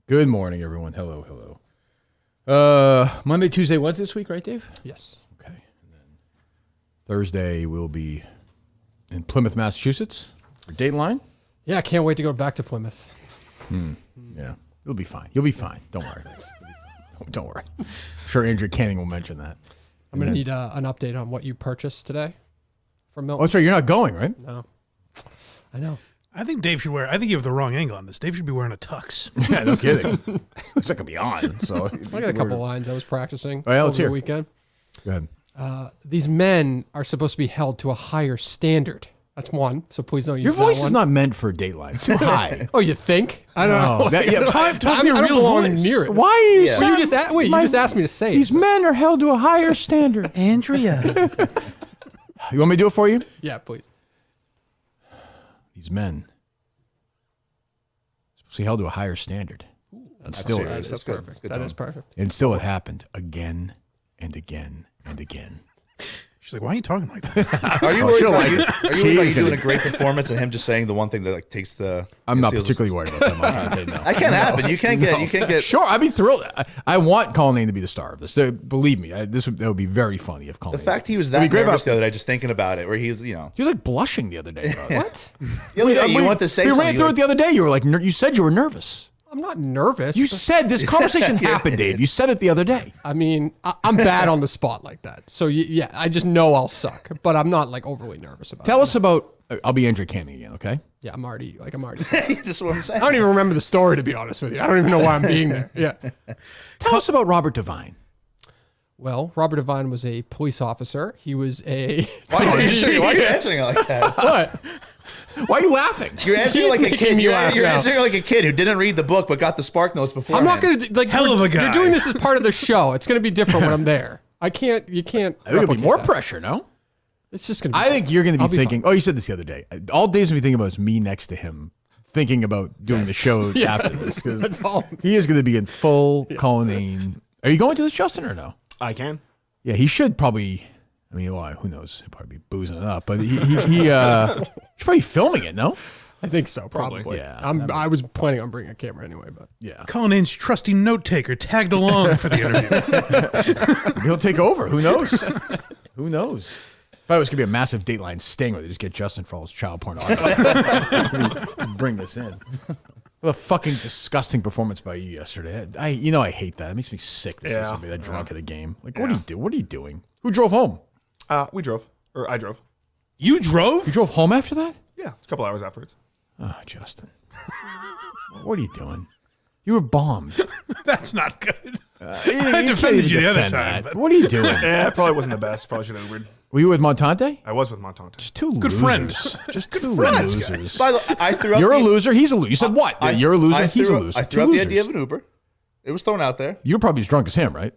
Good morning, everyone. Hello, Monday, Tuesday, Wednesday this week, right, Dave? Yes. Okay. And then Thursday we'll be in Plymouth, Massachusetts for Dateline. Yeah, I can't wait to go back to Plymouth. Yeah, you'll be fine. You'll be fine. Don't worry. Don't worry. I'm sure Andrew Canning will mention that. I'm going to need an update on what you purchased today from Milton. Oh, sorry, you're not going, right? No. I know. I think Dave should wear. I think you have the wrong angle on this. Dave should be wearing a tux. Yeah, no kidding. Looks like I'll be on. So I got a couple lines I was practicing yeah, over let's the hear. weekend. Go ahead. These men are supposed to be held to a higher standard. That's one. So please don't use Your voice that one. is not meant for Dateline. It's too high. Oh, you think? I don't know. Talk to your real voice. near it. Why are you? Well, you just asked me to say These it. men are held to a higher standard. Andrea. You want me to do it for you? Yeah, please. These men supposed to be held to a higher standard. And still, serious. That's good. perfect. Good That tone. is perfect. and still it happened again and again and again. She's like, why are you talking like that? Are you worried she'll about like you? it. Are you She worried about is you doing gonna- a great performance and him just saying the one thing that like takes the? I'm not steals- particularly worried about that. Montante, no. That can happen. You can't get. You can't get. Sure, I'd be thrilled. I want Colin Lane to be the star of this. Believe me, that would be very funny if Colin. The fact he was It'd be that great nervous about- the other day, just thinking about it, where he's, he was like blushing the other day. Bro. What? the other day, you want to say we something. ran through it the other day. You were like, you said you were nervous. I'm not nervous. You said this conversation happened, Dave. You said it the other day. I mean, I'm bad on the spot like that. So yeah, I just know I'll suck, but I'm not like overly nervous about it. Tell us about. I'll be Andrew Canning again, okay? Yeah, I'm already. This is what I'm saying. I don't even remember the story, to be honest with you. I don't even know why I'm being there. Yeah. Tell us about Robert Devine. Well, Robert Devine was a police officer. He was a. Why are you answering it like that? What? Why are you laughing? You're answering He's like a making kid. me You're laugh now. answering like a kid who didn't read the book but got the Spark Notes before. I'm not going to like. Hell of a guy. You're doing this as part of the show. It's going to be different when I'm there. I can't. You can't. I think it'll be replicate more that. pressure, no? It's just going to. be I think you're going to I'll be be thinking. Oh, you said this the other day. All Dave's going to be thinking about is me next to him, thinking about doing the show after this. 'Cause That's all. he is going to be in full Colin Lane. Are you going to this, Justin, or no? I can. Yeah, he should probably. I mean, well, who knows? He'll probably be boozing it up, but he's probably filming it. No. I think so. Probably. Yeah. I was planning on bringing a camera anyway, but Yeah. Colin Nane's trusty note taker tagged along for the interview. He'll take over. Who knows? Who knows? By the way, it's going to be a massive Dateline sting where they just get Justin for all his child pornography. Bring this in. What a fucking disgusting performance by you yesterday. I hate that. It makes me sick to see Yeah. somebody that drunk at a game. Like, what do you do? What are you doing? Who drove home? We drove, or I drove. You drove? You drove home after that? Yeah, a couple hours afterwards. Oh, Justin. What are you doing? You were bombed. That's not good. I defended you the other time, but- What are you doing? Yeah, it probably wasn't the best. Probably should have Ubered. Were you with Montante? I was with Montante. Just two Good losers. friend. Just two losers. By the way, I threw out You're a the- loser. He's a loser. You said what? I- You're a loser. I He's a threw- loser. I Two threw out the losers. idea of an Uber. It was thrown out there. You're probably as drunk as him, right?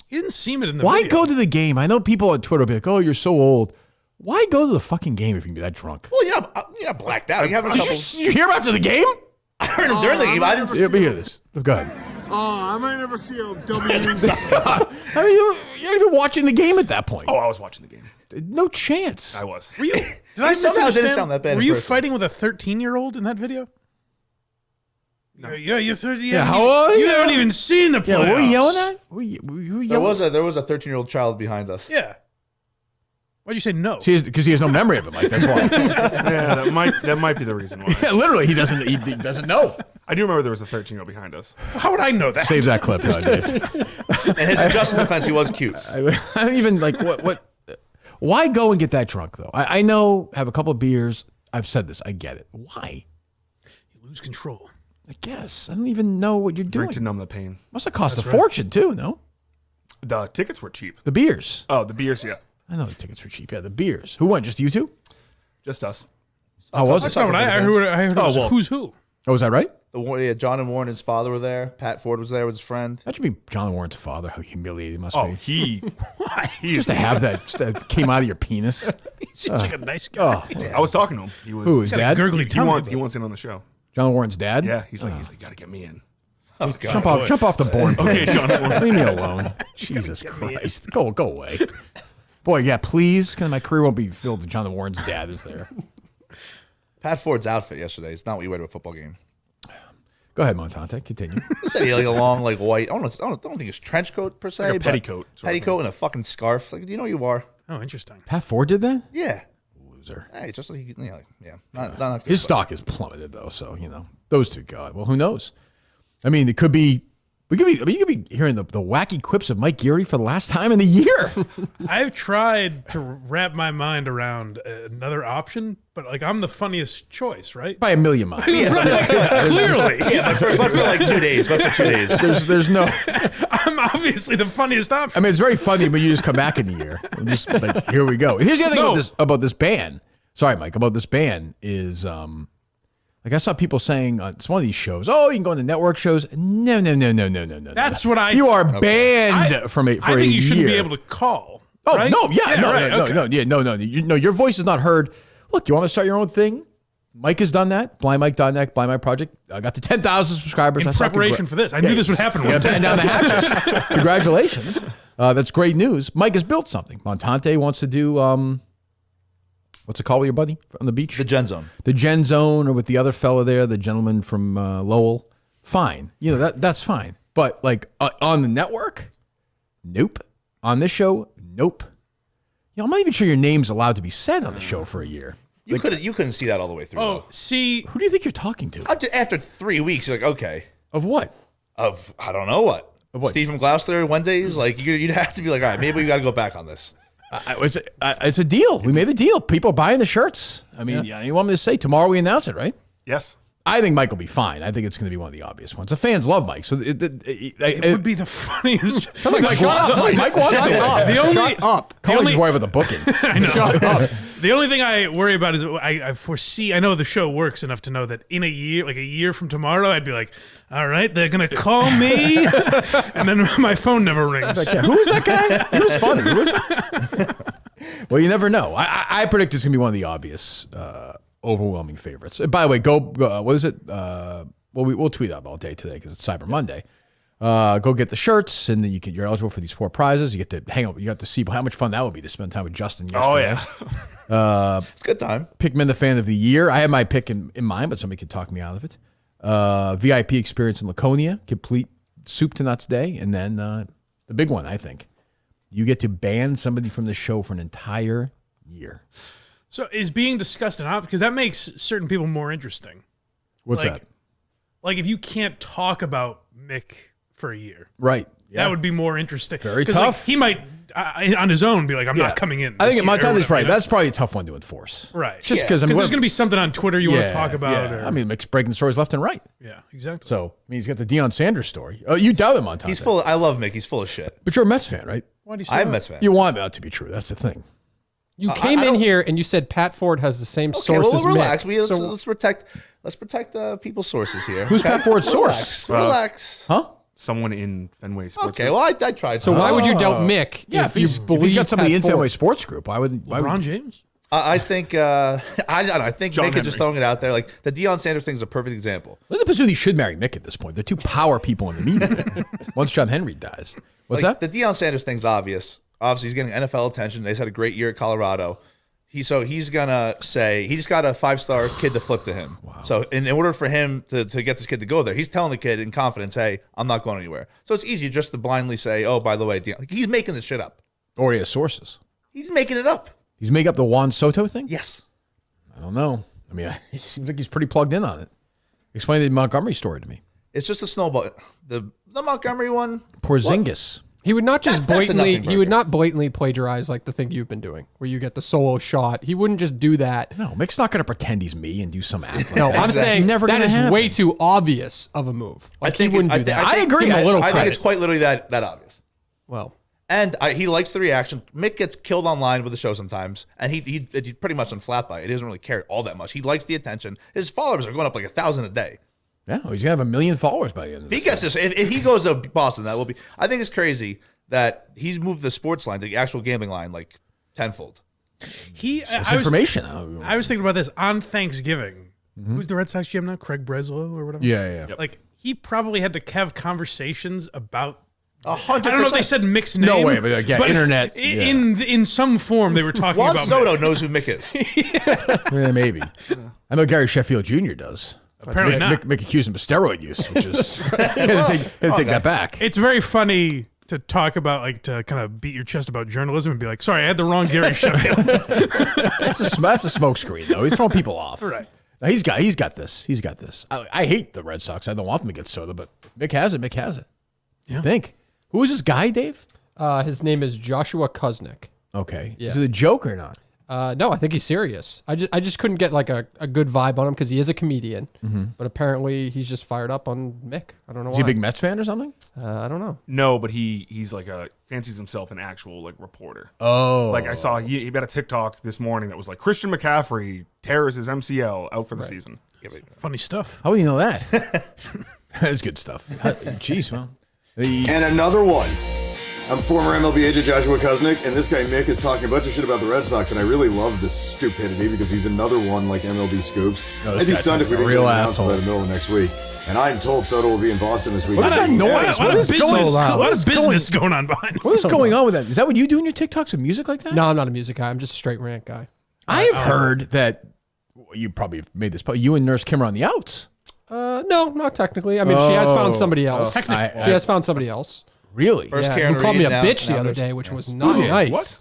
You didn't seem it in the Why video. go to the game? I know people on Twitter will be like, "Oh, you're so old." Why go to the fucking game if you can be that drunk? Well, you're not blacked out. You have a couple. Did you hear him after the game? I heard him during the game. I didn't. Let me hear this. Go ahead. I might never see a W. I mean, you're not even watching the game at that point. Oh, I was watching the game. No chance. I was. Were you? Did I somehow didn't misunderstand? sound that bad in Were you person. fighting with a 13-year-old in that video? No. Yeah, you're 30. Yeah, how old are you? You haven't even seen the playoffs. Yeah, what were you yelling at? Were you yelling? There was a 13-year-old child behind us. Yeah. Why'd you say no? Because he has no memory of it, Mike. That's why. Yeah, that might be the reason why. Yeah, literally, he doesn't know. I do remember there was a 13-year-old behind us. How would I know that? Save that clip, Dave. And his Justin defense, he was cute. I don't even like what. Why go and get that drunk though? I know. Have a couple of beers. I've said this. I get it. Why? You lose control. I guess I don't even know what you're doing. Drink to numb the pain. Must have cost a fortune too. No, The tickets were cheap. the beers. Oh, the beers, yeah. I know the tickets were cheap. Yeah, the beers. Who went? Just you two? Just us. Oh, was That's it? not what I heard. I heard it was well. who's who. Oh, was that right? John and Warren, his father were there. Pat Ford was there with his friend. That should be John Warren's father. How humiliating he must Oh, be. he Just to have that, that came out of your penis. He seems like a nice guy. Oh, I was talking to him. He was. who is Got a dad? gurgly He tongue. wants in on the show. John Warren's dad? Yeah, he's like, gotta get me in. Oh, God. Jump off the board. Okay, John Warren. Leave me alone. Jesus Christ. Go away. Boy, yeah, please. 'Cause my career won't be filled with John Warren's dad is there. Pat Ford's outfit yesterday is not what you wear to a football game. Go ahead, Montante. Continue. He said he had like a long, like white. I don't think it's trench coat per se. Like a but petticoat sort of petticoat and a fucking scarf. Like, do you know who you are? Oh, interesting. Pat Ford did that? Yeah. Loser. Hey, just like yeah. Not good, His but- stock is plummeted, though, so, those two go. Well, who knows? I mean, it could be... you could be hearing the wacky quips of Mike Geary for the last time in the year. I've tried to wrap my mind around another option, but like I'm the funniest choice, right? By a million miles. Clearly. Yeah, but for like 2 days. But for 2 days. There's no... I'm obviously the funniest option. I mean, it's very funny, but you just come back in the year. I'm just like, here we go. Here's the other thing about this ban. Sorry, Mike. About this ban is... Like I saw people saying on some of these shows, "Oh, you can go on the network shows." No. That's what I. You are banned for a year. I think you shouldn't be able to call. Oh right? no, yeah, no, right, okay. no. Your voice is not heard. Look, you want to start your own thing? Mike has done that. BlindMike.net, Blind Mike Project. I got to 10,000 subscribers. In preparation for this, I knew this would happen one Band time. down the hatches. Congratulations. That's great news. Mike has built something. Montante wants to do. What's it called with your buddy on the beach? The Gen Zone. The Gen Zone, or with the other fella there, the gentleman from Lowell. Fine. That's fine. But like on the network, nope. On this show, nope. I'm not even sure your name's allowed to be said on the show for a year. You couldn't see that all the way through. Oh, though. see, Who do you think you're talking to? After 3 weeks, you're like, okay. Of what? Of I don't know what. what? Steve from Gloucester, Wednesdays. Like you'd have to be like, all right, maybe we got to go back on this. It's a deal. We made the deal. People are buying the shirts. I mean, you want me to say tomorrow we announce it, right? Yes. I think Mike will be fine. I think it's going to be one of the obvious ones. The fans love Mike, so it would be the funniest. sounds like Mike wants it. Mike wants it. The only, Shut up. Collins is worried about the booking. Shut up. The only thing I worry about is I foresee. I know the show works enough to know that in a year from tomorrow, I'd be like, all right, they're gonna call me, and then my phone never rings. Who was that guy? He was funny. Who was it? Well, you never know. I predict it's going to be one of the obvious, overwhelming favorites. By the way, go what is it? We'll tweet out all day today because it's Cyber Monday. Go get the shirts, and then you're eligible for these 4 prizes. You get to hang out. You got to see how much fun that would be to spend time with Justin yesterday. Oh, yeah. It's a good time. Pikmin the Fan of the Year. I had my pick in mind, but somebody could talk me out of it. VIP experience in Laconia, complete soup to nuts day. And then the big one, I think. You get to ban somebody from the show for an entire year. So is being discussed an option because that makes certain people more interesting. What's Like- that? Like if you can't talk about Mick for a year, Right. that would be more interesting. Very 'Cause, tough. Like, he might on his own be like, I'm not coming in. I this think year," or Montante's whatever, right. you know? That's probably a tough one to enforce. right. Just because Because there's going to be something on Twitter you want to talk about. Yeah. Or, I mean, Mick's breaking stories left and right. yeah, exactly. So, I mean, he's got the Deion Sanders story. Oh, you doubt him, Montante. He's full. I love Mick. He's full of shit. But you're a Mets fan, right? Why do you say I'm a that? Mets fan. You want that to be true. That's the thing. You came I in don't- here and you said Pat Ford has the same Okay, source well, as relax. Mick. Let's protect people's sources here. Who's okay? Pat Ford's source? Relax. Huh? Someone in Fenway Sports. Okay, well, I tried. So why would you doubt Mick Yeah, if you if believe he's got somebody Pat in Ford? Fenway Sports Group, why would LeBron James? I think I don't know. I think John Mick is just Henry. throwing it out there. Like the Deion Sanders thing is a perfect example. Linda Pizzuti should marry Mick at this point. They're two power people in the media. Once John Henry dies. What's Like, that? The Deion Sanders thing's obvious. Obviously, he's getting NFL attention. He's had a great year at Colorado. He's gonna say he just got a 5-star kid to flip to him. Wow. So in order for him to get this kid to go there, he's telling the kid in confidence, "Hey, I'm not going anywhere." So it's easy just to blindly say, "Oh, by the way, Deion." Like, he's making this shit up. Or he has sources. He's making it up. He's making up the Juan Soto thing? Yes. I don't know. I mean, he seems like he's pretty plugged in on it. Explain the Montgomery story to me. It's just a snowball. The Montgomery one. Porzingis. He would not just That's a blatantly. nothing He would burger. not blatantly plagiarize like the thing you've been doing, where you get the solo shot. He wouldn't just do that. No, Mick's not going to pretend he's me and do some act. No, I'm That's saying never that gonna is happen. way too obvious of a move. Like he wouldn't do that. I agree. Give him a little I think credit. it's quite literally that obvious. Well, And he likes the reaction. Mick gets killed online with the show sometimes, and he's pretty much on flat by it. He doesn't really care all that much. He likes the attention. His followers are going up like 1,000 a day. Yeah, he's going to have 1 million followers by the end of If this. he gets this, if he goes to Boston, that will be. I think it's crazy that he's moved the sports line, the actual gambling line, like tenfold. It's information. I was thinking about this on Thanksgiving. Who's the Red Sox GM now? Craig Breslow or whatever? Yeah. Like, he probably had to have conversations about 100%. I don't know if they said Mick's name. No way, but yeah, internet, In some form, they were talking Juan about Soto Mick. knows who Mick is. Yeah, maybe. I know Gary Sheffield Jr. does. Apparently not. Mick accused him of steroid use, which is had to take that back. It's very funny to talk about, like, to kind of beat your chest about journalism and be like, sorry, I had the wrong Gary Sheffield. That's a smokescreen, though. He's throwing people off. Right. Now, he's got this. He's got this. I hate the Red Sox. I don't want them to get soda, but Mick has it. Yeah. I think. Who is this guy, Dave? His name is Joshua Kuznick. Okay. Yeah. Is it a joke or not? No, I think he's serious. I just couldn't get like a good vibe on him because he is a comedian. But apparently he's just fired up on Mick. I don't know why. Is he a big Mets fan or something? I don't know. No, but he's like fancies himself an actual like reporter. Oh. Like I saw he got a TikTok this morning that was like Christian McCaffrey tears his MCL out for the season. Funny stuff. How do you know that? That's good stuff. Jeez, well. And another one. I'm former MLB agent Joshua Kuznick, and this guy Mick is talking a bunch of shit about the Red Sox, and I really love this stupidity because he's another one like MLB Scoops. No, this I'd be guy stunned if we sounds didn't like a get real announced by asshole. the middle of next week. And I'm told Soto will be in Boston this week. What is that noise? What is going on? What is business going on behind us? What is going on with that? Is that what you do in your TikToks with music like that? No, I'm not a music guy. I'm just a straight rant guy. I have heard that you probably have made this, but you and Nurse Kim are on the outs. No, not technically. I mean, she has found somebody else. She has found somebody else. Really? First Yeah, Karen who called me a Reed, bitch now the other there's- day, which was not nice.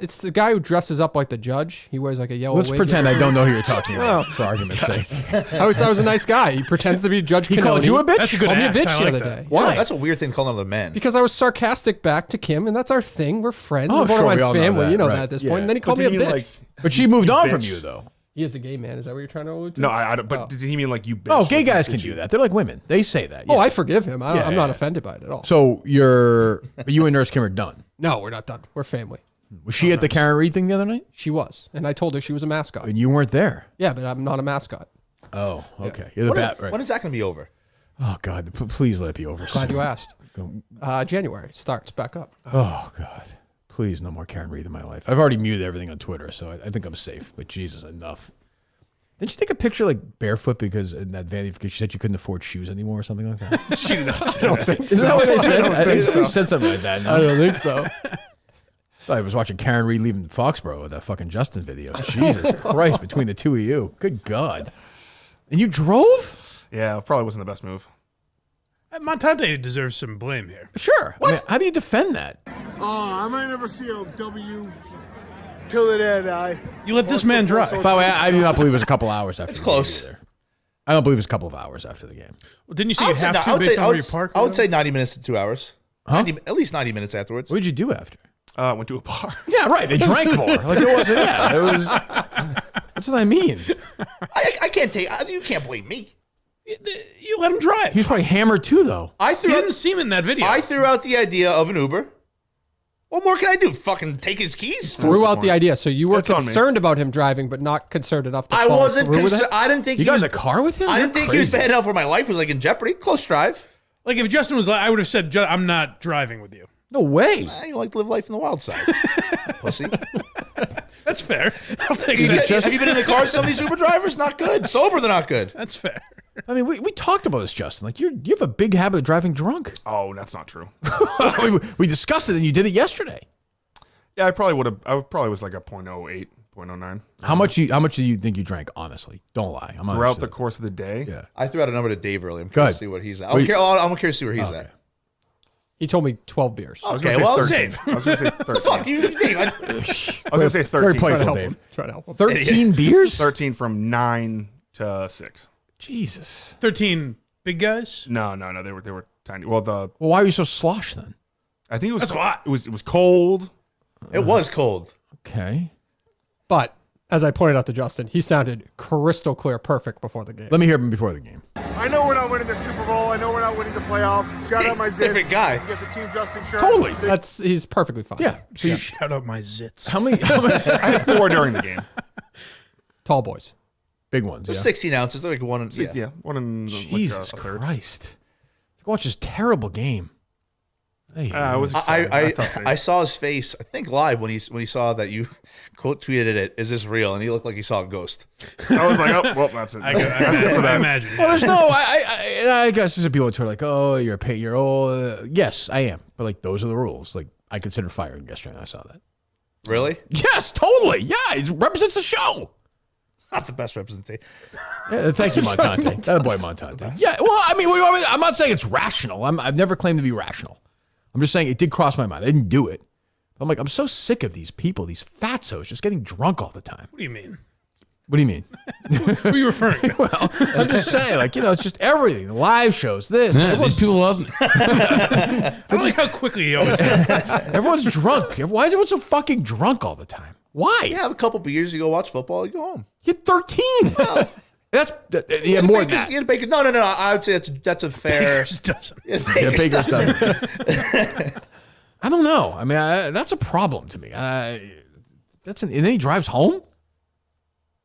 It's the guy who dresses up like the judge. He wears like a yellow Let's wig. pretend I don't know who you're talking about, for argument's sake. I was a nice guy. He pretends to be Judge He Cannoni. called you a bitch? That's a good Called me a act. bitch I the like other that. day. Why? That's a weird thing calling another man. Because I was sarcastic back to Kim, and that's our thing. We're friends. Oh, We're sure, one we of all my know family. that, You know right. that at this Yeah. point. And then he called me a bitch. But she moved on from bitch. you, though. He is a gay man. Is that what you're trying to allude to? No, I don't. But did he mean like you? Bitch? Oh, gay Like, guys did can you- do that. They're like women. They say that. Oh, yeah. I forgive him. I'm not yeah. offended by it at all. So you and Nurse Kim are done. No, we're not done. We're family. Was she at the Karen Reed thing the other night? She was. And I told her she was a mascot. And you weren't there. Yeah, but I'm not a mascot. Oh, okay. You're the bat, right? When is that going to be over? Oh, God. Please let it be over Glad soon. you asked. January starts back up. Oh, God. Please, no more Karen Reed in my life. I've already muted everything on Twitter, so I think I'm safe. But Jesus, enough. Didn't you take a picture like barefoot because in that vanity because she said you couldn't afford shoes anymore or something like that? She did not say that. Isn't that what they said? I think somebody said something like that. I don't think so. I was watching Karen Reed leaving Foxborough with that fucking Justin video. Jesus Christ, between the two of you. Good God. And you drove? Yeah, probably wasn't the best move. Montante deserves some blame here. Sure. I mean, how do you defend that? I might never see a W till the day I die. You let this man drive. By the way, I do not believe it was a couple hours after It's the close. game either. I don't believe it was a couple of hours after the game. Well, didn't you say I you would say, have no, to I would based say, on where you park? I would say 90 minutes to 2 hours. 90, at least 90 minutes afterwards. What did you do after? Went to a bar. Yeah, right. They drank more. Like it wasn't. Yeah, it was. That's what I mean. I can't take. You can't blame me. You let him drive. He was probably hammered too, though. I You threw. didn't see him in that video. I threw out the idea of an Uber. What more can I do? Fucking take his keys? Threw out the idea. So you were That's on me. concerned about him driving, but not concerned enough to I follow wasn't. through with it? I didn't think You he got was. in the car with him? I You're didn't think he was crazy. bad enough where my life was like in jeopardy. Close drive. Like if Justin was like, I would have said, I'm not driving with you. No way. I like to live life in the wild side. Pussy. That's fair. I'll take Have that. you been in the car with some of these Uber drivers? Not good. Sober, they're not good. That's fair. I mean, we talked about this, Justin. Like you have a big habit of driving drunk. Oh, that's not true. we discussed it, and you did it yesterday. Yeah, I probably would have. I probably was like a 0.08, 0.09 How much do you think you drank? Honestly, don't lie. I'm throughout honest. the course of the day. Yeah. I threw out a number to Dave earlier. I'm Go curious ahead. to see what he's at. Wait. I'm curious to see where he's Okay. at. He told me 12 beers. I was Okay, gonna well, say Dave. 13. I was gonna say 13. Fuck you, Dave. I was gonna say 13. Very Trying to playful, help Dave. him. Trying to help him. 13 beers? 13 from 9 to 6. Jesus. 13 big guys. No, they were tiny. Well, Well, why were you so slosh then? I think it was That's a lot. It was cold. It was cold. Okay. But as I pointed out to Justin, he sounded crystal clear, perfect before the game. Let me hear him before the game. I know we're not winning the Super Bowl. I know we're not winning the playoffs. Shout out my zits. Different guy. Get the Team Justin shirt. Totally. He's perfectly fine. Yeah. So you, Shout out my zits. how many I had 4 during the game. Tall boys. big ones? They're Yeah. 16 ounces. They're like one. Yeah, one in Jesus like a third. Christ. Watch this terrible game. Hey, I was excited. I saw his face. I think live when he saw that you quote tweeted it. Is this real? And he looked like he saw a ghost. I was like, oh, well, that's it. That's it for I that. imagine. well, there's no. I guess there's people on Twitter like, oh, you're a you're old. Yes, I am. But like, those are the rules. Like, I considered firing yesterday. And I saw that. Really? Yes, totally. Yeah, he represents the show. Not the best representation. Yeah, thank you, Montante. That boy, Montante. Yeah, well, I mean, what do you want me to- I'm not saying it's rational. I've never claimed to be rational. I'm just saying it did cross my mind. I didn't do it. I'm like, I'm so sick of these people, these fatsos, just getting drunk all the time. What do you mean? What do you mean? Who are you referring to? Well, I'm just saying, like, it's just everything. The live shows, this. Yeah, these people love me. I don't like how quickly he always does. Everyone's drunk. Why is everyone so fucking drunk all the time? Why? You have a couple beers, you go watch football, you go home. You had 13. You had more than that. You had Baker. No. I would say that's a fair. Baker's doesn't. Yeah, Baker's doesn't. I don't know. I mean, that's a problem to me. And then he drives home?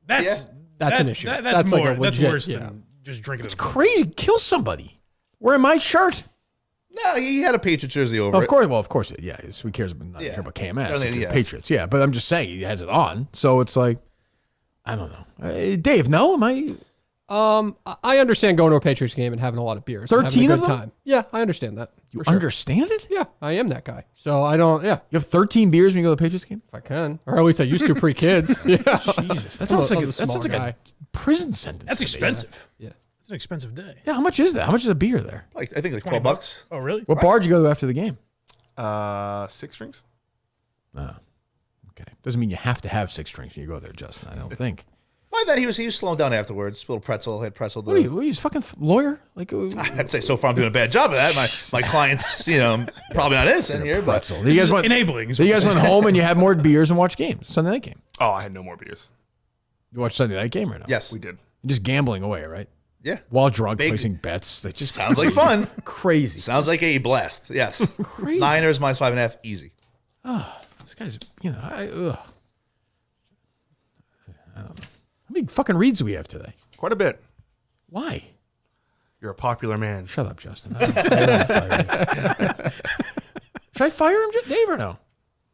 That's an issue. That's like more. a That's legit- worse yeah. than just drinking. It's crazy. Kill somebody. Wearing my shirt. No, he had a Patriots jersey over Of it. course. Well, of course. Yeah. Who cares about, Yeah. care about KMS? Yeah, yeah. Patriots. Yeah. But I'm just saying he has it on. So it's like, I don't know. Dave, no? Am I? I understand going to a Patriots game and having a lot of beers. and having 13 a of good them? time. Yeah, I understand that. You for sure. understand it? Yeah, I am that guy. So I don't. Yeah, You have 13 beers when you go to the Patriots game? if I can, or at least I used to pre-kids. Yeah, Jesus. That sounds I'm like a that small sounds like guy. a prison sentence. That's to me. expensive. Yeah. It's an expensive day. Yeah. How much is that? How much is a beer there? I think like $12. Oh, really? What bar did you go to after the game? 6 drinks. Oh. Okay. Doesn't mean you have to have 6 drinks when you go there, Justin. I don't think. By then he was slowing down afterwards. Little pretzel, had pretzel. What are you? He's fucking lawyer? Like I'd say so far I'm doing a bad job of that. My clients, probably not innocent here, but pretzel. You guys went. Enabling. is So you what guys this went is. home and you had more beers and watched games. Sunday night game. Oh, I had no more beers. You watched Sunday night game right now. yes, We did. You're just gambling away, right? yeah. While drunk, Big- placing bets. That just Sounds like fun. crazy. Sounds like a blast. Yes. Crazy. Niners -5.5, easy. This guy's. I don't know. How many fucking reads do we have today? Quite a bit. Why? You're a popular man. Shut up, Justin. I don't fire you. Should I fire him, Dave, or no?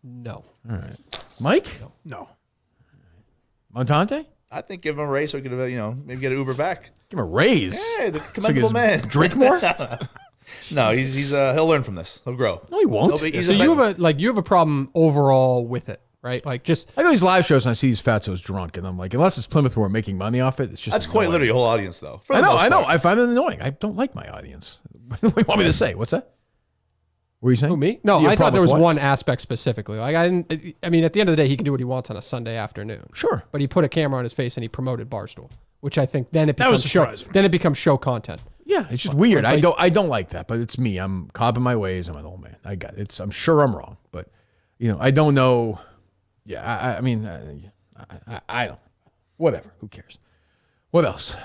No. All right. Mike? No. Montante? I think give him a raise so he could, maybe get an Uber back. Give him a raise. Hey, the So he commendable gets man. Drink more? No, he'll learn from this. He'll grow. No, he won't. He's So a you have a problem overall with it, right? Like just I go to these live shows and I see these fatsos drunk, and I'm like, unless it's Plymouth where we're making money off it, it's just That's quite annoying. literally a whole audience, though. For I the know, most I know. part. I find it annoying. I don't like my audience. What do you want me to say? What's that? What are you saying? who me? No, You have I a thought problem there was with what? one aspect specifically. Like I mean, at the end of the day, he can do what he wants on a Sunday afternoon. Sure. But he put a camera on his face and he promoted Barstool, which I think then it That was becomes show. surprising. Then it becomes show content. Yeah, it's just weird. like- I don't like that, but it's me. I'm cobbing my ways. I'm an old man. I got it. I'm sure I'm wrong, but I don't know. Yeah, I mean, I don't. Whatever. Who cares? What else?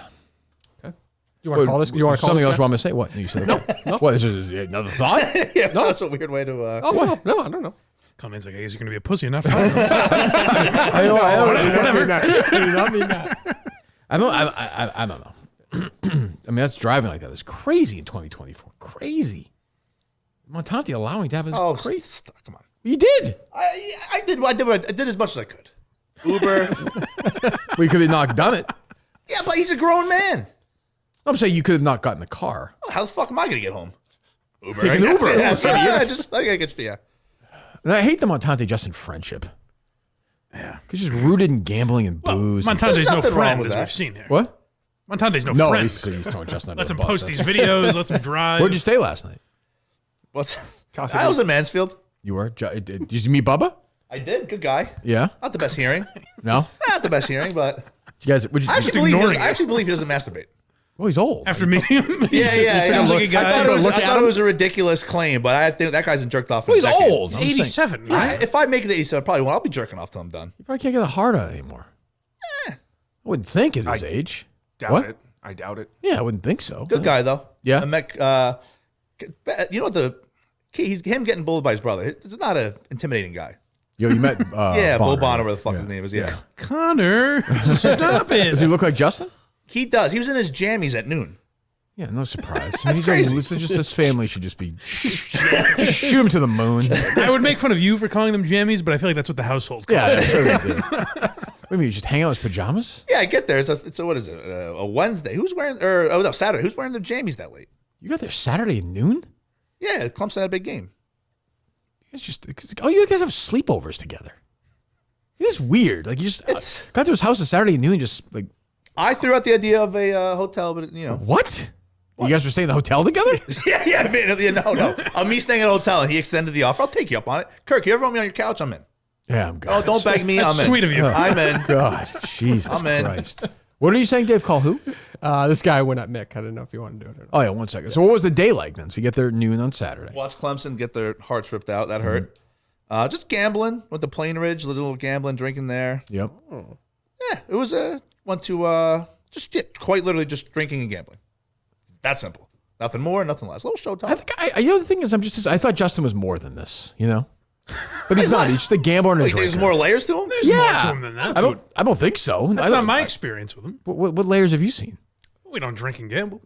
You want to call this? You want to call something this else guy? you want me to say? What? You said no. What? This is another thought? Yeah, that's a weird way to. Oh well, no, I don't know. Conan's like, hey, is he going to be a pussy enough? Whatever. I do not mean that. I don't know. I mean, that's driving like that. It's crazy in 2024. Crazy. Montante allowing to have his crazy. Come on. You did. I did as much as I could. Uber. We could have not done it. Yeah, but he's a grown man. I'm saying you could have not gotten the car. How the fuck am I gonna get home? Uber. Take an I guess. Uber. Yeah, just like I get. Yeah. And I hate the Montante Justin friendship. Yeah. Because he's rooted in gambling and booze. and- Montante's There's no nothing wrong friend, with as that. we've seen here. What? Montante's no No, friend. he's throwing Justin under Lets the him bus. post That's- these videos. Lets him drive. Where'd you stay last night? What's? Casa I was in Mansfield. You were? Did you meet Bubba? I did. Good guy. Yeah. Not the best hearing. No? Not the best hearing, but You guys, would you, I actually, believe he, ignoring I it. actually believe he doesn't masturbate. well, he's old. After meeting him, Yeah. sounds like a guy. I thought, Look I at thought him. it was a ridiculous claim, but I think that guy's been jerked off. Well, for a he's decade. old. He's I'm saying. 87, right? If I make it to 87, I probably won't. I'll be jerking off till I'm done. You probably can't get a heart out anymore. I wouldn't think at his age. Doubt What? it. I doubt it. Yeah, I wouldn't think so. Good guy though. Yeah. I met. You know what the key? He's him getting bullied by his brother. It's not an intimidating guy. Yo, you met Yeah, Bo Bonner, right? whatever the fuck his name is. Yeah. Connor, stop Does he it. look like Justin? He does. He was in his jammies at noon. Yeah, no surprise. I mean, he's crazy. Just this family should just be just shoot him to the moon. I would make fun of you for calling them jammies, but I feel like that's what the household calls Yeah, them. I'm sure they did. What do you mean? You just hang out in his pajamas? Yeah, I get there. It's a what is it? A Wednesday. Who's wearing? Or oh no, Saturday. Who's wearing their jammies that late? You got there Saturday at noon? Yeah, Clemson had a big game. It's just you guys have sleepovers together. It is weird. Like you just got to his house on Saturday noon and just like. I threw out the idea of a hotel, but What? You guys were staying in the hotel together? No. Me staying at a hotel, and he extended the offer. I'll take you up on it. Kirk, you ever want me on your couch? I'm in. Yeah, I'm good. Oh, don't beg me. That's I'm in. sweet of you. I'm in. God, Jesus I'm in. Christ. What are you saying, Dave? Call who? This guy went at Mick. I didn't know if you want to do it or not. Oh, yeah, 1 second. So what was the day like then? So you get there at noon on Saturday. Watch Clemson get their hearts ripped out. That hurt. Just gambling. Went to Plain Ridge, a little gambling, drinking there. Yep. Yeah, it was went to quite literally just drinking and gambling. That simple. Nothing more, nothing less. A little showtime. I think the thing is, I thought Justin was more than this, But he's not. He's just a gambler and a drinker. There's more layers to him? There's more to him than that. I don't think so. That's not my experience with him. What layers have you seen? We don't drink and gamble.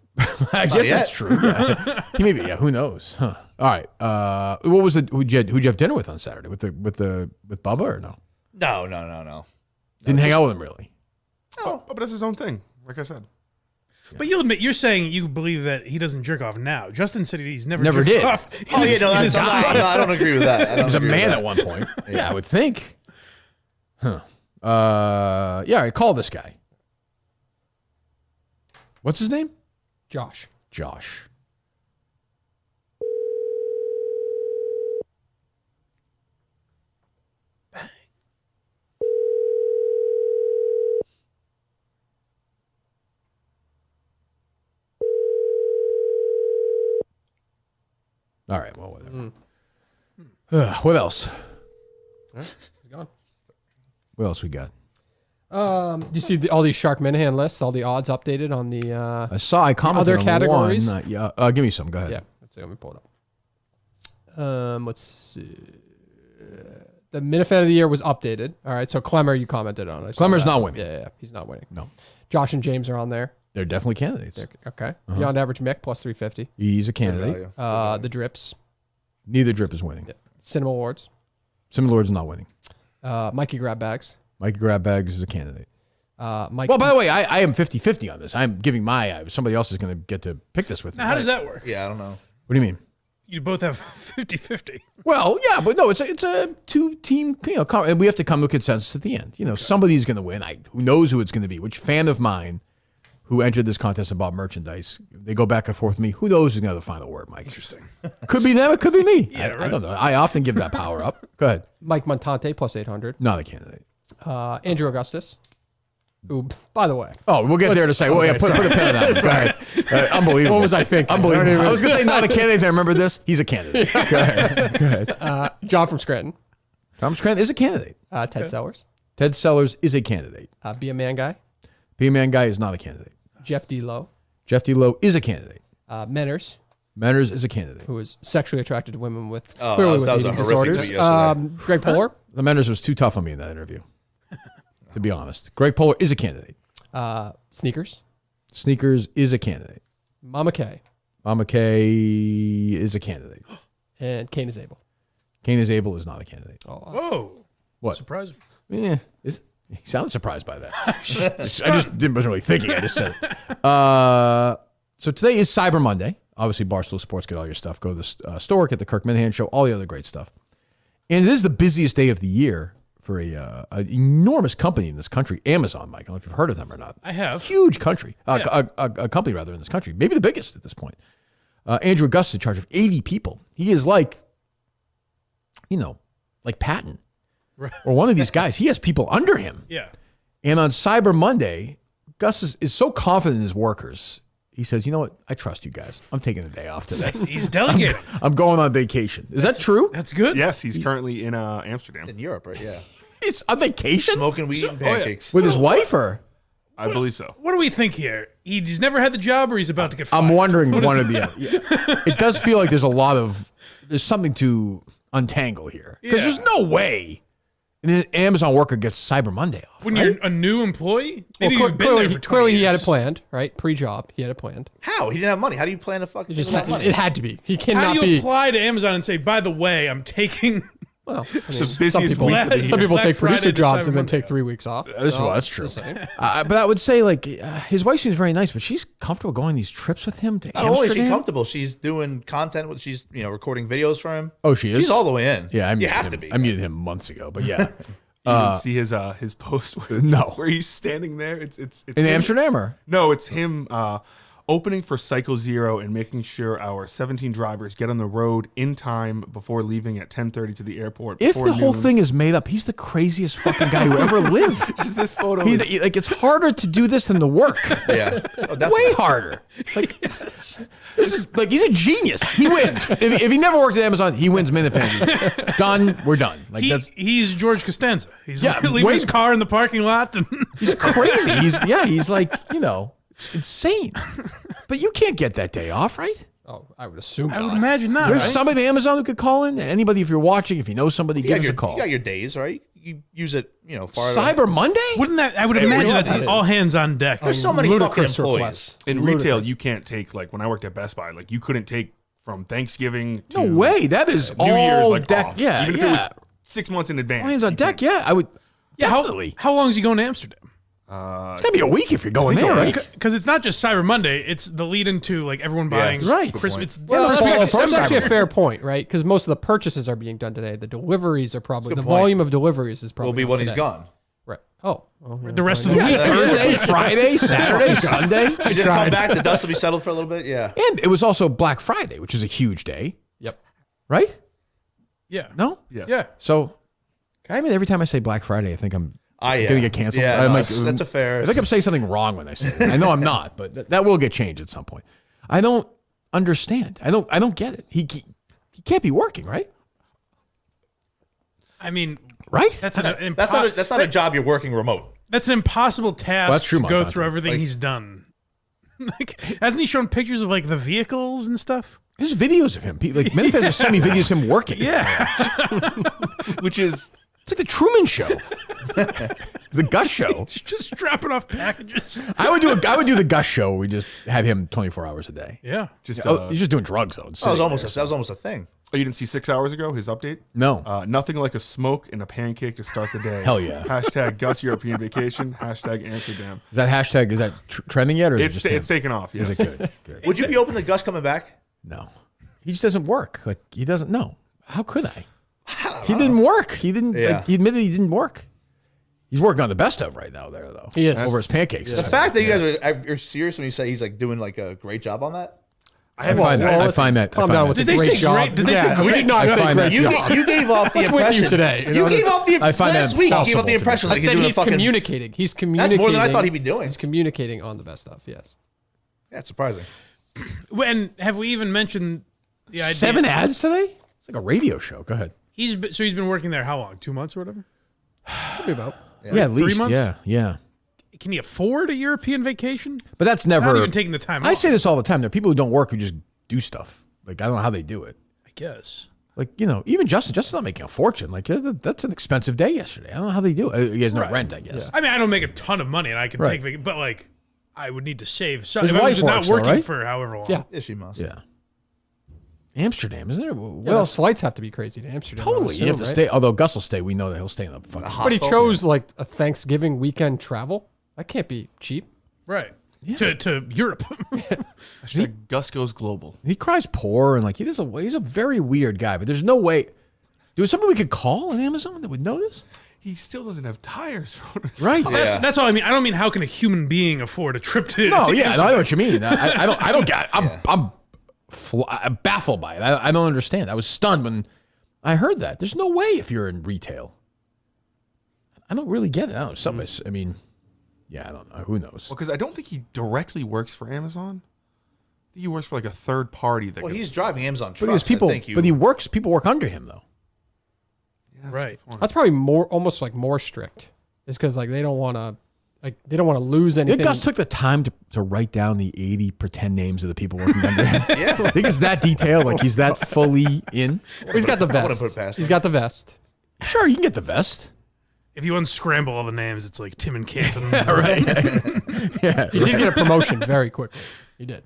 I guess that's true. Yeah. Maybe. Yeah. Who knows? Huh. All right. What was who'd you have dinner with on Saturday? With Bubba or no? No. Didn't hang out with him really. Oh, but that's his own thing. Like I said. But you'll admit, you're saying you believe that he doesn't jerk off now. Justin said he's never Never jerked did. off. Oh, yeah, no, I don't agree with that. He was a man at one point. Yeah, I would think. Huh. Yeah, I call this guy. What's his name? Josh. Josh. All right, well, whatever. What else? He's gone. What else we got? Do you see all these Shark Minahan lists, all the odds updated on the I commented other on categories? one. Give me some. Go ahead. Yeah, let's see. Let me pull it up. Let's see. The Minifan of the Year was updated. All right, so Clemmer, you commented on it. Clemmer's not winning. Yeah, he's not winning. No. Josh and James are on there. They're definitely candidates. Okay. Beyond average Mick plus 350. He's a candidate. The Drips. Neither Drip is winning. Cinema Awards. Cinema Lord's not winning. Mikey Grab Bags. Mikey Grab Bags is a candidate. Mike. Well, by the way, I am 50-50 on this. I'm giving somebody else is going to get to pick this with me. Now, how does that work? Yeah, I don't know. What do you mean? You both have 50-50. Well, yeah, but no, it's a two-team, and we have to come to a consensus at the end. Somebody's going to win. Who knows who it's going to be? Which fan of mine who entered this contest and bought merchandise, they go back and forth with me. Who knows who's going to have the final word, Mike? Interesting. Could be them. It could be me. Yeah, I don't know. I often give that power up. Go ahead. Mike Montante plus 800. Not a candidate. Andrew Augustus. Who, by the way. Oh, we'll get there to say. Well, yeah, put a pin on that. Go ahead. Unbelievable. What was I thinking? Unbelievable. I was going to say not a candidate. I remember this. He's a candidate. Go ahead. John from Scranton. Tom Scranton is a candidate. Ted Sellers. Ted Sellers is a candidate. Be a Man Guy. Be a Man Guy is not a candidate. Jeff D. Lowe. Jeff D. Lowe is a candidate. Menners. Manners is a candidate. Who is sexually attracted to women with that clearly was with a eating horrific disorders. tweet yesterday. Greg Poehler. The Manners was too tough on me in that interview, to be honest. Greg Poehler is a candidate. Sneakers. Sneakers is a candidate. Mama K. Mama K is a candidate. And Kane is Able. Kane is Able is not a candidate. Whoa. What? Surprising. Yeah. He sounded surprised by that. I just wasn't really thinking. I just said it. So today is Cyber Monday. Obviously, Barstool Sports, get all your stuff. Go to the store, get the Kirk Minahan Show, all the other great stuff. And it is the busiest day of the year for an enormous company in this country, Amazon, Mike. I don't know if you've heard of them or not. I have. Huge country. A company, rather, in this country. Maybe the biggest at this point. Andrew Augustus is in charge of 80 people. He is like Patton. Right. Or one of these guys. He has people under him. Yeah. And on Cyber Monday, Gus is so confident in his workers. He says, you know what? I trust you guys. I'm taking the day off today. He's delegating. I'm going on vacation. Is that true? That's good. Yes, he's currently in Amsterdam. In Europe, right? Yeah. He's on vacation? Smoking weed and pancakes. With his wife or? I believe so. What do we think here? He's never had the job or he's about to get fired? I'm wondering What one is or the other. Yeah. It does feel like there's something to untangle here. Because there's no way an Amazon worker gets Cyber Monday off. When right? you're a new employee? Maybe Well, you've been there for 20 clearly he had years. it planned, right? Pre-job, he had it planned. How? He didn't have money. How do you plan to fucking It just have had, money? it had to be. He How cannot do you be. apply to Amazon and say, by the way, I'm taking... Well, I mean, the some busiest people, week of the year. some people Black take producer Friday to jobs Cyber and then Monday. take 3 weeks off. That's true. just saying. But I would say, his wife seems very nice, but she's comfortable going on these trips with him to Not only is she Amsterdam. comfortable, she's doing content with. She's recording videos for him. Oh, she is? She's all the way in. Yeah, you have to be. I muted him months ago, but yeah. You didn't see his post No. where he's standing there. It's In him- Amsterdam, or No, it's him opening for Cycle Zero and making sure our 17 drivers get on the road in time before leaving at 10:30 to the airport. if before the whole noon. thing is made up, he's the craziest fucking guy who ever lived. Just this photo. Like it's harder to do this than the work. Yeah. Oh, definitely. Way harder. Like, this is like he's a genius. He wins. If he never worked at Amazon, he wins Minifan. Done. We're done. Like He's George Costanza. He's Yeah, leaving way- his car in the parking lot. And he's crazy. He's like, it's insane. But you can't get that day off, right? Oh, I would assume. I would not. imagine not. There's Right? somebody at Amazon who could call in. Anybody, if you're watching, if you know somebody, give us a call. You got your days, right? You use it, far. Cyber Monday? Wouldn't that? I would imagine that's an all hands on deck. There's so many fucking Ludicrous employees. request. in Ludicrous. retail, you can't take like when I worked at Best Buy, like you couldn't take from Thanksgiving to No way. That is New Year's all like deck. off. Yeah, even if it was 6 months in advance. Hands on you deck. couldn't. Yeah, I would. Yeah, Definitely. how long is he going to Amsterdam? It's gotta be a week if you're going there, right? Because it's not just Cyber Monday; it's the lead into like everyone buying right. Christmas. It's Well, it's follow like from That's December. actually a fair point, right? Because most of the purchases are being done today. The deliveries are probably the Good point. volume of deliveries is probably Will be not when he's today. gone. Right. Oh. Well, yeah. The rest of the Yeah, week. Thursday, Friday, Saturday, Sunday. He's gonna come back. The dust will be settled for a little bit. Yeah. And it was also Black Friday, which is a huge day, Yep. right? Yeah. No? Yes. Yeah. So, I mean, every time I say Black Friday, I think I'm Yeah. gonna get canceled. Yeah, I'm no, like, that's a fair. I think I'm saying something wrong when I say it. I know I'm not, but that will get changed at some point. I don't understand. I don't get it. He can't be working, right? I mean, Right? that's That's not a job you're working remote. That's an impossible task Well, that's true, to go Montante. through everything he's done. Like, hasn't he shown pictures of like the vehicles and stuff? There's videos of him. Like Minifans are sending me videos of him working. Yeah. Which is It's like the Truman Show, the Gus Show. Just dropping off packages. I would do the Gus Show. Where we just had him 24 hours a day. Yeah. just. Oh, he's just doing drugs though. That was almost a thing. Oh, you didn't see 6 hours ago his update? No. Nothing like a smoke and a pancake to start the day. Hell yeah. Hashtag Gus European Vacation. Hashtag Amsterdam. Is that hashtag? Is that trending yet, or is It's it just it's him? taken off. Yes. Is it good? Good. Would you be open to Gus coming back? No, he just doesn't work. Like he doesn't know. How could I? He didn't work. He didn't. Yeah. Like, he admitted he didn't work. He's working on the best of right now there though. He is. Over his pancakes. The fact that you guys are serious when you say he's like doing like a great job on that. I find that. I find that. Calm down with Did the they great say job. great? Did they say Yeah, we great? did not I say find great that- job. You gave off the What's with impression you today? You gave off the I find last that week. You gave impossible off the to impression me. I like he's said doing a he's fucking. communicating. He's communicating. That's more than I thought he'd be doing. He's communicating on the best stuff. Yes. Yeah, it's surprising. When have we even mentioned the idea? 7 ads today. It's like a radio show. Go ahead. He's been working there how long? 2 months or whatever. Could be about. Yeah, at least. months? Yeah. Can he afford a European vacation? But that's never. Not even taking the time I off. say this all the time. There are people who don't work who just do stuff. Like I don't know how they do it. I guess. Like even Justin's not making a fortune. Like that's an expensive day yesterday. I don't know how they do it. He has no Right. rent, I guess. I mean, I don't make a ton of money, and I can Right. take but like, I would need to save some. His If I was wife not works, though, working right? for however long. Yeah. Yeah, she must. Yeah. Amsterdam, isn't there? What Well, else? flights have to be crazy to Amsterdam. I would Totally. You have to assume, right? stay. Although Gus will stay, we know that he'll stay in the fucking. But he chose like a Thanksgiving weekend travel. That can't be cheap. Right. To Europe. Hashtag Gus goes global. He cries poor and like he's a very weird guy. But there's no way. There's somebody we could call on Amazon that would know this, He still doesn't have tires. right? That's all I mean. I don't mean how can a human being afford a trip to? No, yeah, I know what you mean. I don't get. I'm baffled by it. I don't understand. I was stunned when I heard that. There's no way if you're in retail. I don't really get it. I don't know. Something. I mean, yeah, I don't know. Who knows? Well, because I don't think he directly works for Amazon. I think he works for like a third party. That Well, gets- he's driving Amazon But trucks. there's people. I think you, But he works. People work under him though. Right. That's probably almost like more strict. It's because like they don't want to lose I anything. think Gus took the time to write down the 80 pretend names of the people working under him. Yeah. I think it's that detailed. Like he's that fully in. He's got the I wouldn't vest. put it past He's him. got the vest. Sure, you can get the vest. If you unscramble all the names, it's like Tim and Canton. Right. He did get a promotion very quickly. He did.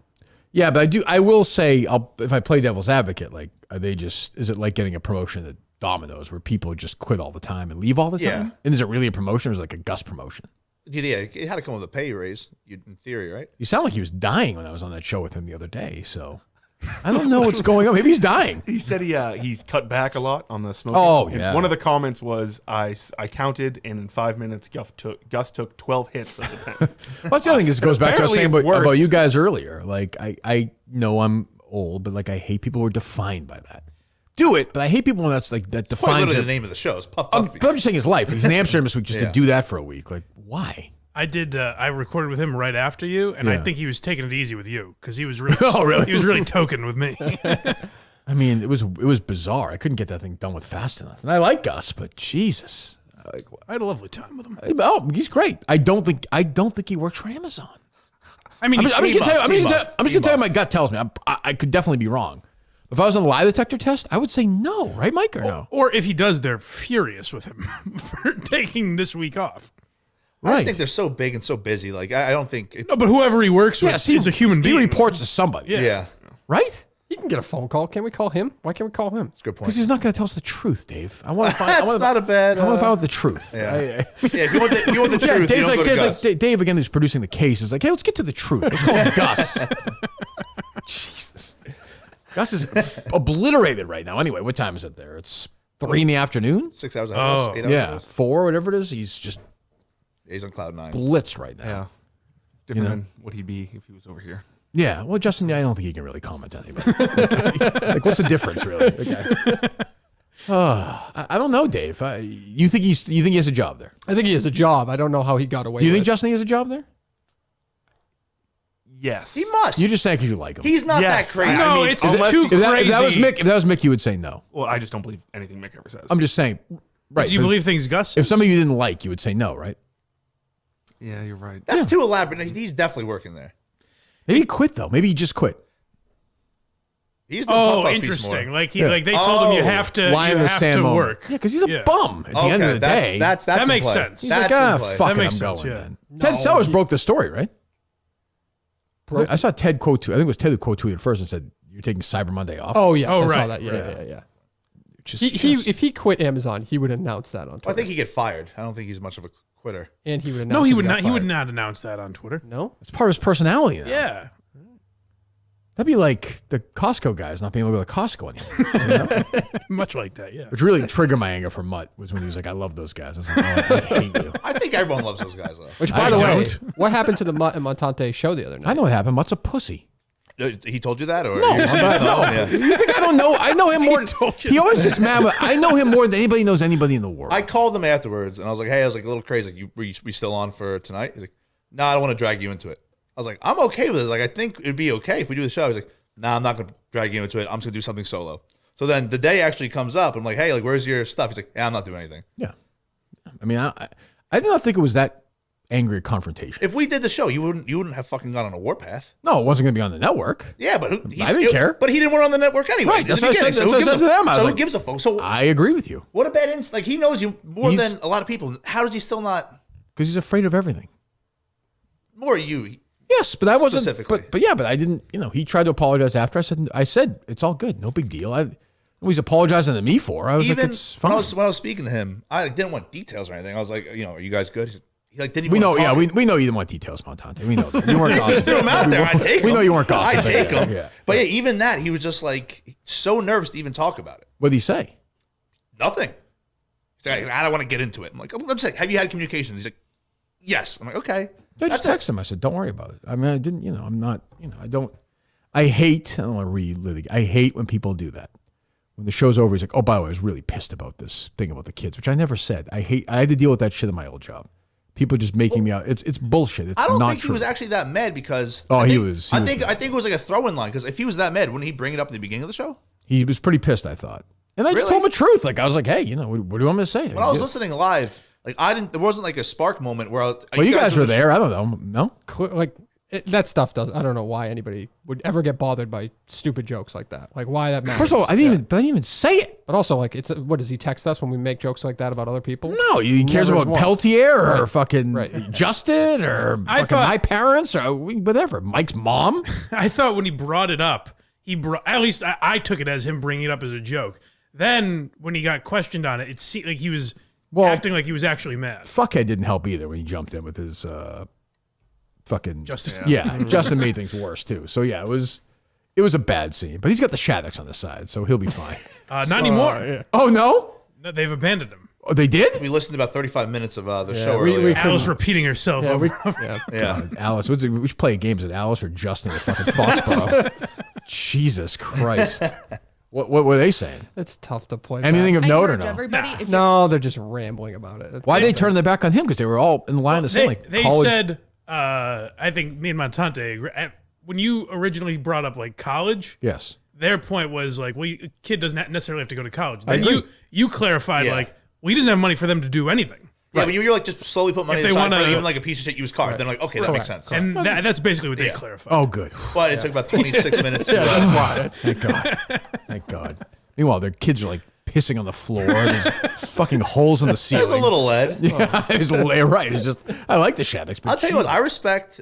Yeah, but I will say, if I play devil's advocate, like, is it like getting a promotion at Domino's where people just quit all the time and leave all the time? Yeah. And is it really a promotion or is it like a Gus promotion? Yeah, it had to come with a pay raise, in theory, right? You sound like he was dying when I was on that show with him the other day. So I don't know what's going on. Maybe he's dying. He said he's cut back a lot on the smoking. Oh, And yeah. one of the comments was, I counted, and in 5 minutes, Gus took 12 hits of the pen. Well, that's the other thing. Is it goes back to what I was saying Apparently it's about worse. you guys earlier. Like, I know I'm old, but like I hate people who are defined by that. Do it, but I hate people when that's like that Quite defines literally it. the name of the show is Puff But Puff. I'm just saying his life. He's in Amsterdam this week just Yeah. to do that for a week. Like, why? I did. I recorded with him right after you, and I Yeah. think he was taking it easy with you because he was really. Oh, really? He was really token with me. I mean, it was bizarre. I couldn't get that thing done with fast enough. And I like Gus, but Jesus. Like, I had a lovely time with him. oh, he's great. I don't think he works for Amazon. I mean, I'm just he gonna tell you. I'm must. just gonna tell you. My gut tells me. I could definitely be wrong. If I was on a lie detector test, I would say no, right, Mike, or no? or if he does, they're furious with him for taking this week off. I just think they're so big and so busy. Like I don't think. No, but whoever he works with Yes, is a human being. He reports to somebody. Yeah. Right? He can get a phone call. Can't we call him? Why can't we call him? That's a good point. Because he's not going to tell us the truth, Dave. I want to find. That's not a bad. I want to find out the truth. Yeah. I- Yeah, if you want the Yeah, truth, you don't go to Gus. Dave again, who's producing the case, is like, hey, let's get to the truth. Let's call him Gus. Jesus. Gus is obliterated right now. Anyway, what time is it there? It's 3 in the afternoon? 6 hours ahead of us, 8 hours ahead Yeah, of us. 4, whatever it is. He's just He's on cloud 9. blitzed right now. Yeah. Different than what he'd be if he was over here. Yeah, well, Justin, I don't think he can really comment on anybody. Like, what's the difference, really? Okay. I don't know, Dave. You think he has a job there? I think he has a job. I don't know how he got away Do you with think Justin has a job there? Yes. He must. You're just saying because you like him. He's not Yes, that crazy. No, mean, it's unless too you- crazy. If that was Mick, you would say no. Well, I just don't believe anything Mick ever says. I'm just saying, right? Do you but believe things Gus says? if somebody you didn't like, you would say no, right? Yeah, you're right. That's too elaborate. He's definitely working there. Maybe he quit though. Maybe he just quit. He's doing Puff Oh, Puff piece interesting. more. Like Yeah. they told him you Oh. have to, Lie in the sand moment. work. Yeah, because he's a Yeah. bum at the end of the day. That's That in makes play. sense. He's That's like, in play. fuck That it, makes I'm sense, going. yeah. Then. Ted Sellers broke the story, right? I saw Ted quote tweet. I think it was Ted who quote tweeted first and said, "You're taking Cyber Monday off." Oh yes, Oh, I saw right. that. Yeah. Which is He just- if he quit Amazon, he would announce that on Twitter. Well, I think he get fired. I don't think he's much of a quitter. and he would announce. No, he would got not. He would fired. not announce that on Twitter. No. it's part of his personality now. Yeah. That'd be like the Costco guys not being able to go to Costco anymore. You know? Much like that. Yeah. Which really triggered my anger for Mutt was when he was like, "I love those guys." I was like, "Oh, I hate you." I think everyone loves those guys though. Which, by I the way, don't. what happened to the Mutt and Montante show the other night? I know what happened. Mutt's a pussy. He told you that, or No, you're saying no. Yeah. You think I don't know? I know him more. told you He always gets mad. But I know him more than anybody knows anybody in the world. I called him afterwards, and I was like, "Hey, I was like a little crazy. Like, we still on for tonight?" He's like, "No, I don't want to drag you into it." I was like, "I'm okay with it. Like, I think it'd be okay if we do the show." He's like, "Nah, I'm not gonna drag you into it. I'm just gonna do something solo." So then the day actually comes up. I'm like, "Hey, like, where's your stuff?" He's like, "Yeah, I'm not doing anything." Yeah. I mean, I did not think it was that angry a confrontation. If we did the show, you wouldn't have fucking gone on a warpath. No, it wasn't going to be on the network. Yeah, but I didn't care. But he didn't want on the network anyway. Right, in that's the what I beginning. said- that's what I said to them. I was So who like- gives a fuck? So I agree with you what a bad like he knows you more He's- than a lot of people. How does he still not because he's afraid of everything. more you? Yes, but I wasn't Specifically. But yeah, but I didn't. You know, he tried to apologize after. I said it's all good, no big deal. He's apologizing to me for. I was Even like, it's when fine. I was speaking to him, I didn't want details or anything. I was like, are you guys good? He like didn't even we know, want to yeah, talk. we know you didn't want details, Montante. We know that. You weren't If you gossiping. threw him out there, I'd take him. We know you weren't gossiping. I'd take him. Yeah. But yeah, even that, he was just like so nervous to even talk about it. What did he say? Nothing. He's like, I don't want to get into it. I'm like, I'm saying, have you had communication? He's like, yes. I'm like, okay. I just That's texted him. I said, don't worry about it. I mean, I didn't, I'm not, I don't want to relive it. I hate when people do that. When the show's over, he's like, oh, by the way, I was really pissed about this thing about the kids, which I never said. I had to deal with that shit in my old job. People just making me out. It's bullshit. It's I don't not think true. he was actually that mad because Oh, I he think, was- I he think was I think it was like a throw-in line because if he was that mad, wouldn't he bring it up at the beginning of the show? He was pretty pissed, I thought. And I just Really? told him the truth. Like, I was like, hey, what do you want me to say? When I was listening live, like there wasn't like a spark moment where well, you guys were there. I don't know. No? Like that stuff does. I don't know why anybody would ever get bothered by stupid jokes like that. Like why that matters. First of all, I didn't even say it. But also, like, what does he text us when we make jokes like that about other people? No, he cares Never about once. Peltier or Right. fucking Right. Justin or I fucking thought- my parents or whatever. Mike's mom. I thought when he brought it up, at least I took it as him bringing it up as a joke. Then when he got questioned on it, it seemed like he was acting like he was actually mad. Fuckhead didn't help either when he jumped in with his fucking Justin. Yeah, Justin made things worse too. So yeah, it was It was a bad scene, but he's got the Shaddix on the side, so he'll be fine. Not anymore. Yeah. Oh, no? No, they've abandoned him. Oh, they did? We listened to about 35 minutes of the Yeah, show we earlier. Alice repeating herself. Yeah, over. yeah. Yeah. Alice, we should play games at Alice or Justin at fucking Foxborough. Jesus Christ. What were they saying? It's tough to play. Anything back. of I note or encourage no? everybody, if you're No, they're just rambling about it. It's- Why did they turn their back on him? Because they were all in line to say, like, They college. said, I think me and Montante, when you originally brought up like college, Yes. their point was like, well, a kid doesn't necessarily have to go to college. I Then agree. you clarified Yeah. like, well, he doesn't have money for them to do anything. Yeah, but you're like just slowly put money If they aside wanna- for even like a piece of shit used car. Then like, okay, that makes sense. And that's basically what they Yeah. clarified. Oh, good. But it took about 26 minutes. Yeah, that's why. Thank God. Thank God. Meanwhile, their kids are like pissing on the floor. There's fucking holes in the ceiling. There's a little lead. Yeah, it's right. It's just, I like the Shaddix. But I'll tell you what, I respect.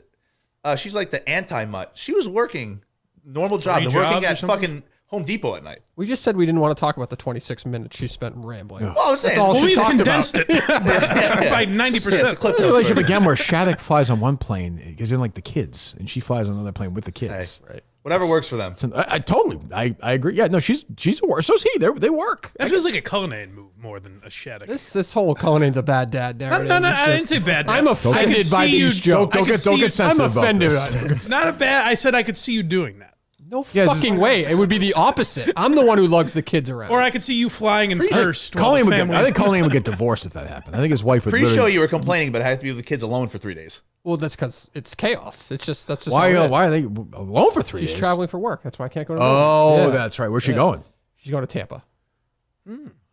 She's like the anti-mutt. She was working normal job, 3 and working jobs or at something? fucking Home Depot at night. We just said we didn't want to talk about the 26 minutes she spent rambling. Well, I'm saying, all Well, she we've talked condensed it by 90%. Yeah, it's a clip the notes relationship for you. again where Shattuck flies on one plane is in like the kids, and she flies on another plane with the kids. Right. Whatever works for them. I totally, I agree. Yeah, no, she's a work. So's he. They work. That feels like a Cullinane move more than a Shattuck. This whole Culline's a bad dad narrative. No, It's I didn't just- say bad. I'm I offended could by see these you- jokes. I could see you- I'm sensitive about offended this. by it. It's not a bad. I said I could see you doing that. No Yeah, fucking way. It would be the opposite. I'm the one who lugs the kids around. Or I could see you flying in first. while Colleen the would get, I family's- think Colleen would get divorced if that happened. I think his wife would. Pre-show, literally- you were complaining, but I had to be with the kids alone for 3 days. Well, that's because it's chaos. It's just that's just Why? how it is. Why are they alone for 3 days? She's traveling for work. That's why I can't go to. Oh, movies. Yeah. that's right. Where's she Yeah. going? She's going to Tampa.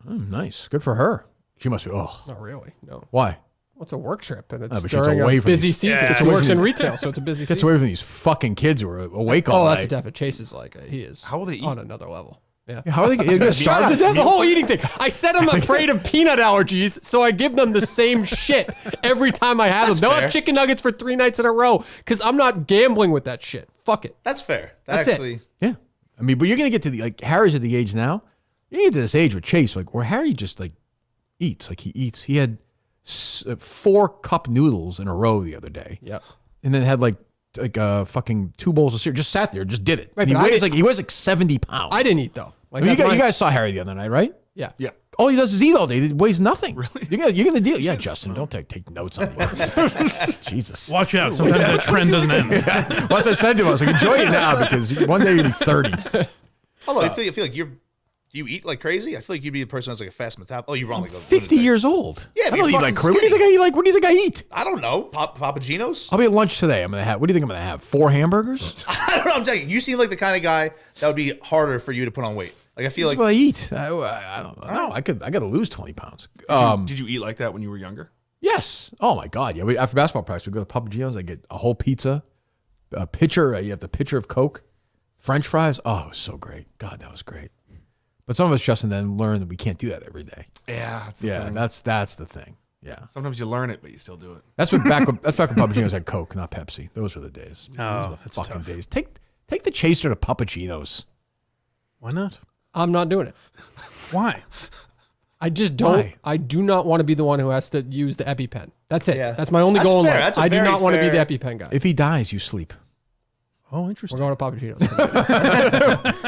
Nice. Good for her. She must be. Oh, Not really. No. why? Well, it's a work trip, and it's but she gets during away a from busy these- season. Yeah. She works in retail, so it's a busy Gets season. away from these fucking kids who are awake all Oh, night. that's a definite. Chase is like he is. How will they eat? on another level? Yeah. How are they going to starve to death? The whole eating thing. I said I'm afraid of peanut allergies, so I give them the same shit every time I have them. They'll fair. have chicken nuggets for 3 nights in a row because I'm not gambling with that shit. Fuck it. That's fair. That's it. actually, Yeah. I mean, but you're going to get to the, like, Harry's at the age now. You get to this age with Chase, like, where Harry just, like, eats. Like, he eats. He had 4 cup noodles in a row the other day. Yep. And then had, like fucking 2 bowls of cereal. Just sat there, just did it. Right, And but I he weighs like 70 pounds. I didn't eat though. Like I mean, that's you my- guys saw Harry the other night, right? Yeah. Yeah. All he does is eat all day. He weighs nothing. Really? You're gonna deal. Yeah, Justin, don't take notes on me. Jesus. Watch out. Sometimes that trend doesn't end. Once I said to him, I was like, enjoy it now because one day you'll be 30. although I feel like you eat like crazy. I feel like you'd be the person who has like a fast metabolism. Oh, you wrong. Like a 50 lunatic. years old. Yeah, I but don't you're eat like fucking crazy. What do you think I eat? Like, what do you think I eat? I don't know. Papa Gino's? I'll be at lunch today. I'm gonna have. What do you think I'm gonna have? 4 hamburgers? I don't know. I'm telling you, you seem like the kind of guy that would be harder for you to put on weight. Like I feel That's like what I eat. I don't know. I got to lose 20 pounds. Did you eat like that when you were younger? Yes. Oh my God. Yeah. After basketball practice, we go to Papa Gino's. I get a whole pizza, a pitcher. You have the pitcher of Coke, French fries. Oh, it was so great. God, that was great. But some of us, Justin, then learn that we can't do that every day. Yeah, that's the Yeah, thing. that's the thing. Yeah, Sometimes you learn it, but you still do it. that's back when Papa Gino's had Coke, not Pepsi. Those were the days. Oh, Those were the that's fucking tough. days. Take the chaser to Papa Gino's. Why not? I'm not doing it. Why? I just don't. Why? I do not want to be the one who has to use the EpiPen. That's it. Yeah. That's my only That's goal in fair. life. That's a I do very not want to be the fair- EpiPen guy. If he dies, you sleep. Oh, We're interesting. going to Papa Gino's.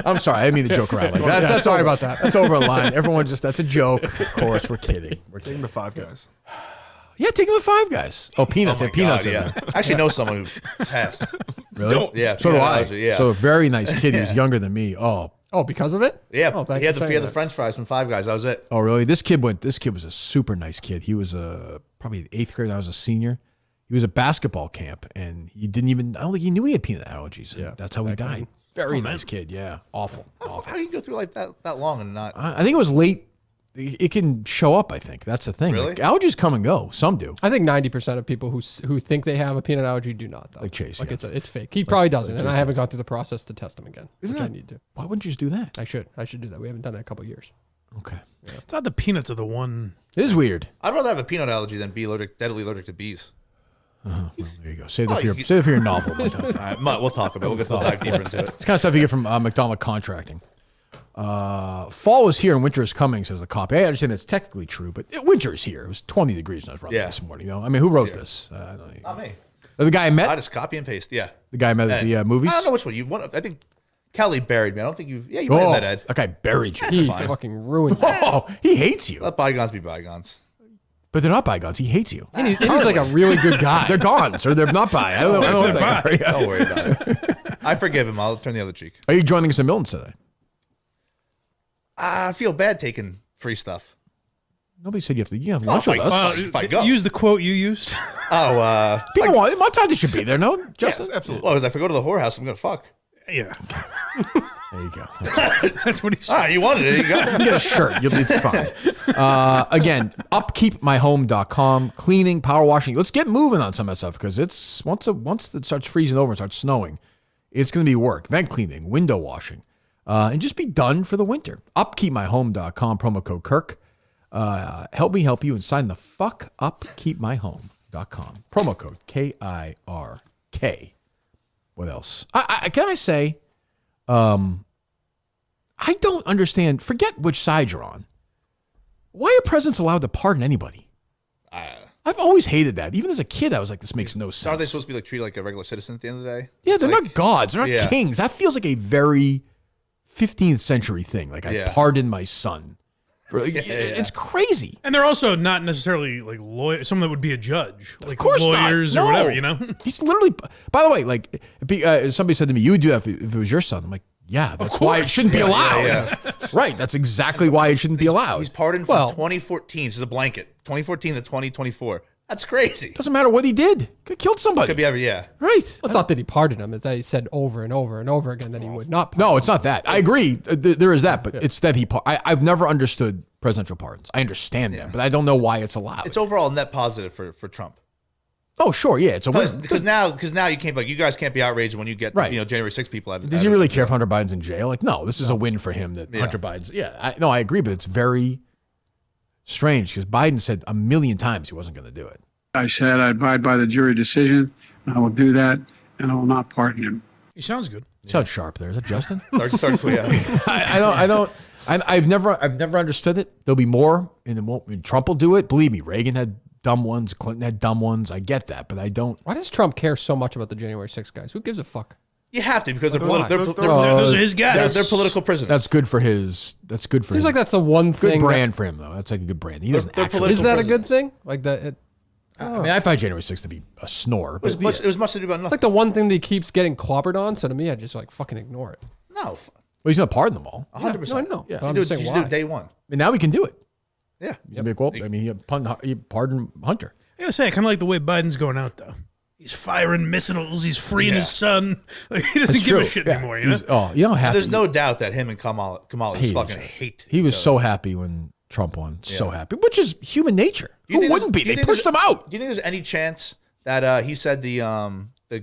I'm sorry. I didn't mean to joke around like that. That's sorry over- about that. That's over a line. Everyone that's a joke. Of course, we're kidding. We're Take kidding. him to Five Guys. Yeah, take him to Five Guys. Oh, peanuts. oh Yeah, my peanuts God, in yeah. there. I actually know someone who passed. Really? Yeah, So do peanut I. allergy, yeah. So a very nice kid who's younger than me. Oh, Oh, because of it? Yeah, Oh, thanks he had for the saying that. French fries from Five Guys. That was it. oh, really? This kid was a super nice kid. He was probably 8th grade. I was a senior. He was at basketball camp, and he didn't even. I don't think he knew he had peanut allergies. And Yeah, that's how he that died. Very nice kid. Yeah, awful. How do you go through like that long and not? I think it was late. It can show up. I think that's the thing. Really? Like, allergies come and go. Some do. I think 90% of people who think they have a peanut allergy do not, though. Like Chase, Like yes. it's fake. He probably doesn't, and I haven't gone through the process to test him again, which I that- need to. Why wouldn't you just do that? I should do that. We haven't done it in a couple of years. Okay. It's not the peanuts are the one. It is weird. I'd rather have a peanut allergy than be deadly allergic to bees. Well, there you go. Save that Oh, for your you- save it for your novel. Montante. All right, Mutt, we'll talk about it. We'll dive deeper into it. It's kind of stuff you get from McDonald Contracting. Fall is here and winter is coming, says the copy. I understand it's technically true, but winter is here. It was 20 degrees when I was running Yeah. this morning. You know, I mean, who wrote this? I don't know. Not me. The guy I met. I just copy and paste. Yeah. The guy I met at the movies. I don't know which one you want. I think Kelly buried me. I don't think you. Yeah, you might have met Ed. That guy buried you. He fine. fucking ruined you. Oh, he hates you. Let bygones be bygones. But they're not bygones. He hates you. And he's like a really good guy. They're gone, or they're not by. I don't know what they are. Yeah. Don't worry about it. I forgive him. I'll turn the other cheek. Are you joining us in Milton today? I feel bad taking free stuff. Nobody said you have lunch if with I- us. if I go. Use the quote you used. People want Montante should be there, no? Justin? Yes, absolutely. Well, if I go to the whorehouse, I'm gonna fuck. Yeah, There you go. that's what he said. All right, you wanted it. You got it. Get a shirt. You'll be fine. Again, upkeepmyhome.com. Cleaning, power washing. Let's get moving on some of that stuff because it's once it starts freezing over and starts snowing, it's going to be work. Vent cleaning, window washing, and just be done for the winter. Upkeepmyhome.com. Promo code Kirk. Help me help you and sign the fuck up. Keepmyhome.com. Promo code KIRK. What else? Can I say? I don't understand. Forget which side you're on. Why are presidents allowed to pardon anybody? I've always hated that. Even as a kid, I was like, this makes no sense. Aren't they supposed to be like treated like a regular citizen at the end of the day? Yeah, It's they're like- not gods. They're not Yeah. kings. That feels like a very 15th century thing. Like, I pardon my son. It's crazy. And they're also not necessarily like lawyers. Someone that would be a judge, like Of course lawyers not. or No. whatever. You know. He's literally. By the way, like somebody said to me, "You would do that if it was your son." I'm like, "Yeah, that's why it shouldn't be allowed." yeah. Right. That's exactly why it shouldn't be allowed. He's pardoned from Well- 2014. This is a blanket. 2014 to 2024. That's crazy. Doesn't matter what he did. Could have killed somebody. Could be ever. Yeah. Right. Well, it's not that he pardoned him; it's that he said over and over and over again that he would not. No, it's not that. I agree. There is that, but it's that I've never understood presidential pardons. I understand them, but I don't know why it's allowed. It's overall net positive for Trump. Oh, sure, yeah. It's a win. Because now you can't you guys can't be outraged when you get Right. January 6 people out of. Does he really care if Hunter Biden's in jail? Like, no, this is a win for him that Hunter Biden's. Yeah, I agree, but it's very strange because Biden said a million times he wasn't going to do it. I said I abide by the jury decision, and I will do that, and I will not pardon him. He sounds good. Sounds sharp there. Is that Justin? Third yeah. I've never understood it. There'll be more, and it won't. Trump will do it. Believe me, Reagan had dumb ones. Clinton had dumb ones. I get that, but I don't. Why does Trump care so much about the January 6th guys? Who gives a fuck? You have to because they're Why? Those are his guys. they're political prisoners. That's good for his. That's good for Seems his. like that's the one good thing. brand for him though. That's like a good brand. He doesn't they're actually. political Is that a prisoners. good thing? Like that? I mean, I find January 6th to be a snore. It was But much. It was much to do about It's nothing. like the one thing that he keeps getting clobbered on. So to me, I just like fucking ignore it. No, well, he's gonna pardon them all. 100%. No, I know. Yeah. But I'm You just do saying it why. day one. And now we can do it. Yeah. I mean, well, I mean, he pardoned Hunter. I gotta say, I kind of like the way Biden's going out though. He's firing missiles. He's freeing his son. Like, he doesn't That's give a true. shit Yeah. anymore. You know. He's- Oh, you know, happy. There's no doubt that him and Kamala He fucking was- hate. He was each so other. happy when Trump won. So happy, which is human nature. Do you Who think wouldn't be? there's- do you They think pushed him there's- out. Do you think there's any chance that he said the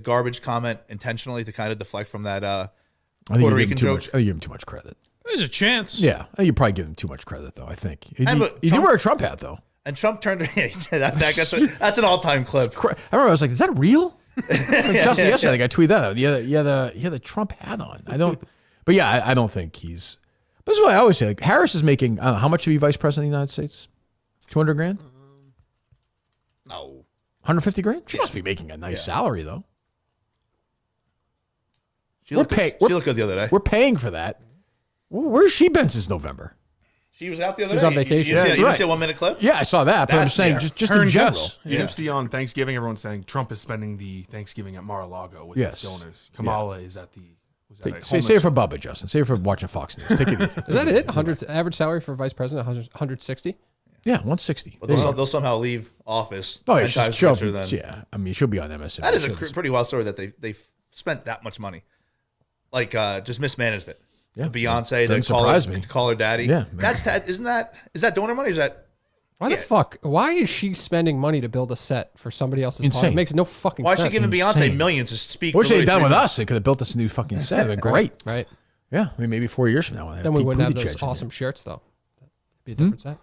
garbage comment intentionally to kind of deflect from that I think Puerto you give Rican him too joke? much. I think you give him too much credit. There's a chance. Yeah, I think you probably give him too much credit, though. I think he but did Trump- wear a Trump hat, though. And Trump turned. That's an all-time clip. I remember I was like, "Is that real?" Just yesterday, I think I tweeted that out. Yeah, the Trump hat on. I don't. But yeah, I don't think he's. This is what I always say. Like Harris is making. I don't know, how much to be vice president of the United States? $200,000? No. $150,000? She must be making a nice salary, though. She looked good the other day. We're paying for that. Where's she been since November? She was out the other She day. was on vacation. You Yeah, right. see a 1 minute clip? Yeah, I saw that. But I'm That's saying fair. just Her in and general. Gus. You see on Thanksgiving, everyone's saying Trump is spending the Thanksgiving at Mar-a-Lago with Yes. his donors. Kamala is at the. Was at a Say homeless- it for Bubba, Justin. Say it for watching Fox News. Take it easy. Is that it? 100 average salary for vice president? 160. Yeah, 160. But they'll somehow leave office. Oh, 10 yeah, times she'll, richer than. yeah. I mean, she'll be on MSNBC. That is a pretty wild story that they spent that much money, like just mismanaged it. Yeah. The Beyonce Doesn't surprise me. to call her daddy. Yeah. That's that. Is that donor money? Or is that Why the fuck? Why is she spending money to build a set for somebody else's Insane. party? It makes no fucking why is sense. she giving Beyonce Insane. millions to speak? Wish for they'd done literally with 3 us. They could have built us a new fucking set. It'd been great. Right. Yeah. I mean, maybe 4 years from now. Then we wouldn't have Buttigieg those in awesome here. shirts, though. Be a different set.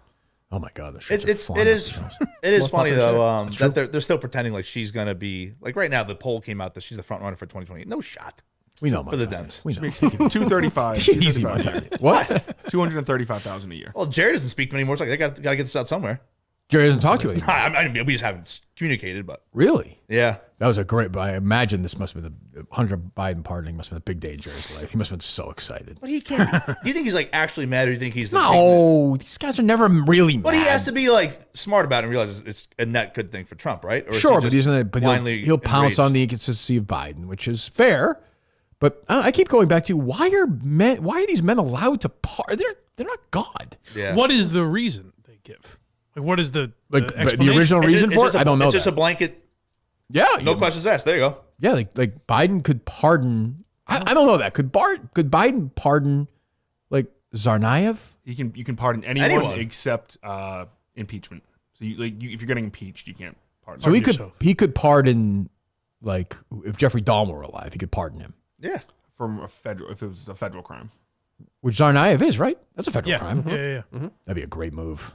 Oh my God, the It, shirts are it's flying it off is the shelves. it is Most funny popular though that they're still pretending like she's gonna be like right now. The poll came out that she's the front runner for 2020. No shot. We know For the Montante. Dems. We know. Makes $235. Easy, Montante. What? $235,000 a year. Well, Jerry doesn't speak to me anymore. It's like they got to get this out somewhere. Jerry doesn't talk to you anymore. I mean, we just haven't communicated, but Really? yeah. That was a great. I imagine this must have been the Hunter Biden pardoning must have been a big day in Jerry's life. He must have been so excited. But he can't. Do you think he's like actually mad, or do you think he's the big man? No, these guys are never really mad. But he has to be like smart about it and realize it's a net good thing for Trump, right? Or is Sure, he but just he's gonna. But blindly he'll pounce enraged? on the inconsistency of Biden, which is fair. But I keep going back to why are these men allowed to party? They're not God. Yeah. What is the reason they give? Like, what is the Like the explanation? original It's reason just- for it's it? just I don't know. It's just that. a blanket. Yeah, No questions asked. There you go. Yeah, like Biden could pardon. I don't know that. Could Biden pardon like Tsarnaev? You can pardon anyone, Anyone. except impeachment. So if you're getting impeached, you can't pardon. So yourself. he could pardon like if Jeffrey Dahmer were alive, he could pardon him. Yeah. From if it was a federal crime. Which Tsarnaev is, right? That's a federal Yeah, crime. yeah. That'd be a great move.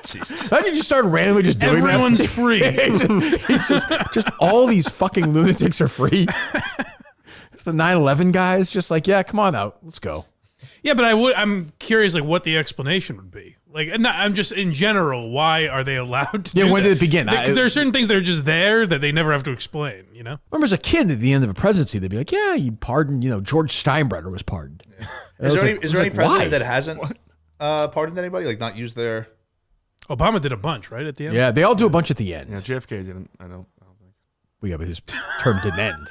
Jesus. How did you just start randomly just doing Everyone's that? free. He's just all these fucking lunatics are free. It's the 9/11 guys just like, yeah, come on out. Let's go. Yeah, but I'm curious, like, what the explanation would be. Like, I'm just in general, why are they allowed to? Yeah, do when that? did it begin? Because there are certain things that are just there that they never have to explain. You know? Remember as a kid at the end of a presidency, they'd be like, yeah, you pardoned, George Steinbrenner was pardoned. Is there any president why? that hasn't pardoned anybody? Like not used their? Obama did a bunch, right, at the end? Yeah, they all do a bunch at the end. Yeah, JFK didn't. I don't think. Well, yeah, but his term didn't end.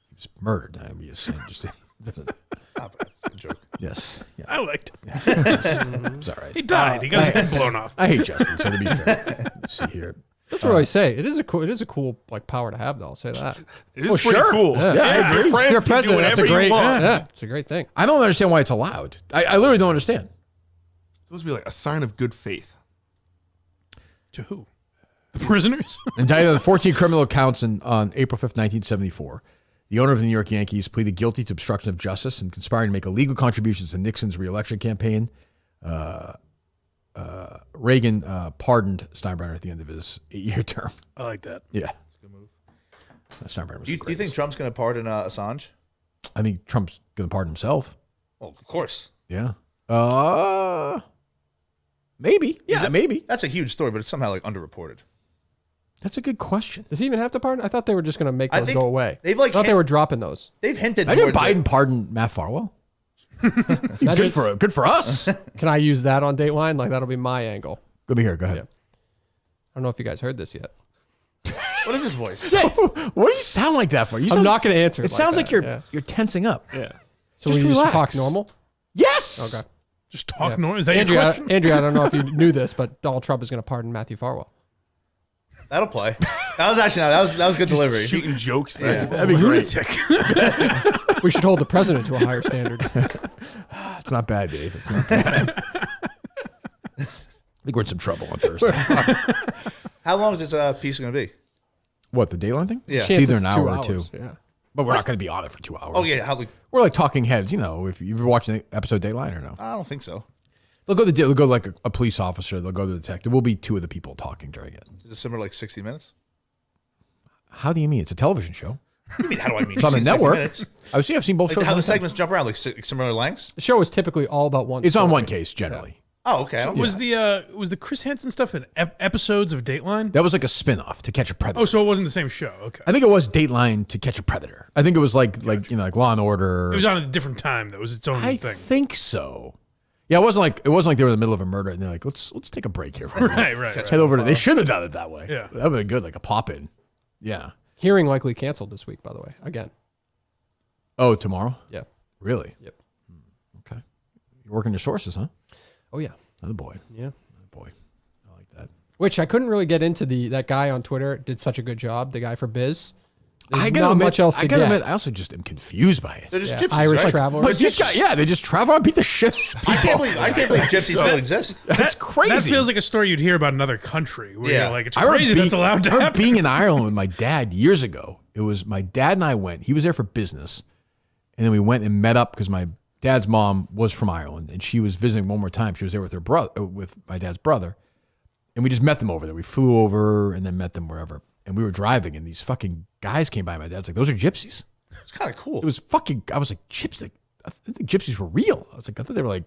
He was murdered. I'm just saying, it doesn't. Not bad. Good joke. Yes. Yeah. I liked it. It's all right. He died. He got his head blown off. I hate Justin, so to be fair. Let's see here. That's what I say. It is a cool like power to have, though. I'll say that. It is pretty cool. Yeah, I agree. Your friends You're can do president. That's a whatever you great. want. Yeah, it's a great thing. I don't understand why it's allowed. I literally don't understand. It's supposed to be like a sign of good faith. To who? The prisoners? Indicted on 14 criminal counts on April 5th, 1974. The owner of the New York Yankees pleaded guilty to obstruction of justice and conspiring to make illegal contributions to Nixon's re-election campaign. Reagan pardoned Steinbrenner at the end of his 8-year term. I like that. Yeah. That's a good move. Steinbrenner was Do you think Trump's going to pardon Assange? I think Trump's going to pardon himself. Well, of course. Yeah. Maybe. Yeah, maybe. That's a huge story, but it's somehow like underreported. That's a good question. Does he even have to pardon? I thought they were just going to make I those think go away. they've, like, I thought they were dropping those. They've hinted. I did towards Biden it. pardon Matt Farwell. Imagine- good for us. Can I use that on Dateline? Like that'll be my angle. Let me hear. Go ahead. Yeah. I don't know if you guys heard this yet. What is this voice? What do you sound like that for? You I'm sound, not going to answer. It sounds that. like you're Yeah. you're tensing up. Yeah. So just we just relax. talk normal. Yes. Okay. Just talk Yeah. normal. Is that your Andrea, question? Andrea, I don't know if you knew this, but Donald Trump is going to pardon Matthew Farwell. That'll play. That was actually that was good delivery. Shooting jokes. Yeah. Man. That'd be great. Lunatic. We should hold the president to a higher standard. It's not bad, Dave. It's not bad. I think we're in some trouble on Thursday. How long is this piece going to be? What, the Dateline thing? Yeah. It's Chance either it's an 2 hour or hours. two. Yeah. But we're not going to be on it for 2 hours. Oh yeah, how? We're like talking heads. If you've ever watched the episode Dateline or no? I don't think so. They'll go like a police officer. They'll go to the detective. Will be two of the people talking during it. Is it similar to like 60 Minutes? How do you mean? It's a television show. What do you mean? How do I mean? It's on the 60 network. Minutes? I've seen both Like shows. how on the time. segments jump around, like similar lengths. The show is typically all about one. It's on story. one case generally. Oh, okay. I don't- Was the Chris Hansen stuff in episodes of Dateline? That was like a spin-off to Catch a Predator. Oh, so it wasn't the same show. Okay. I think it was Dateline to Catch a Predator. I think it was like Law and Order. It was on a different time, though. It was its own I thing. think so. Yeah, it wasn't like they were in the middle of a murder and they're like, let's take a break here. For a minute. Right. Head over to. They should have done it that way. Yeah. that would have been good, like a pop in. Yeah. Hearing likely canceled this week, by the way. Again. Oh, tomorrow? Yeah. Really? Yep. Okay. You're working your sources, huh? Oh yeah. Another boy. Yeah. Another boy. I like that. Which I couldn't really get into that guy on Twitter did such a good job. The guy for Biz. There's I gotta not admit, much else to I gotta get. admit, I also just am confused by it. They're just Yeah, gypsies, Irish right? travelers. But these guys, they just travel and beat the shit. I can't believe gypsies still exist. That's crazy. That feels like a story you'd hear about another country. Where Yeah. you're like, it's I remember crazy that's allowed to I remember happen. being in Ireland with my dad years ago. It was my dad and I went. He was there for business, and then we went and met up because my dad's mom was from Ireland, and she was visiting one more time. She was there with her brother, with my dad's brother, and we just met them over there. We flew over and then met them wherever, and we were driving, and these fucking guys came by. My dad's like, "Those are gypsies." It's kind of cool. It was fucking. I was like, "Gypsies? I didn't think gypsies were real." I was like, I thought they were like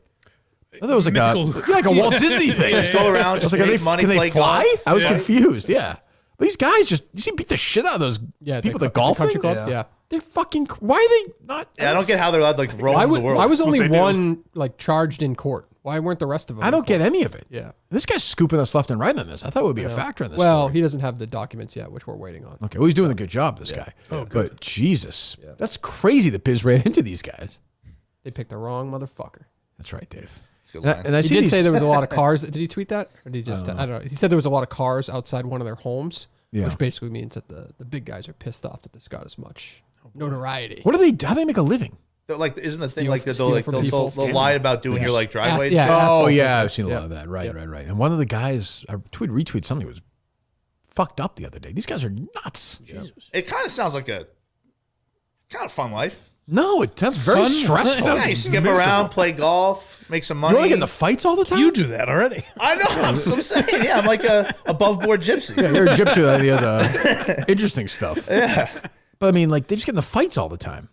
I thought it was like mythical- like a Walt Disney thing. Just go around, I was just like, are make they, money, can they play fly? golf. I was confused. Yeah, but these guys just you see beat the shit out of those people that golf. country club. Yeah. They're fucking. Why are they not? Yeah, I don't get how they're allowed to like roam the world. Why was only what they do. one like charged in court? Why weren't the rest of them? I don't get any of it. Yeah. This guy's scooping us left and right on this. I thought it would be a factor in this. Well, story. he doesn't have the documents yet, which we're waiting on. Okay, well, he's doing a good job, this guy. Oh, good. But Jesus, that's crazy that Biz ran into these guys. They picked the wrong motherfucker. That's right, Dave. Good line. And I He see did these, say there was a lot of cars. Did he tweet that? Or did he just, I don't know. He said there was a lot of cars outside one of their homes, Yeah. which basically means that the big guys are pissed off that this got as much notoriety. What do they? How do they make a living? They're like, isn't the thing Steal- like that steal from people. they'll lie about doing your like driveway? Yeah. and shit? Oh asphalt yeah, business. I've seen a lot Yeah. of that. Right, Yep. right. And one of the guys, I retweet something was fucked up the other day. These guys are nuts. It kind of sounds like a kind of fun life. No, it sounds very stressful. Yeah, you skip around, play golf, make some money. You want to get in the fights all the time? You do that already. I know. I'm saying. Yeah, I'm like a above board gypsy. Yeah, you're a gypsy with any of the interesting stuff. Yeah. But I mean, like, they just get in the fights all the time.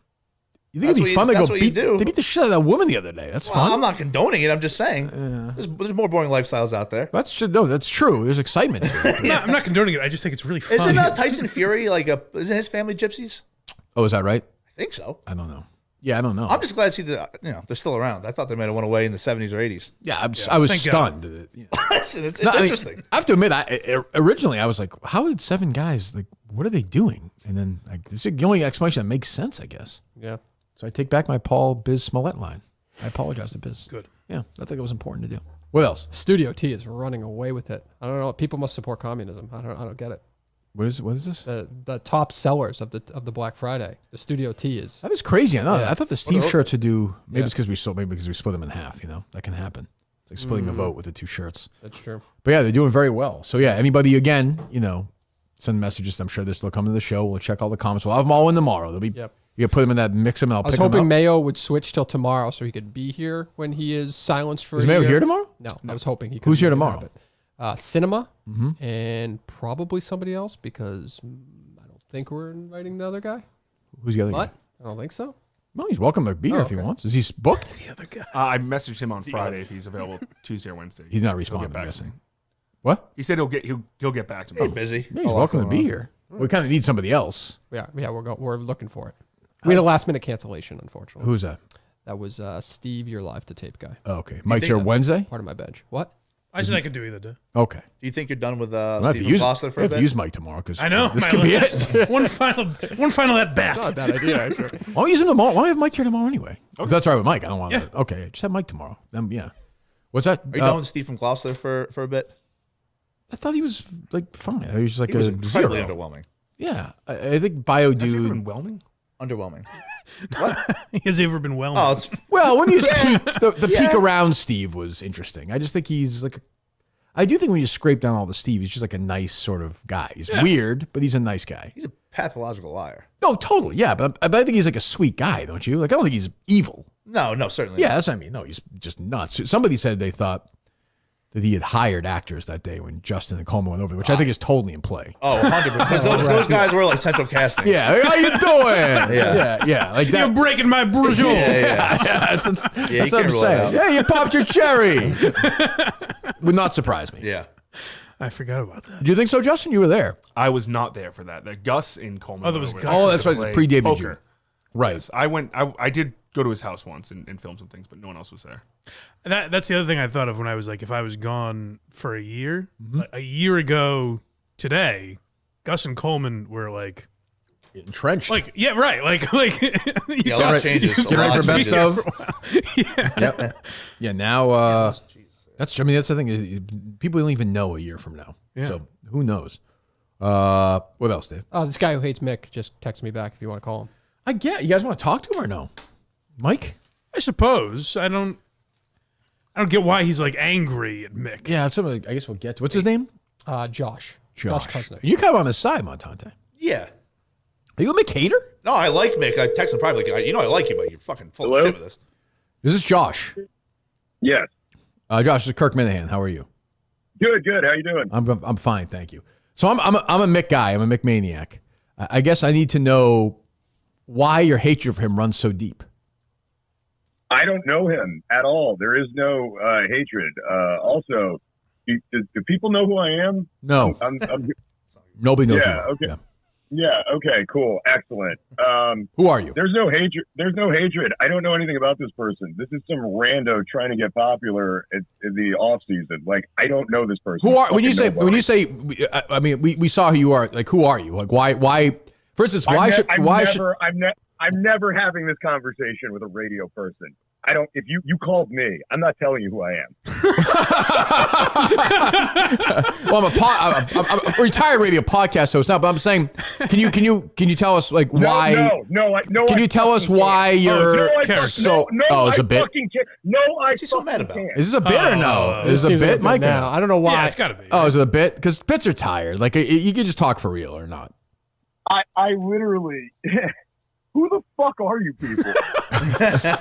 You think That's it'd be what fun you- to that's go what you beat? do. They beat the shit out of that woman the other day. That's Well, fun. I'm not condoning it. I'm just saying. There's more boring lifestyles out there. That's true. There's excitement to it. I'm not condoning it. I just think it's really fun. Isn't Tyson Fury like isn't his family gypsies? Oh, is that right? I think so. I don't know. Yeah, I don't know. I'm just glad to see that they're still around. I thought they might have went away in the 70s or 80s. Yeah, I was thank God. stunned. Yeah. Listen, it's No, I mean, interesting. I have to admit, originally I was like, how did 7 guys, like, what are they doing? And then this is the only explanation that makes sense, I guess. Yeah. So I take back my Paul Biz Smollett line. I apologize to Biz. Good. Yeah, I think it was important to do. What else? Studio T is running away with it. I don't know. People must support communism. I don't get it. What is this? The top sellers of the Black Friday. The Studio T is. That is crazy. I know. Yeah. I thought the Steve shirts would do. Maybe Yeah. it's because we split them in half. You know, that can happen. It's like splitting the vote with the 2 shirts. That's true. But yeah, they're doing very well. So yeah, anybody again, send messages. I'm sure they're still coming to the show. We'll check all the comments. We'll have them all in tomorrow. They'll be. Yep. You put them in that, mix them, and I'll I was pick them hoping up. Mayo would switch till tomorrow so he could be here when he is silenced for Is a Mayo year. here tomorrow? No, I was hoping he could. Who's here tomorrow? Cinema and probably somebody else because I don't think we're inviting the other guy. Who's the other What? guy? I don't think so. Well, he's welcome to be here if he okay. wants. Is he booked? I messaged him on Friday if he's available Tuesday or Wednesday. He's not He'll responding. get back I'm to me. guessing. What? He said he'll get back to me. Hey, busy. Yeah, he's welcome to be here. We kind of need somebody else. Yeah, we're looking for it. We had a last minute cancellation, unfortunately. Who's that? That was Steve, your live to tape guy, Oh, okay. Mike's here Wednesday? part of my bench. What? I said I could do either day. Okay. Do you think you're done with We'll have to Stephen use, Gosler for we a have to bit? use Mike tomorrow because I know. this my could be last- it. one final at bat. Not a bad idea, actually. Why don't we use him tomorrow? Why don't we have Mike here tomorrow anyway? If that's all right with Mike. I don't want to. Okay, just have Mike tomorrow. Yeah. What's that? Are you done with Stephen Gosler for a bit? I thought he was like fine. He was just like He was a incredibly zero. underwhelming. Yeah, I think Bio Has he ever Dude. been whelming? Underwhelming. Has he ever been well? Oh, it's Well, when you peak, the peak around Steve was interesting. I just think he's like, I do think when you scrape down all the Steve, he's just like a nice sort of guy. He's weird, but he's a nice guy. he's a pathological liar. No, totally, yeah. But I think he's like a sweet guy, don't you? Like I don't think he's evil. No, certainly. Yeah, that's what I mean. No, he's just nuts. Somebody said they thought that he had hired actors that day when Justin and Coleman went over, which I think is totally in play. Oh, 100%. Because those guys were like central casting. Yeah, how you doing? yeah, like that. You're breaking my bourgeois. Yeah, that's you what I'm can't rule it saying. out. Yeah, you popped your cherry. Would not surprise me. Yeah. I forgot about that. Did you think so, Justin? You were there. I was not there for that. The Gus in Coleman. Oh, there was went over Gus. to Oh, that's right. play Pre-debut. poker. Right. Yes, I went. I did go to his house once and film some things, but no one else was there. That's the other thing I thought of when I was like, if I was gone for a year, like a year ago today, Gus and Coleman were like, Entrenched. yeah, right, like, Yeah, a lot of changes. Get ready for best of. yeah. Yep. Yeah. Now, that's the thing. Is people don't even know a year from now. Yeah. So who knows? What else, Dave? Oh, this guy who hates Mick just text me back if you want to call him. I get. You guys want to talk to him or no? Mike? I suppose I don't get why he's like angry at Mick. Yeah. That's something I guess we'll get to. What's his name? Josh. Josh. Kusnick. You kind of on his side, Montante. Yeah. Are you a Mick hater? No, I like Mick. I text him privately. Like, I like you, but you're fucking full of shit with this. This is Josh. Yes. Josh, this is Kirk Minahan. How are you? Good. How you doing? I'm fine, thank you. So I'm a Mick guy. I'm a Mick maniac. I guess I need to know why your hatred for him runs so deep. I don't know him at all. There is no hatred. Also, do people know who I am? No. I'm Nobody knows. Yeah. Okay. Yeah. Okay. Cool. Excellent. Who are you? There's no hatred. There's no hatred. I don't know anything about this person. This is some rando trying to get popular in the off season. Like, I don't know this person. Who are when you say? I mean, we saw who you are. Like, who are you? Like, why? For instance, I'm never having this conversation with a radio person. I don't. If you called me, I'm not telling you who I am. Well, I'm a retired radio podcast host now, but I'm saying, can you tell us like why? No. Can you tell us why you're so? Oh, it's a bit. What's he so mad about? Is this a bit or no? Is it a bit, Mike? Now I don't know why. Yeah, it's got to be. Oh, is it a bit? Because bits are tired. Like you can just talk for real or not. I literally. Who the fuck are you people?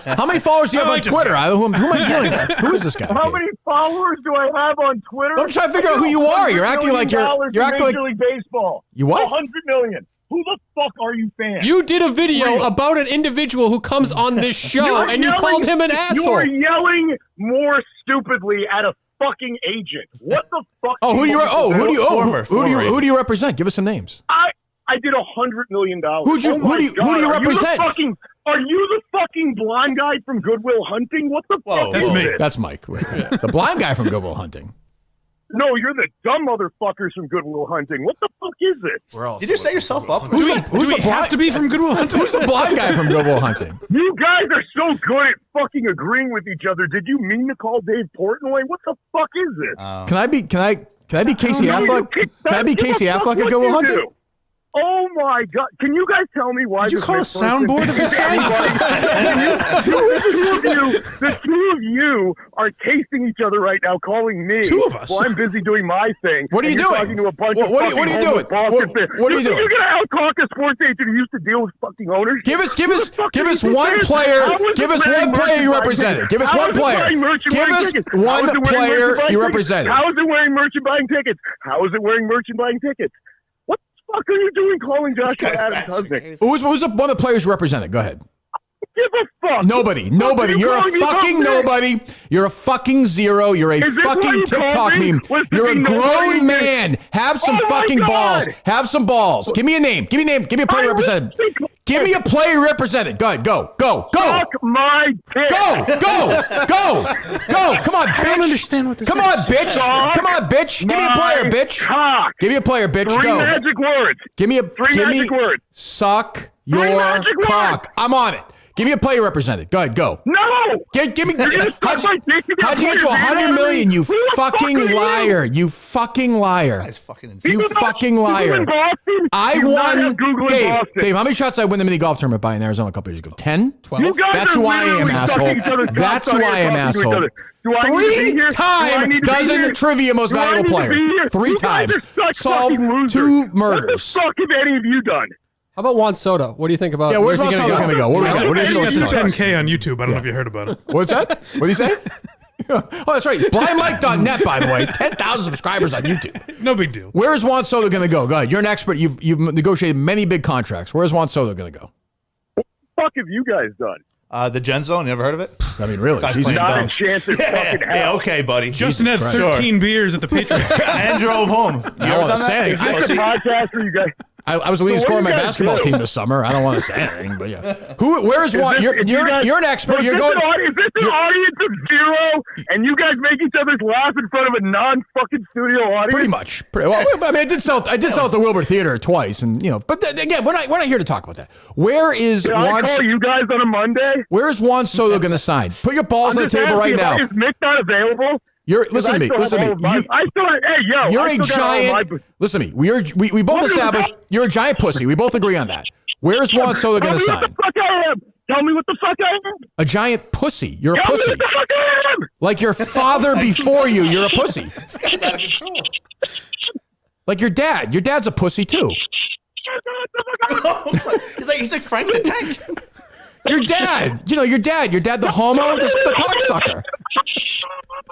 How many followers do you have on Twitter? Who am I dealing with? Who is this guy? How many followers do I have on Twitter? I'm trying to figure out who you are. You're acting like you're acting like Major League Baseball. You what? 100 million. Who the fuck are you fans? You did a video about an individual who comes on this show, and you called him an asshole. You are yelling more stupidly at a fucking agent. What the fuck? Oh, who do you represent? Give us some names. I did $100 million. Who do you represent? Are you the fucking blonde guy from Good Will Hunting? What the fuck? That's me. That's Mike. The blind guy from Good Will Hunting. No, you're the dumb motherfuckers from Good Will Hunting. What the fuck is this? Did you set yourself up? Do we have to be from Good Will Hunting? Who's the blind guy from Good Will Hunting? You guys are so good at fucking agreeing with each other. Did you mean to call Dave Portnoy? What the fuck is this? Can I be Casey Affleck? Can I be Casey Affleck at Good Will Hunting? Oh my God! Can you guys tell me why? Did you call a soundboard of this guy? The two of you are tasting each other right now, calling me. Two of us. Well, I'm busy doing my thing. What are you doing? Talking to a bunch of what are you doing? What are you doing? You're gonna out-talk a sports agent who used to deal with fucking owners. Give us one player. Give us one player you represented. Give us one player. Give us one player you represented. How is it wearing merchant buying tickets? How is it wearing merchant buying tickets? What the fuck are you doing calling Joshua Adams husband? Who's one of the players you represented? Go ahead. Give a fuck. Nobody. You're a fucking nobody. You're a fucking zero. You're a fucking TikTok meme. You're a grown man. Have some fucking balls. Have some balls. Give me a name. Give me a player represented. Give me a player represented. Go ahead. Go. Fuck my dick. Go. Come on, bitch. I don't understand what this is. Come on, bitch. Give me a player, bitch. Cock. Give me a player, bitch. Three Go. magic words. Give me magic words. Suck your magic cock. words. I'm on it. Give me a player represented. Go ahead, go. No! Give me. How'd you get to 100 million? You fucking liar! You fucking liar! That's fucking insane. You fucking liar! I won. Dave, how many shots did I win the mini golf tournament by in Arizona a couple years ago? 10? 12? That's who I am, asshole. That's who I am, asshole. 3 time dozen trivia most valuable player. 3 times. Solved 2 murders. What the fuck have any of you done? How about Juan Soto? What do you think about? Yeah, where's Juan Soto going to go? Where do we go? He's 10K on YouTube. I don't know if you heard about it. What's that? What did he say? Oh, that's right. BlindMike.net, by the way. 10,000 subscribers on YouTube. No big deal. Where is Juan Soto going to go? Go ahead. You're an expert. You've negotiated many big contracts. Where's Juan Soto going to go? What the fuck have you guys done? The Gen Zone. You ever heard of it? I mean, really? Jesus. Not a chance in fucking hell. Yeah, okay, buddy. Justin had 13 beers at the Patriots game. And drove home. You ever done that? Is this a podcast for you guys? I was the leading scorer on my basketball team this summer. I don't want to say anything, but yeah. Where is Juan? You're an expert. You're going. Is this an audience of 0, and you guys make each other's laugh in front of a non-fucking studio audience? Pretty much. Well, I mean, I did sell at the Wilbur Theater twice, and but again, we're not here to talk about that. Where is Can Juan? I call you guys on a Monday? Where is Juan Soto going to sign? Put your balls on the table right now. Is Mick not available? Listen to me. You're a giant. Listen to me. We both established you're a giant pussy. We both agree on that. Where is Juan Soto going to sign? Tell me what the fuck I am. A giant pussy. You're a Tell pussy. me what the fuck I am. Like your father before you. You're a pussy. This guy's out of control. Like your dad. Your dad's a pussy too. He's like Frank the Tank. Your dad. Your dad the homo, the cocksucker.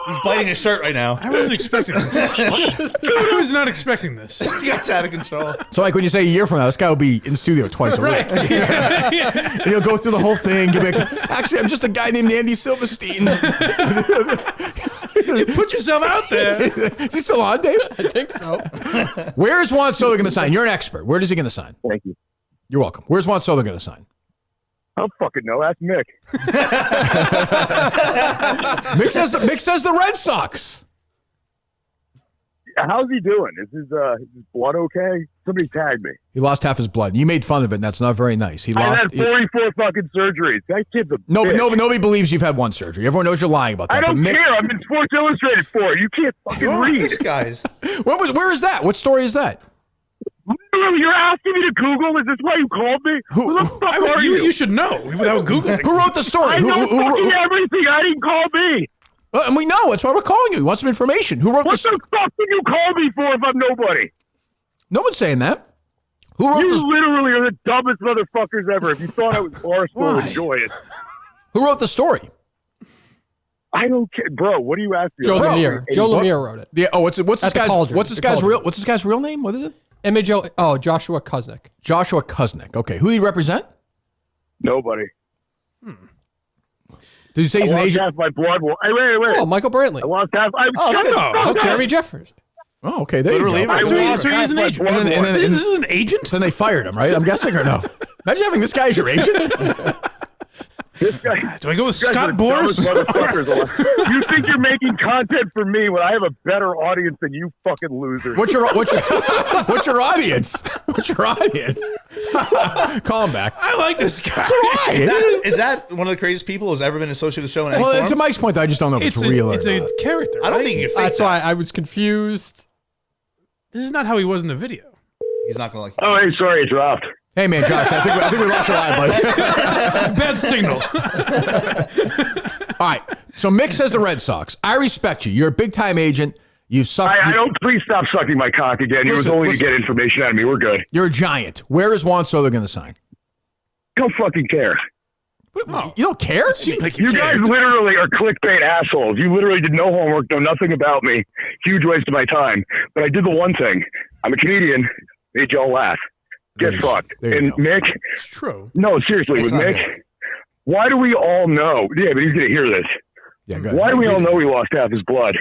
He's biting his shirt right now. I wasn't expecting this. I was not expecting this. He got out of control. So, like, when you say a year from now, this guy will be in the studio twice a week. And he'll go through the whole thing. Actually, I'm just a guy named Andy Silverstein. You put yourself out there. Is he still on, Dave? I think so. Where is Juan Soto going to sign? You're an expert. Where is he going to sign? Thank you. You're welcome. Where's Juan Soto going to sign? I don't fucking know. Ask Mick. Mick says the Red Sox. How's he doing? Is his blood okay? Somebody tagged me. He lost half his blood. You made fun of it, and that's not very nice. He I lost. had 44 fucking surgeries. That kid's a No, bitch. nobody believes you've had one surgery. Everyone knows you're lying about that. I don't but Mick, care. I'm in Sports Illustrated for it. You can't fucking read. This guy's. Where is that? What story is that? You're asking me to Google? Is this why you called me? Who the fuck are you? You should know without Googling. Who wrote the story? I know fucking everything. I didn't call me. And we know. That's why we're calling you. We want some information. Who wrote What this? the fuck did you call me for if I'm nobody? No one's saying that. Who wrote You this? literally are the dumbest motherfuckers ever. If you thought I was Barstool, enjoy it. Who wrote the story? I don't care. Bro, what are you asking? Joe about? Lemire. Joe Lemire wrote it. Yeah. Oh, what's this At the guy's? Cauldron. What's this The guy's Cauldron. real? What's this guy's real name? What is it? Joshua Kuznick. Joshua Kuznick. Okay. Who do you represent? Nobody. Did you say he's I an lost agent? half my blood. Well, wait. Oh, Michael Brantley. I lost half. Jeremy Jeffers. Oh, okay. There Literally, you go. right. So he's an agent. And then- This is an agent? Then they fired him, right? I'm guessing, or no? Imagine having this guy as your agent. This guy. Do I go with You guys are Scott the Boras? dumbest motherfuckers alive. You think you're making content for me when I have a better audience than you fucking losers? What's your what's your audience? What's your audience? Call him back. I like this guy. Is that one of the craziest people who's ever been associated with the show in any Well, form? to Mike's point, I just don't know if it's real. It's a character. I don't right? think you can fake That's that. why I was confused. This is not how he was in the video. He's not going to like Oh, hey, sorry, it dropped. Hey, man, Josh, I think we lost your line, buddy. Bad signal. All right. So Mick says the Red Sox. I respect you. You're a big-time agent. You've suffered. I don't. Please stop sucking my cock again. It was Listen, only listen. to get information out of me. We're good. You're a giant. Where is Juan Soto going to sign? Don't fucking care. You don't care? Seems like You guys literally are clickbait assholes. You literally did no homework, know nothing about me. Huge waste of my time. But I did the one thing. I'm a comedian. Made y'all laugh. Get There you- fucked. there you And go. Mick, It's true. no, seriously, with not Mick, here. why do we all know? Yeah, but he's going to hear this. Yeah, go ahead. Why do we all know he lost half his blood?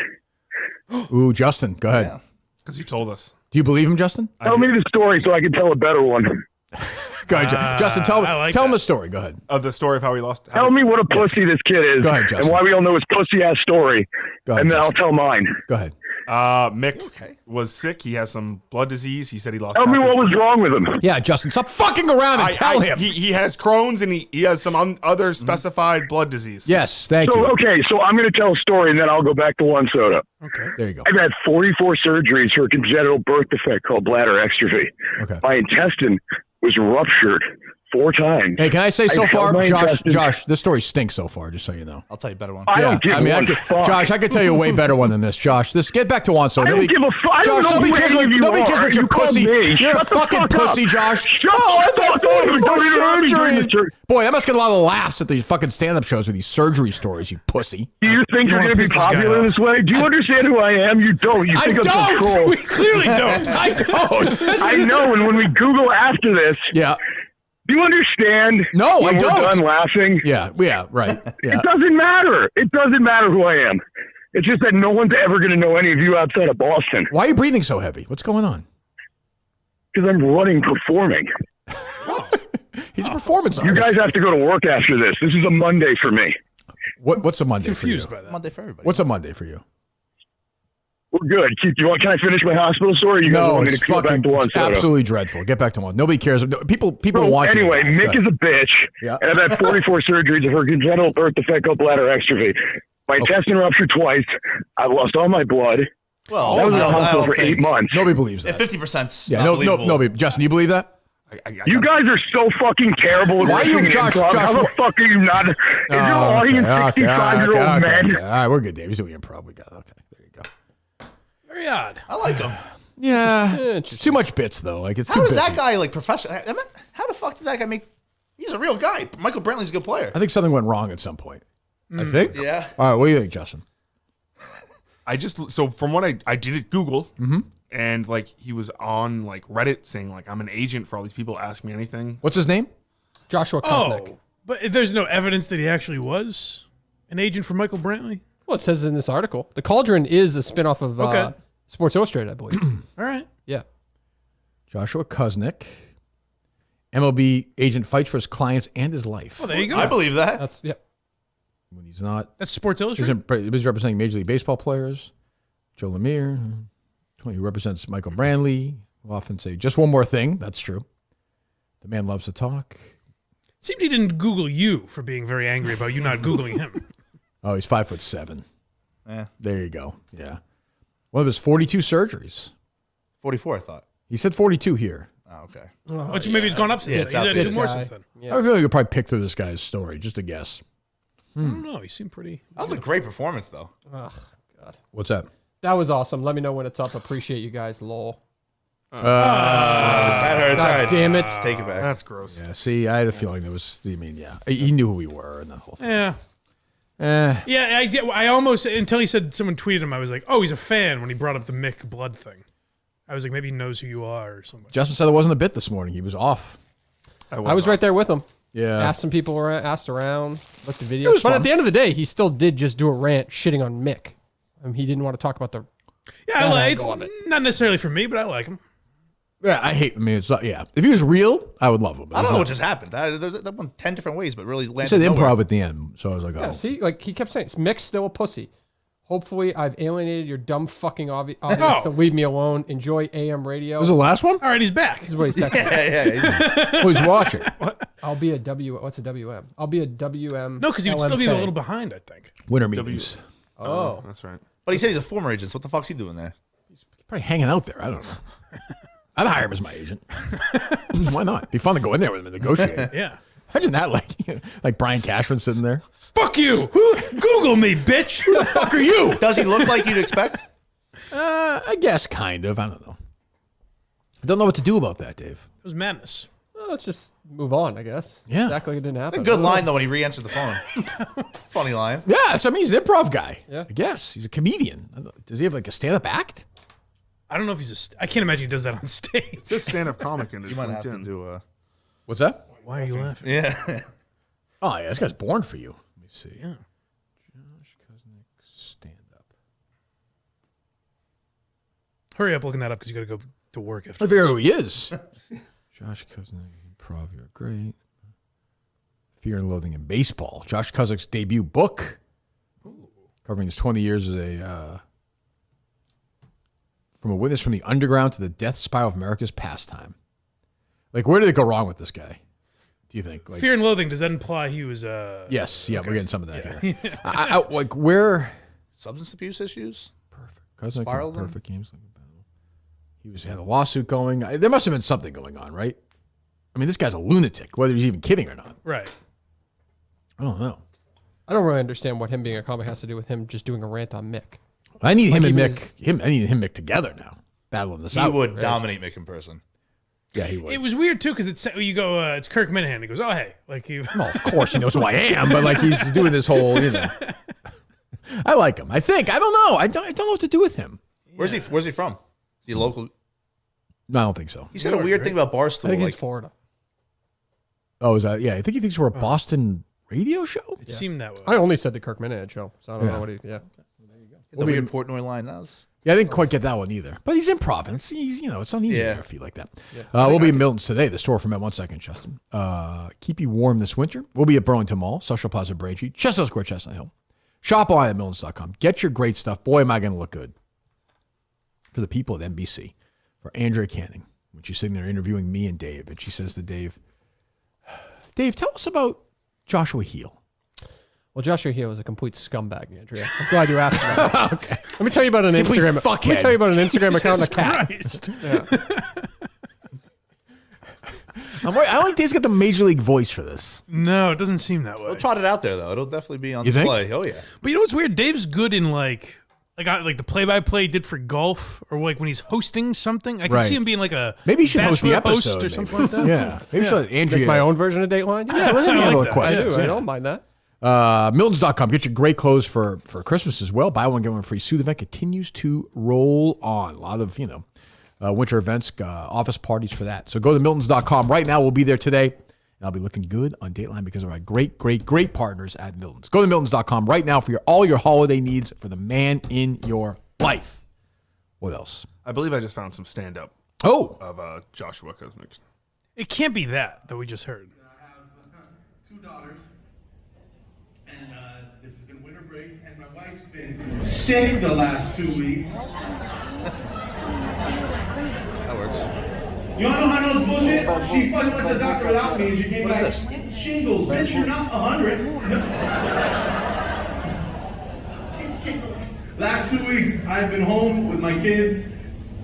Ooh, Justin, go ahead. Because you told us. Do you believe him, Justin? Tell me the story so I can tell a better one. Go ahead, Justin. Tell I like him that. a story. Go ahead. Of the story of how he lost. Tell me what a pussy this kid is, Go ahead, Justin. and why we all know his pussy-ass story, Go ahead, and then I'll Justin. tell mine. Go ahead. Mick was sick. He has some blood disease. He said he lost. Tell me half his what was wrong with him. Yeah, Justin, stop fucking around and tell him. He has Crohn's and he has some other specified blood disease. Yes, thank So, you. okay, so I'm going to tell a story, and then I'll go back to Juan Soto. Okay. There you go. I've had 44 surgeries for a congenital birth defect called bladder extrophy. Okay. My intestine was ruptured 4 times. Hey, can I say so I've held far, my intestines- Josh, this story stinks so far, just so you know. I'll tell you a better one. I don't give one fuck. Josh, I could tell you a way better one than this. Josh, get back to Juan Soto. I don't give a fuck. I don't Josh, know nobody who cares any what of you nobody are. cares what your You called pussy. me. You're Shut a the fucking fuck pussy, up. Josh. Shut Oh, the I've had fuck up. 44 Don't interrupt me during the surgery. Boy, I must get a lot of laughs at these fucking stand-up shows with these surgery stories, you pussy. Do you think you're wanna going to be piss this guy popular off. this way? Do you understand who I am? You don't. You I think I'm some don't. troll. We clearly don't. I don't. I know, and when we Google after this, Yeah. do you understand? No, when I don't. We're done laughing. Yeah, right. Yeah. It doesn't matter. It doesn't matter who I am. It's just that no one's ever going to know any of you outside of Boston Why are you breathing so heavy? What's going on? because I'm running performing. He's a performance You artist. guys have to go to work after this. This is a Monday for me. What's a Monday Confused for you? by that. Monday for everybody. What's a Monday for you? We're good. Keith, can I finish my hospital story? Or you guys No, want me it's to go back fucking to Juan Soto? absolutely dreadful. Get back to one. Nobody cares. People So, want you. anyway, to die. Mick Go is ahead. a bitch, Yeah. and I've had 44 surgeries for congenital birth defect called bladder extrophy. My intestine ruptured twice. I've lost all my blood. Well, I was in the I hospital don't for 8 think- months. Nobody believes that. 50%. Yeah, nobody. Justin, you believe that? You guys are so fucking terrible at Why are you- wrestling Josh, improv. Josh, How the fuck are you not? Is your audience 65-year-old men? Okay. All right, we're good, Dave. He's doing improv. We got okay. There you go. Very odd. I like him. Yeah, it's too much bits though. Like it's How too is that busy. guy like professional? I mean, how the fuck did that guy make? He's a real guy. Michael Brantley's a good player. I think something went wrong at some point. I think. Yeah. All right, what do you think, Justin? So from what I did at Google, and like he was on like Reddit saying like I'm an agent for all these people. Ask me anything. What's his name? Joshua Kusnick. Oh, but there's no evidence that he actually was an agent for Michael Brantley? Well, it says in this article. The Cauldron is a spinoff of Okay. Sports Illustrated, I believe. All right. Yeah. Joshua Kusnick. MLB agent fights for his clients and his life. Well, there you go. I believe that. That's When he's not. That's Sports Illustrated. He's representing Major League Baseball players. Joe Lemire, who represents Michael Brantley. We'll often say, just one more thing. That's true. The man loves to talk. Seemed he didn't Google you for being very angry about you not Googling him. Oh, he's 5'7". Yeah. There you go. Yeah. One of his 42 surgeries. 44, I thought. He said 42 here. Oh, okay. But maybe it's gone up since Yeah, then. it's He's had outdated. 2 more Guy. since then. I feel like you could probably pick through this guy's story, just a guess. I don't know. He seemed pretty. That was a great performance, though. Ugh, God. What's that? That was awesome. Let me know when it's up. Appreciate you guys. Lol. That hurts. God All right. damn it. Take it back. That's gross. Yeah, see, I had a feeling there was, he knew who we were and that whole thing. Yeah. Yeah, I did. I almost, until he said someone tweeted him, I was like, oh, he's a fan when he brought up the Mick Blood thing. I was like, maybe he knows who you are or something. Justin said it wasn't a bit this morning. He was off. I was right there with him. Yeah. Asked some people around, asked around, looked at videos. It was But fun. at the end of the day, he still did just do a rant shitting on Mick. He didn't want to talk about the. Yeah, That like, angle of it's it. not necessarily for me, but I like him. Yeah, it's not, yeah. If he was real, I would love him. I don't know what just happened. That went 10 different ways, but really He landed said nowhere. improv at the end, so I was like, oh. Yeah, see, like he kept saying, Mick's still a pussy. Hopefully, I've alienated your dumb fucking audience to leave me alone. Enjoy AM radio. Was the last one? All right, he's back. This is what he's texting. Yeah. Who's watching? I'll be a W. What's a WM? I'll be a WM. No, because he would still be a LMK. little behind, I think. Winter meetings. Oh, That's right. But he said he's a former agent, so what the fuck's he doing there? Probably hanging out there. I don't know. I'd hire him as my agent. Why not? Be fun to go in there with him and negotiate. Yeah. Imagine that, like Brian Cashman sitting there. Fuck you! Google me, bitch! Who the fuck are you? Does he look like you'd expect? I guess kind of. I don't know. I don't know what to do about that, Dave. It was madness. well, let's just move on, I guess. Yeah. Act like it didn't happen. A good line, though, when he re-answered the phone. Funny line. Yeah, so I mean, he's an improv guy. Yeah. I guess. He's a comedian. Does he have like a stand-up act? I don't know if he's I can't imagine he does that on stage. It's a stand-up comic in his You might have to LinkedIn. do What's that? Why are you laughing? Yeah. Oh, yeah, this guy's born for you. Let me see. Yeah. Josh Kusnick, stand-up. Hurry up looking that up because you got to go to work after I figure this. who he is. Josh Kusnick, improv, you're great. Fear and Loathing in Baseball. Josh Kusnick's debut book. Covering his 20 years as a... from a witness from the underground to the death spiral of America's pastime. Like, where did it go wrong with this guy? Do you think? Like, Fear and Loathing, does that imply he was... yes, yeah, we're getting some of that here. Like, where... Substance abuse issues? Perfect. Kusnick Spiraled had him? perfect games. Like a battle. He had a lawsuit going. There must have been something going on, right? I mean, this guy's a lunatic, whether he's even kidding or not. Right. I don't know. I don't really understand what him being a comic has to do with him just doing a rant on Mick. I need him Like and he Mick. I need him and Mick together now, battling this He out. would dominate Mick in person. Yeah, he would. It was weird, too, because you go, it's Kirk Minahan. He goes, oh, hey. Like he... Well, of course he knows who I am, but like he's doing this whole, I like him. I think. I don't know. I don't know what to do with him. Where's he from? Is he local? No, I don't think so. He said a weird thing about Barstool. I think like, he's Florida. Oh, is that? Yeah, I think he thinks we're a Boston radio show. It seemed that way. I only said the Kirk Minahan show, so I don't know what he. Yeah. the weird Portnoy line. That was... Yeah, I didn't quite get that one either. But he's improv, and he's it's not easy Yeah. to feet like that. We'll be in Milton's today. The store from at 1 second, Justin. Keep you warm this winter. We'll be at Burlington Mall, Social Plaza, Braintree, Chestnut Square, Chestnut Hill. Shop online at Milton's.com. Get your great stuff. Boy, am I going to look good. For the people at NBC, for Andrea Canning, when she's sitting there interviewing me and Dave, and she says to Dave, tell us about Joshua Heel. Well, Joshua Hill is a complete scumbag, Andrea. I'm glad you asked about it. Okay. Let me tell you about an Complete Instagram. fuckhead. Let me tell you about an Instagram account and a cat. Christ. I like Dave's got the major league voice for this. No, it doesn't seem that way. We'll trot it out there, though. It'll definitely be on You think? display. Oh, yeah. But you know what's weird? Dave's good in like the play-by-play he did for golf, or like when he's hosting something. I can Right. see him being like a Maybe you should host the Bachelor episode or something like that. Yeah. Maybe you should let Andrea. Make my own version of Date Line. Yeah, let me handle the that. I questions. do. I Yeah. don't mind that. Milton's.com. Get your great clothes for Christmas as well. Buy one, get one free. Suit event continues to roll on. A lot of, winter events, office parties for that. So go to Milton's.com right now. We'll be there today. And I'll be looking good on Dateline because of our great, great, great partners at Milton's. Go to Milton's.com right now for all your holiday needs for the man in your life. What else? I believe I just found some stand-up of Joshua Kuznick. It can't be that we just heard. I have 2 daughters, and this has been winter break, and my wife's been sick the last 2 weeks. That works. You wanna know how I know it's bullshit? She fucking went to the doctor without me, and she came back, it's shingles, bitch, you're not 100. It's shingles. Last 2 weeks, I've been home with my kids,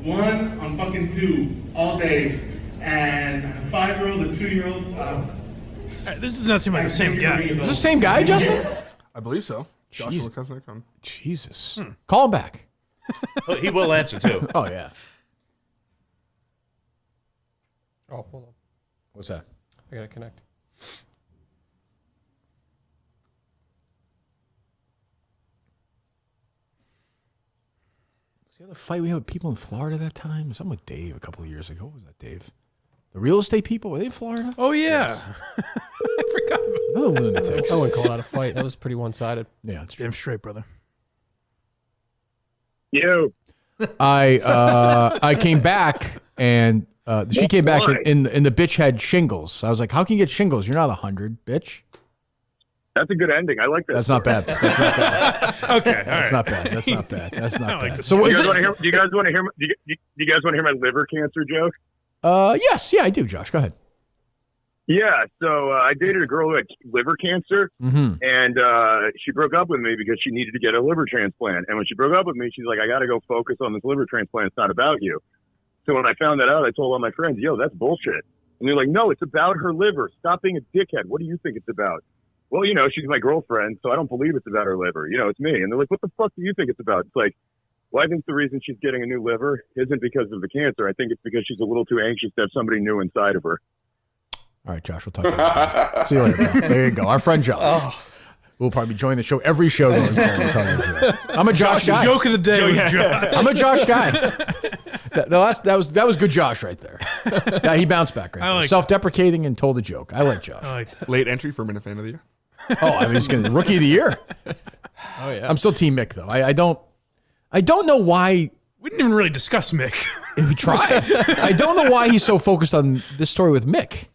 1 on fucking 2 all day, and a 5-year-old, a 2-year-old. This does not seem like the same guy. Is this the same guy, Justin? I believe so. Joshua Kuznick. Jesus. Call him back. He will answer, too. Oh, yeah. Oh, hold on. What's that? I gotta connect. Was the other fight we had with people in Florida that time? Something with Dave a couple of years ago. What was that, Dave? The real estate people? Were they in Florida? Oh, yeah. Yes. I forgot about that. Another lunatic. I wouldn't call that a fight. That was pretty one-sided. Yeah, that's true. Damn straight, brother. You. I came back and she came back and the bitch had shingles. I was like, how can you get shingles? You're not 100, bitch. That's a good ending. I like that. That's not bad. That's not bad. Okay, all That's right. not bad. That's not bad. That's not like bad. this. So Do what you is guys want to it? hear? Do you guys want to hear? Do you guys want to hear my liver cancer joke? Yes. Yeah, I do, Josh. Go ahead. Yeah. So I dated a girl who had liver cancer, and she broke up with me because she needed to get a liver transplant. And when she broke up with me, she's like, "I got to go focus on this liver transplant. It's not about you." So when I found that out, I told all my friends, "Yo, that's bullshit." And they're like, "No, it's about her liver. Stop being a dickhead. What do you think it's about?" Well, she's my girlfriend, so I don't believe it's about her liver. It's me. And they're like, "What the fuck do you think it's about?" It's like, well, I think the reason she's getting a new liver isn't because of the cancer. I think it's because she's a little too anxious to have somebody new inside of her. All right, Josh. We'll talk about it. See you later, bro. There you go. Our friend Josh. We'll probably join the show every show going forward. I'm a Josh guy. Joke of the day with Josh. I'm a Josh guy. That was good Josh right there. Yeah, he bounced back right there. Self-deprecating and told a joke. I like Josh. I like that. Late entry for Minute Fan of the Year. Oh, I mean, he's going to rookie of the year. Oh, yeah. I'm still Team Mick, though. I don't know why. We didn't even really discuss Mick. We tried. I don't know why he's so focused on this story with Mick.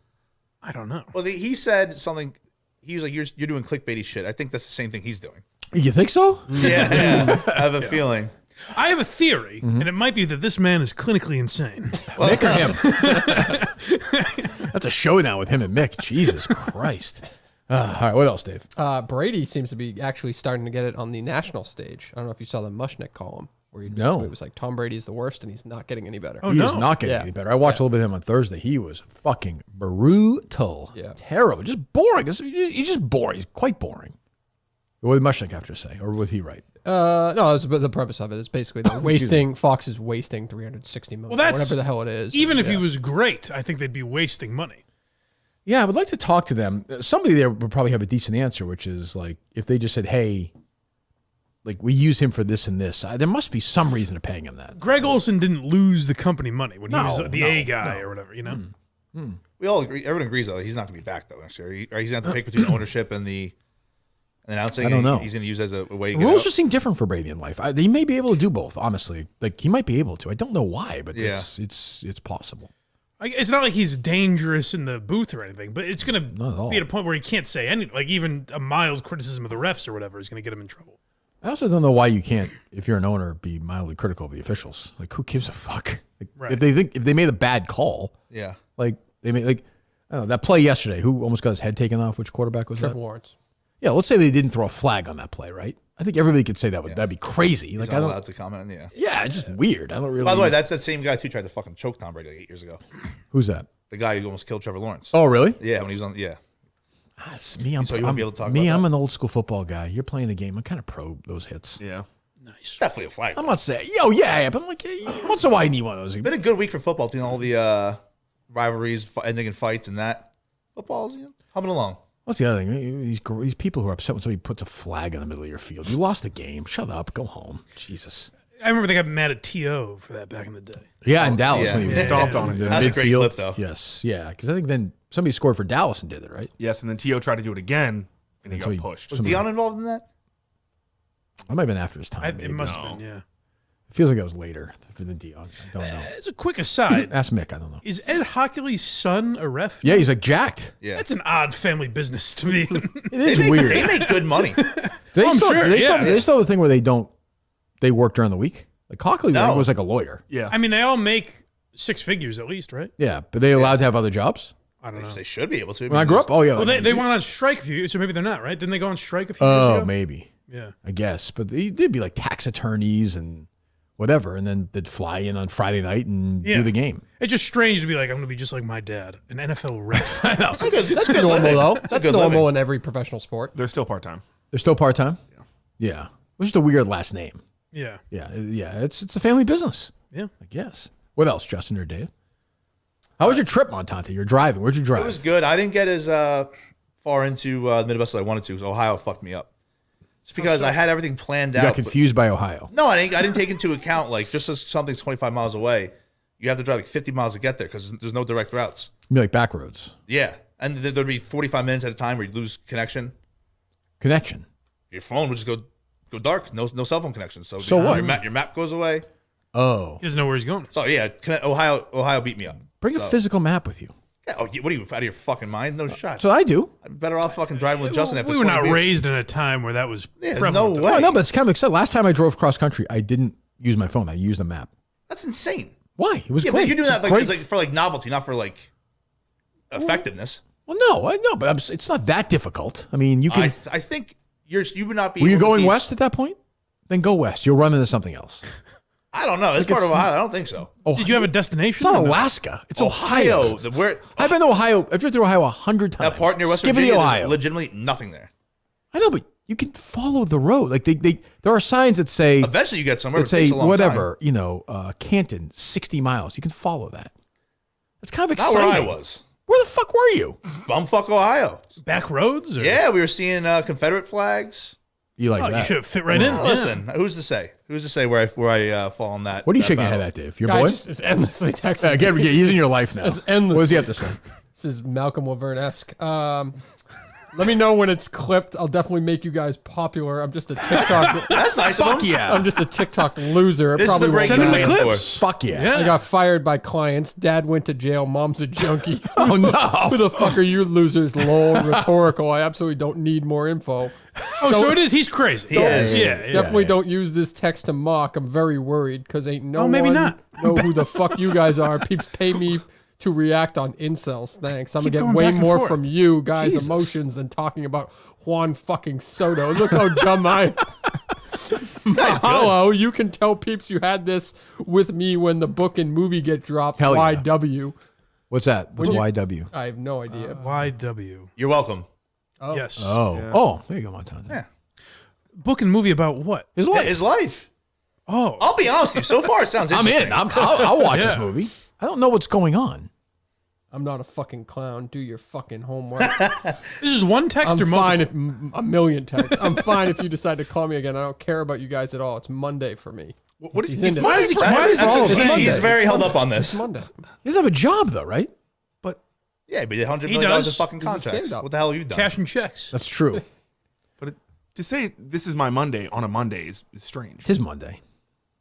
I don't know. Well, he said something. He was like, "You're doing clickbaity shit." I think that's the same thing he's doing. You think so? Yeah. I have a feeling. I have a theory, and it might be that this man is clinically insane. Mick or him? That's a showdown with him and Mick. Jesus Christ. All right, what else, Dave? Brady seems to be actually starting to get it on the national stage. I don't know if you saw the Mushnick column where he No. it was like Tom Brady's the worst and he's not getting any better. Oh, He no. is not getting Yeah. any better. I watched a little bit of him on Thursday. He was fucking brutal. Yeah. Terrible. Just boring. He's just boring. He's quite boring. What did Mushnick have to say? Or was he right? No, it's the purpose of it is basically they're wasting. Fox is wasting $360 million. Well, that's whatever the hell it is. Even if he was great, I think they'd be wasting money. Yeah, I would like to talk to them. Somebody there would probably have a decent answer, which is like if they just said, hey, like we use him for this and this. There must be some reason to paying him that. Greg Olson didn't lose the company money when he was the No, A guy or whatever, We all agree. Everyone agrees though he's not going to be back though next year. He's going to have to pick between ownership and the announcing. I don't know. He's going to use it as a way to The get rules out. just seem different for Brady in life. He may be able to do both, honestly. Like he might be able to. I don't know why, but Yeah. it's possible. It's not like he's dangerous in the booth or anything, but it's going Not at to all. be at a point where he can't say anything. Like even a mild criticism of the refs or whatever is going to get him in trouble. I also don't know why you can't, if you're an owner, be mildly critical of the officials. Like who gives a fuck? Like, Right. if they made a bad call, Yeah. like they made like I don't know, that play yesterday. Who almost got his head taken off? Which quarterback was Trevor that? Lawrence. Yeah, let's say they didn't throw a flag on that play, right? I think everybody could say that'd be crazy. He's Like not I don't. allowed to comment on yeah. Yeah, it's just weird. I don't really. By the way, that's that same guy too tried to fucking choke Tom Brady like 8 years ago. Who's that? The guy who almost killed Trevor Lawrence. Oh, really? Yeah, when he was on. Yeah. It's me. So you won't be able to talk me. about I'm that? an old school football guy. You're playing the game. I'm kind of pro those hits. Yeah. Nice. Definitely a flag. I'm not saying, yeah, but I'm like, once in a while you need one of those. It's been a good week for football, between all the rivalries ending in fights and that. Football's humming along. What's the other thing? These people who are upset when somebody puts a flag in the middle of your field. You lost the game. Shut up. Go home. Jesus. I remember they got mad at T.O. for that back in the day. Yeah, in Dallas when he was stomped on him. That's a great clip, though. Yes, yeah, because I think then somebody scored for Dallas and did it, right? Yes, and then T.O. tried to do it again, and he so got pushed. Was Dion involved in that? That might have been after his time. It must have been, yeah. It feels like it was later for the Dion. I don't know. As a quick aside, Ask Mick. I don't know. is Ed Hockley's son a ref? Yeah, he's like jacked. Yeah. That's an odd family business to be in. It is weird. They make good money. They I'm still, sure, they, yeah. they still have the thing where they work during the week. Like Hockley was like a lawyer. Yeah. I mean, they all make 6 figures at least, right? Yeah, but they allowed to have other jobs? I don't know. They should be able to. When I grew up, oh yeah. Well, they went on strike a few, so maybe they're not, right? Didn't they go on strike a few Oh, years ago? maybe. Yeah. I guess. But they'd be like tax attorneys and whatever, and then they'd fly in on Friday night and do the game. It's just strange to be like, I'm going to be just like my dad, an NFL ref. I know. That's normal, though. That's normal in every professional sport. They're still part-time. They're still part-time? Yeah. It was just a weird last name. Yeah. Yeah, it's a family business. Yeah. I guess. What else, Justin or Dave? How was your trip, Montante? You're driving. Where'd you drive? It was good. I didn't get as far into the Midwest as I wanted to because Ohio fucked me up. It's because I had everything planned You out. got confused by Ohio. No, I didn't take into account, like, just as something's 25 miles away, you have to drive like 50 miles to get there because there's no direct routes. You mean like back roads? Yeah. And there'd be 45 minutes at a time where you'd lose connection. Connection? Your phone would just go dark. No cell phone connection. So what? Your map goes away. Oh. He doesn't know where he's going. So, yeah, Ohio beat me up. Bring a physical map with you. Yeah, what are you, out of your fucking mind? No shot. So I do. I'm better off fucking driving with Justin after We were 20 not beers. raised in a time where that was Yeah, prevalent. no way. Oh, no, but it's kind of exciting. Last time I drove cross country, I didn't use my phone. I used a map. That's insane. Why? It was Yeah, great. but you're doing It's that great. like for like novelty, not for like effectiveness. Well, no, but it's not that difficult. I mean, you can. I think you would not be. Were you able to going keep- west at that point? Then go west. You'll run into something else. I don't know. It's part of Ohio. I don't think so. Did you have a destination? It's not or no? Alaska. It's Ohio. Where I've been to Ohio. I've driven through Ohio 100 times. that part near West Skibbity, Virginia, Ohio. there's legitimately nothing there. I know, but you can follow the road. Like there are signs that say Eventually, you get somewhere. that It takes say a long whatever. You know, Canton, 60 miles. You can follow that. It's kind of time. exciting. Not where I was. Where the fuck were you? Bumfuck Ohio. Back roads? Or? Yeah, we were seeing Confederate flags. You like Oh, that? you should have fit right in. Well, Yeah. Listen, who's to say? Who's to say where I fall on that? What are you that shaking your battle? head at, Dave? Your Guy boy? just is endlessly texting. Again, he's in your life now. It's endless. What does he have to say? This is Malcolm Laverne-esque. Let me know when it's clipped. I'll definitely make you guys popular. I'm just a TikTok. That's nice of Fuck him. yeah. I'm just a TikTok loser. It This is probably the won't break Send him the you're matter. waiting clips. Fuck yeah. Yeah. I got fired by clients. Dad went to jail. Mom's a junkie. Oh, no. Who the fuck are you losers? Lol. Rhetorical. I absolutely don't need more info. Oh, so it is. He's crazy. He is. Yeah. Definitely don't use this text to mock. I'm very worried because ain't no Oh, maybe one not. know who the fuck you guys are. Peeps pay me to react on incels. Thanks. I'm Keep gonna going get way back and more forth. from you guys' Jesus. emotions than talking about Juan fucking Soto. Look how dumb I. Hello, you can tell peeps you had this with me when the book and movie get dropped. Hell yeah. YW. What's that? What's YW? I have no idea. YW. You're welcome. Yes. Oh, there you go, Montana. Yeah. Book and movie about what? His life. His life. Oh. I'll be honest with you. So far, it sounds I'm interesting. in. I'll watch this Yeah. movie. I don't know what's going on. I'm not a fucking clown. Do your fucking homework. This is one text I'm or fine multiple? if a million texts. I'm fine if you decide to call me again. I don't care about you guys at all. It's Monday for me. What is He's he? into Why it. is he? That- Why is that's- all It's of he's, Monday. he's very held up on this. It's Monday. He doesn't have a job though, right? Yeah, but $100 He million in does. fucking He's a contracts. stand-up. What the hell have you done? cash and checks? That's true. But to say this is my Monday on a Monday is strange. It is Monday.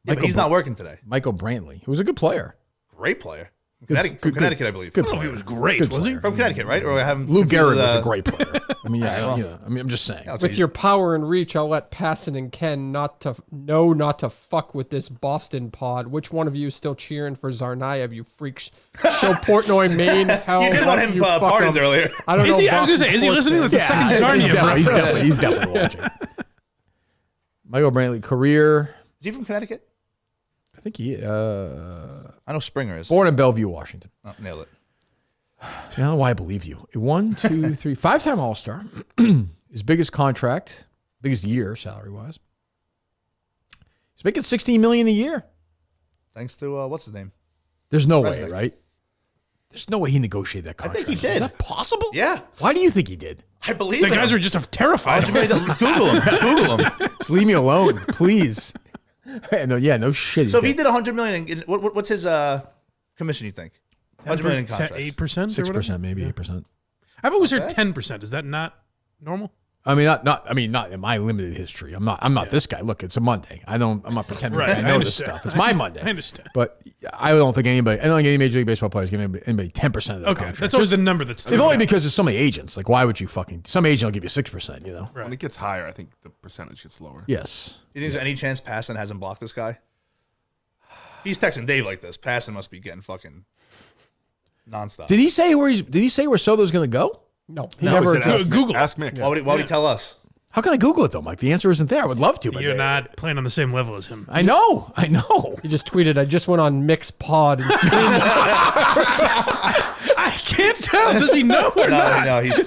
Yeah, but he's not working today. Michael Brantley, who was a good player. Great player. Connecticut, I believe. Good I don't know if player. he was great, Good was he? player. From Connecticut, right? Or I haven't. Lou confused, Gehrig was a great player. I mean, I'm just saying. I'll With say your power and reach, I'll let Passon and Ken not to fuck with this Boston pod. Which one of you is still cheering for Zarnaev, you freaks? Show Portnoy, Maine. Hell, You did want him fuck partied 'em. earlier. I don't Is know. he? I was gonna say, Boston is he sports listening? fans. That's the second Zarnia he's reference. he's definitely watching. Michael Brantley, career. Is he from Connecticut? I think he I know Springer is. born in Bellevue, Washington. Oh, nailed it. I don't know why I believe you. 1, 2, 3, 5-time All-Star. His biggest contract, biggest year salary-wise. He's making $16 million a year. Thanks to what's his name? There's no way, Resnick. right? There's no way he negotiated that I contract. think he did. Is that possible? Yeah. Why do you think he did? I believe The in guys him. are just terrified. Google him. Google him. Just leave me alone, please. No shit. So if he did 100 million, what's his commission? You think 100 million in contracts? 8%, 6%, maybe 8%. I've always heard 10%. Is that not normal? I mean, not in my limited history. I'm not this guy. Look, it's a Monday. I'm not pretending Right, I know I this understand. stuff. It's my Monday. I understand. But I don't think any Major League Baseball players give anybody 10% of their Okay, contract. that's always the number that's. If only because there's so many agents. Like, why would you some agent will give you 6%, you know? When it gets higher, I think the percentage gets lower. Yes. You think there's any chance Passan hasn't blocked this guy? He's texting Dave like this. Passan must be getting fucking nonstop. Did he say where Soto's going to go? No. No, Never. he said Google. Ask Mick. Why would he tell us? How can I Google it though, Mike? The answer isn't there. I would love to, but You're not playing on the same level as him. I know. He just tweeted, I just went on Mick's pod and streamed I can't tell. Does he know or not? No, he's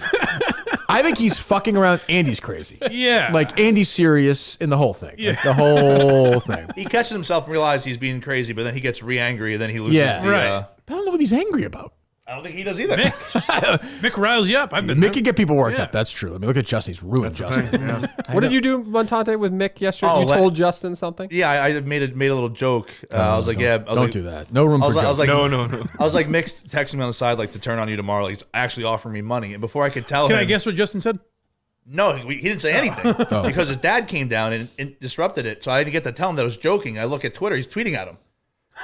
I think he's fucking around. Andy's crazy. Yeah. Like Andy's serious in the whole thing. Yeah. Like, the whole thing. he catches himself and realizes he's being crazy, but then he gets re-angry and then he loses Yeah. the. Right. But I don't know what he's angry about. I don't think he does either. Mick riles you up. I've been Mick there. can get people worked Yeah. up. That's true. I mean, look at Justin. He's ruined Justin. What did you do, Montante, with Mick yesterday? Oh, You told Justin something? Yeah, I made a little joke. I was like, yeah, Don't do that. No room for I was like, jokes. No. I was like, Mick's texting me on the side like to turn on you tomorrow. Like, he's actually offering me money, and before I could tell Can him, I guess what Justin said? no, he didn't say anything because his dad came down and disrupted it. So I didn't get to tell him that I was joking. I look at Twitter, he's tweeting at him.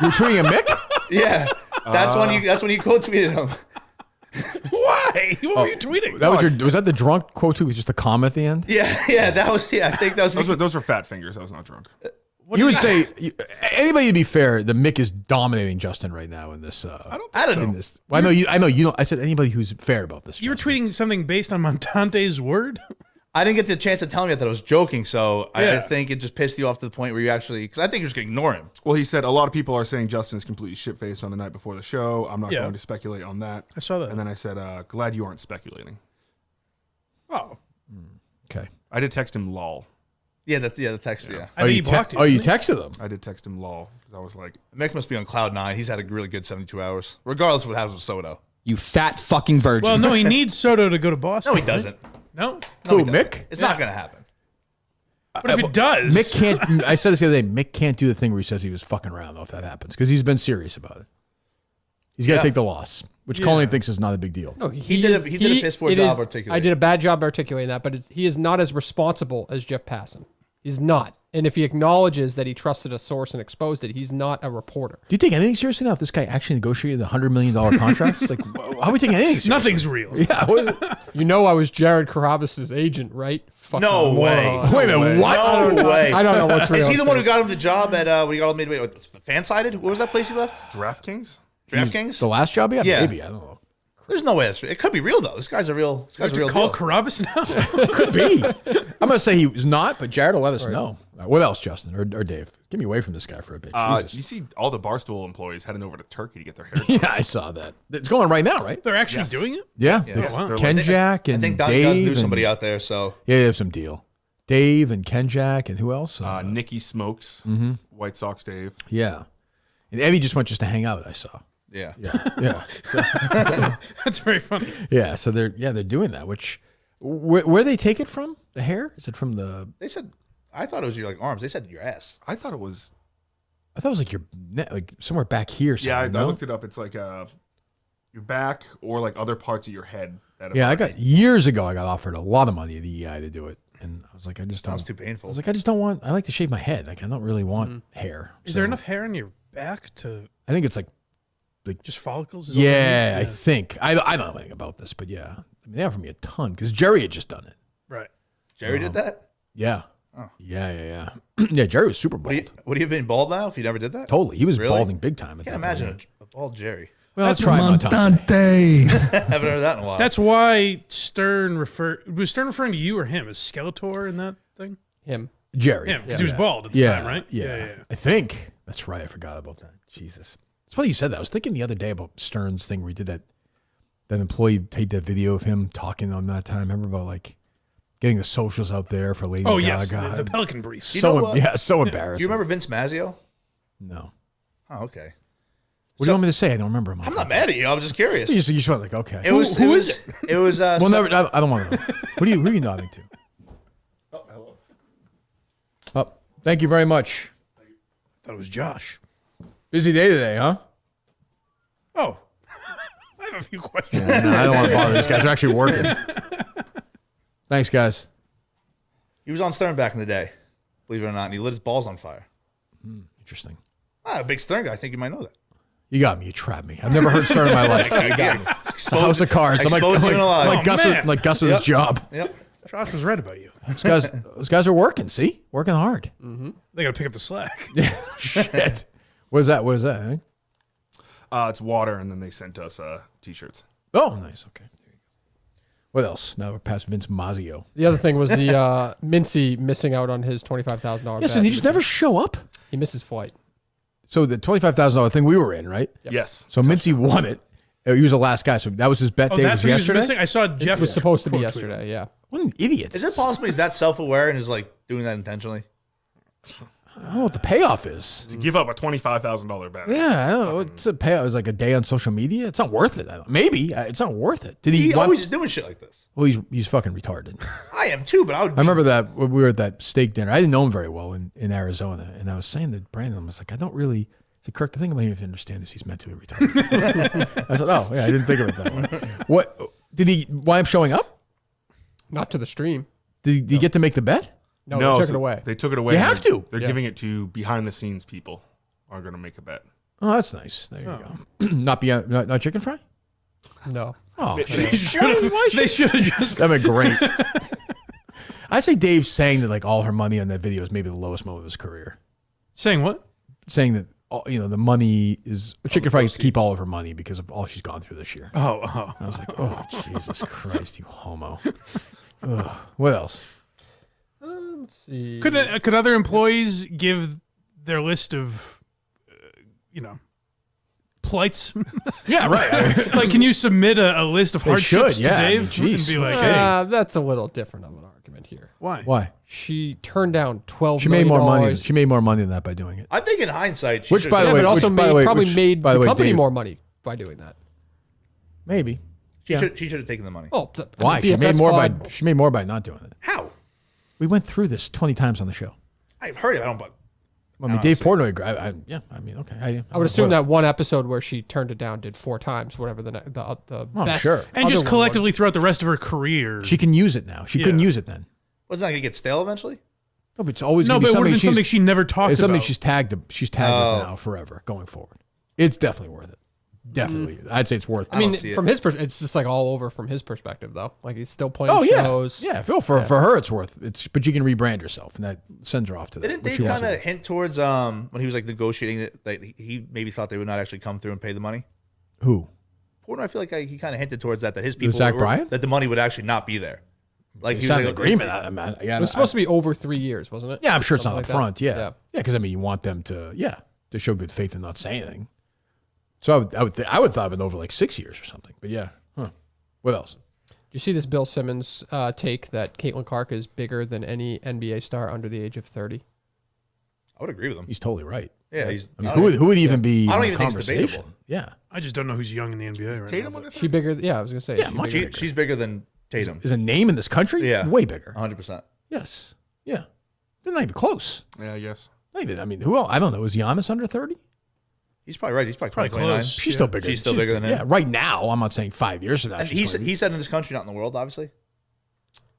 You're tweeting at Mick? Yeah, that's when you quote tweeted him. Why? What were you tweeting? Was that the drunk quote too? Was just a comma at the end? Yeah, that was. Yeah, I think that was. Those were fat fingers. I was not drunk. You would say anybody to be fair, the Mick is dominating Justin right now in this. I don't know. Well, I know you don't. I said anybody who's fair about this. You were Justin. tweeting something based on Montante's word? I didn't get the chance to tell him yet that I was joking, so I Yeah. think it just pissed you off to the point where you actually, because I think you're just gonna ignore him. Well, he said a lot of people are saying Justin is completely shit-faced on the night before the show. I'm not Yeah. going to speculate on that. I saw that. And then I said, glad you aren't speculating. Oh. Okay. I did text him lol. Yeah, the text. Yeah, I think he blocked you. You didn't he? texted him. I did text him lol because I was like, Mick must be on cloud 9. He's had a really good 72 hours, regardless of what happens with Soto. You fat fucking virgin. Well, no, he needs Soto to go to Boston. No, he doesn't. No? No, he Who, doesn't. Mick? It's not gonna happen. But if it does. Mick can't. I said this the other day. Mick can't do the thing where he says he was fucking around though. If that happens, because he's been serious about it. He's got to Yeah. take the loss, which Colin thinks is not a big deal. No, He did a piss poor job articulating. I did a bad job articulating that, but he is not as responsible as Jeff Passan. He's not. And if he acknowledges that he trusted a source and exposed it, he's not a reporter. Do you take anything seriously now? If this guy actually negotiated a $100 million contract, like how are we taking anything seriously? Nothing's real. Yeah. What is it? You know I was Jared Carabas's agent, right? Fucking No way. moron. Wait a minute. What? No way. I don't know what's real. Is he the one who got him the job at when he got all midway? Fansided? What was that place he left? DraftKings? DraftKings? The last job? Yeah. Maybe. I don't know. There's no way. It could be real though. This guy's a real. This guy's a real Call deal. Carabas now? Could be. I'm gonna say he was not, but Jared will let us know. What else, Justin or Dave? Get me away from this guy for a bit. Jesus. You see all the Barstool employees heading over to Turkey to get their hair done. Yeah, I saw that. It's going right now, right? They're actually Yes. doing it? Yeah. Yes, Wow. they're Ken like- Jack and I think Don Dave knew and- somebody out there. So Yeah, they have some deal. Dave and Ken Jack and who else? Nikki Smokes, White Sox Dave. Yeah. And Evie just went just to hang out. I saw. yeah. Yeah. So, That's very funny. yeah. So they're doing that. Which where they take it from? The hair? Is it from the? They said. I thought it was your arms. They said your ass. I thought it was. I thought it was like your neck, like somewhere back here. Yeah, I no? looked it up. It's like your back or like other parts of your head. That Yeah, I got years ago. I got offered a lot of money at the EI to do it, and I was like, I just Sounds don't. too I painful. was like, I just don't want. I like to shave my head. Like I don't really want hair. Is So there enough hair on your back to I think it's like just follicles? Is all you yeah, need? I think I don't know anything about this, but yeah, I mean, they offered me a ton because Jerry had just done it. Right. Jerry did that. Yeah. Yeah. Yeah, Jerry was super bald. Would he have been bald now if he never did that? Totally. He was Really? balding big time. I At can't that point, imagine a bald Jerry. Well, let's try Montante. Haven't heard that in a while. That's why Stern was Stern referring to you or him as Skeletor in that thing? Him. Jerry. Him, because he was bald at the Yeah, time, right? Yeah. I think that's right. I forgot about that. Jesus. It's funny you said that. I was thinking the other day about Stern's thing where he did that employee taped that video of him talking on that time. Remember about like getting the socials out there for Lady Oh, Gaga. yes. The Pelican briefs. You know what? So embarrassing. Do you remember Vince Mazzio? No. Oh, okay. What do you want me to say? I don't remember him. I'm not mad at you. I was just curious. You just went like, okay. Who is it? It was. Well, never. I don't want to know. Who are you nodding to? Oh, thank you very much. Thought it was Josh. Busy day today, huh? Oh, I have a few questions. Yeah, no, I don't want to bother these guys. They're actually working. Thanks, guys. He was on Stern back in the day, believe it or not, and he lit his balls on fire. Interesting. A big Stern guy. I think you might know that. You got me. You trapped me. I've never heard Stern in my life. You got me. It's a house of cards. I'm like Gus with his job. Yep. Josh was right about you. Those guys are working. See, working hard. Mm-hmm. They got to pick up the slack. Yeah. Shit. What is that? What is that? Eh? It's water, and then they sent us T-shirts. Oh, nice. Okay. There you go. What else? Now we're past Vince Mazzio. The other thing was the Mincy missing out on his $25,000. Yes, and he just never show up. He missed his flight. So the $25,000 thing we were in, right? Yep. Yes. So Mincy won it. He was the last guy. So that was his bet day. That's was what yesterday. he was missing. I saw Jeff. It was supposed to be quote tweet. yesterday. Yeah. What an idiot! Is it possible he's that self-aware and is like doing that intentionally? I don't know what the payoff is. To give up a $25,000 bet. Yeah, I don't know. What's a payoff? It's like a day on social media. It's not worth it. Maybe it's not worth it. Did he? He always is doing shit like this. Well, he's fucking retarded. I am too, but I remember that when we were at that steak dinner. I didn't know him very well in Arizona, and I was saying to Brandon, I was like, I don't really. So Kirk, the thing about him, if you understand this, he's mentally retarded. I said, oh yeah, I didn't think of it that way. What did he wind up showing up? Not to the stream. Did he get to make the bet? No, they took it away. They took it away. You have to. They're giving it to behind-the-scenes people are going to make a bet. Oh, that's nice. There you go. Not chicken fry? No. Oh, They should have just. That'd be great. I say Dave's saying that like all her money on that video is maybe the lowest moment of his career. Saying what? Saying that the money is chicken fry gets to keep all of her money because of all she's gone through this year. Oh. I was like, oh Jesus Christ, you homo. Ugh. What else? Let's see. Could other employees give their list of, plights? Yeah, right. Like, can you submit a list of They hardships should, to yeah. I Dave mean, and jeez. be like, hey, That's a little different of an argument here. why? Why? She turned down $12 She made million. more money. She made more money than that by doing it. I think in hindsight, Which, by the way, but also which, by the way, probably which, made by the the way, company Dave, more money by doing that. Maybe. she should have taken the money. Oh, Why? She made more by not doing it. How? We went through this 20 times on the show. I've heard it. I don't. But I mean, Dave Portnoy. I mean, okay. I would assume that one episode where she turned it down did 4 times, whatever the best. Sure. And just other one collectively throughout the rest of her career. She can use it now. She couldn't use it then. wasn't that gonna get stale eventually? No, but it's always No, gonna be but it would have something been something she never talked It's something about. she's tagged with now forever going forward. It's definitely worth it. Definitely, I'd say it's worth it. I mean, from his perspective, it's just like all over from his perspective, though. Like he's still playing Oh yeah, shows. yeah. Phil, for her, it's worth it. But you can rebrand yourself, and that sends her off to that. Didn't what they she wants kind to of do. hint towards when he was like negotiating that he maybe thought they would not actually come through and pay the money? Who? Portnoy, I feel like he kind of hinted towards that his people Zach Bryan? that the money would actually not be there. Like He he was signed like, an agreement. It was supposed to be over 3 years, wasn't it? Yeah, I'm sure it's not Something up like that. front. Yeah, because I mean, you want them to show good faith and not say anything. So I would thought it been over like 6 years or something. But yeah, what else? Do you see this Bill Simmons take that Caitlin Clark is bigger than any NBA star under the age of 30? I would agree with him. He's totally right. Yeah, I mean, who would even be? I don't in even the think it's conversation? debatable. Yeah, I just don't know who's young in the NBA right Tatum now. on the She bigger? Yeah, I was gonna say. Yeah, she much bigger. She's bigger than Tatum. is a name in this country? Yeah. way bigger. 100%. Yes, yeah, they're not even close. Yeah, I guess. Not even. I mean, who else? I don't know. Is Giannis under 30? He's probably right. He's probably Probably 29. close. She's still bigger. She's still bigger than him. Yeah, right now. I'm not saying 5 years from now. And she's he said in this country, not in the world, obviously.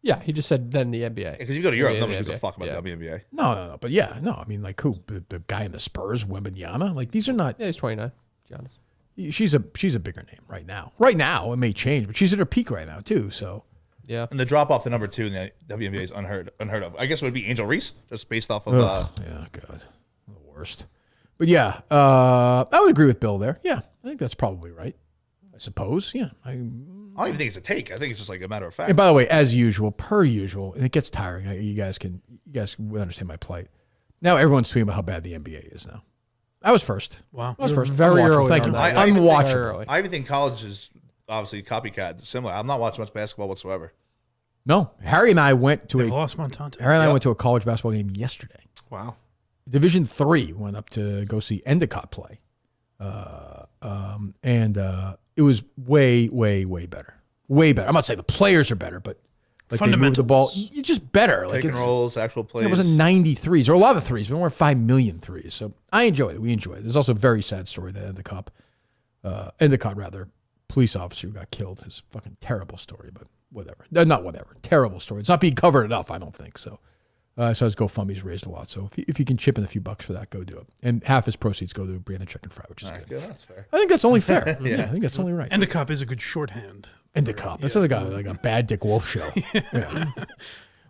Yeah, he just said then the NBA. Because you go to Europe, Yeah, nobody yeah, gives a yeah. fuck about Yeah. WNBA. No. But yeah, no. I mean, like who? The guy in the Spurs, Wembanyama. Like these are not. Yeah, he's 29. Giannis. She's a bigger name right now. Right now, it may change, but she's at her peak right now too. So Yeah. And the drop off to number 2 in the WNBA is unheard of. I guess it would be Angel Reese, just based off of. yeah, God, the worst. But yeah, I would agree with Bill there. Yeah, I think that's probably right. I suppose. Yeah. I don't even think it's a take. I think it's just like a matter of fact. And by the way, as usual, per usual, and it gets tiring. You guys would understand my plight. Now everyone's tweeting about how bad the NBA is now. I was first. Wow. I was first. Very I'm watchable. early Thank on you. that. I'm even watchable. Very early. I even think college is obviously copycat, similar. I'm not watching much basketball whatsoever. No, Harry and I went to They've lost Montante. Harry and I Yep. went to a college basketball game yesterday. Wow. Division III went up to go see Endicott play. and it was way, way, way better. Way better. I'm not saying the players are better, but like they move the ball, it's just better. Like Pick and rolls, actual plays. It was a 90 threes, or a lot of threes, but we're 5 million threes. So I enjoy it. We enjoy it. There's also a very sad story that Endicott, police officer who got killed. His fucking terrible story, but whatever. Not whatever. Terrible story. It's not being covered enough, I don't think. So his GoFundMe's raised a lot. So if you can chip in a few bucks for that, go do it. And half his proceeds go to Brandon Chicken Fry, which is good. Good. That's fair. I think that's only fair. Yeah, I think that's only right. Endicott is a good shorthand. Endicott. That's like a bad Dick Wolf show. Yeah.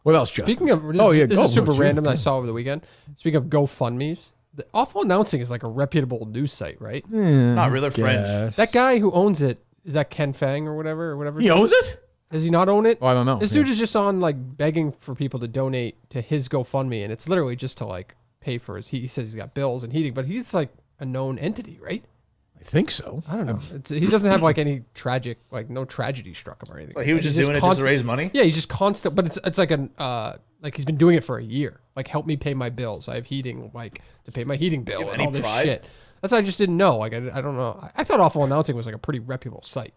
What else, Justin? Speaking of, this is super random that I saw over the weekend. Speaking of GoFundMes, the Awful Announcing is like a reputable news site, right? Not really fringe. That guy who owns it, is that Ken Fang or whatever? He owns it? Does he not own it? Oh, I don't know. This dude is just on like begging for people to donate to his GoFundMe, and it's literally just to like pay for his. He says he's got bills and heating, but he's like a known entity, right? I think so. I don't know. He doesn't have like any tragic, like no tragedy struck him or anything. Like he was just doing it just to raise money? Yeah, he's just constant, but it's like like he's been doing it for a year. Like, help me pay my bills. I have heating, like to pay my heating bill and all this shit. That's what I just didn't know. Like I don't know. I thought Awful Announcing was like a pretty reputable site.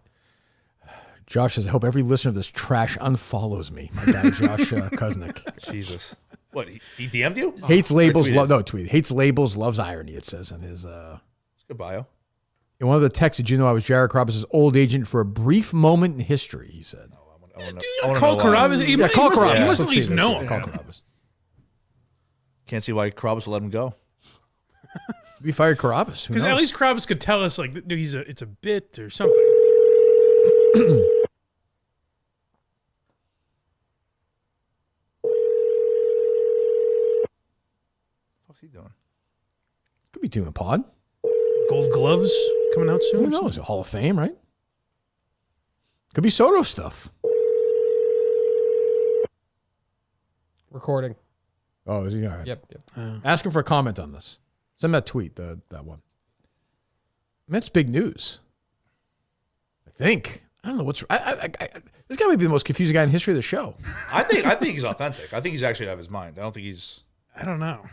Josh says, I hope every listener of this trash unfollows me. My guy, Josh Kuznick. Jesus. What, he DM'd you? Hates labels, hates labels, loves irony, it says in his... It's good bio. In one of the texts, did you know I was Jared Carabas' old agent for a brief moment in history, he said. Call Carabas. He must at least know him. Call Carabas. Can't see why Carabas will let him go. We fired Carabas. Because at least Carabas could tell us, like, dude, it's a bit or something. What's he doing? Could be doing a pod. Gold gloves coming out soon. Who knows? A Hall of Fame, right? Could be Soto stuff. Recording. Oh, is he? All right. Yep. Ask him for a comment on this. Send that tweet, that one. That's big news. I think. I don't know what's... this guy might be the most confusing guy in the history of the show. I think he's authentic. I think he's actually out of his mind. I don't think he's... I don't know.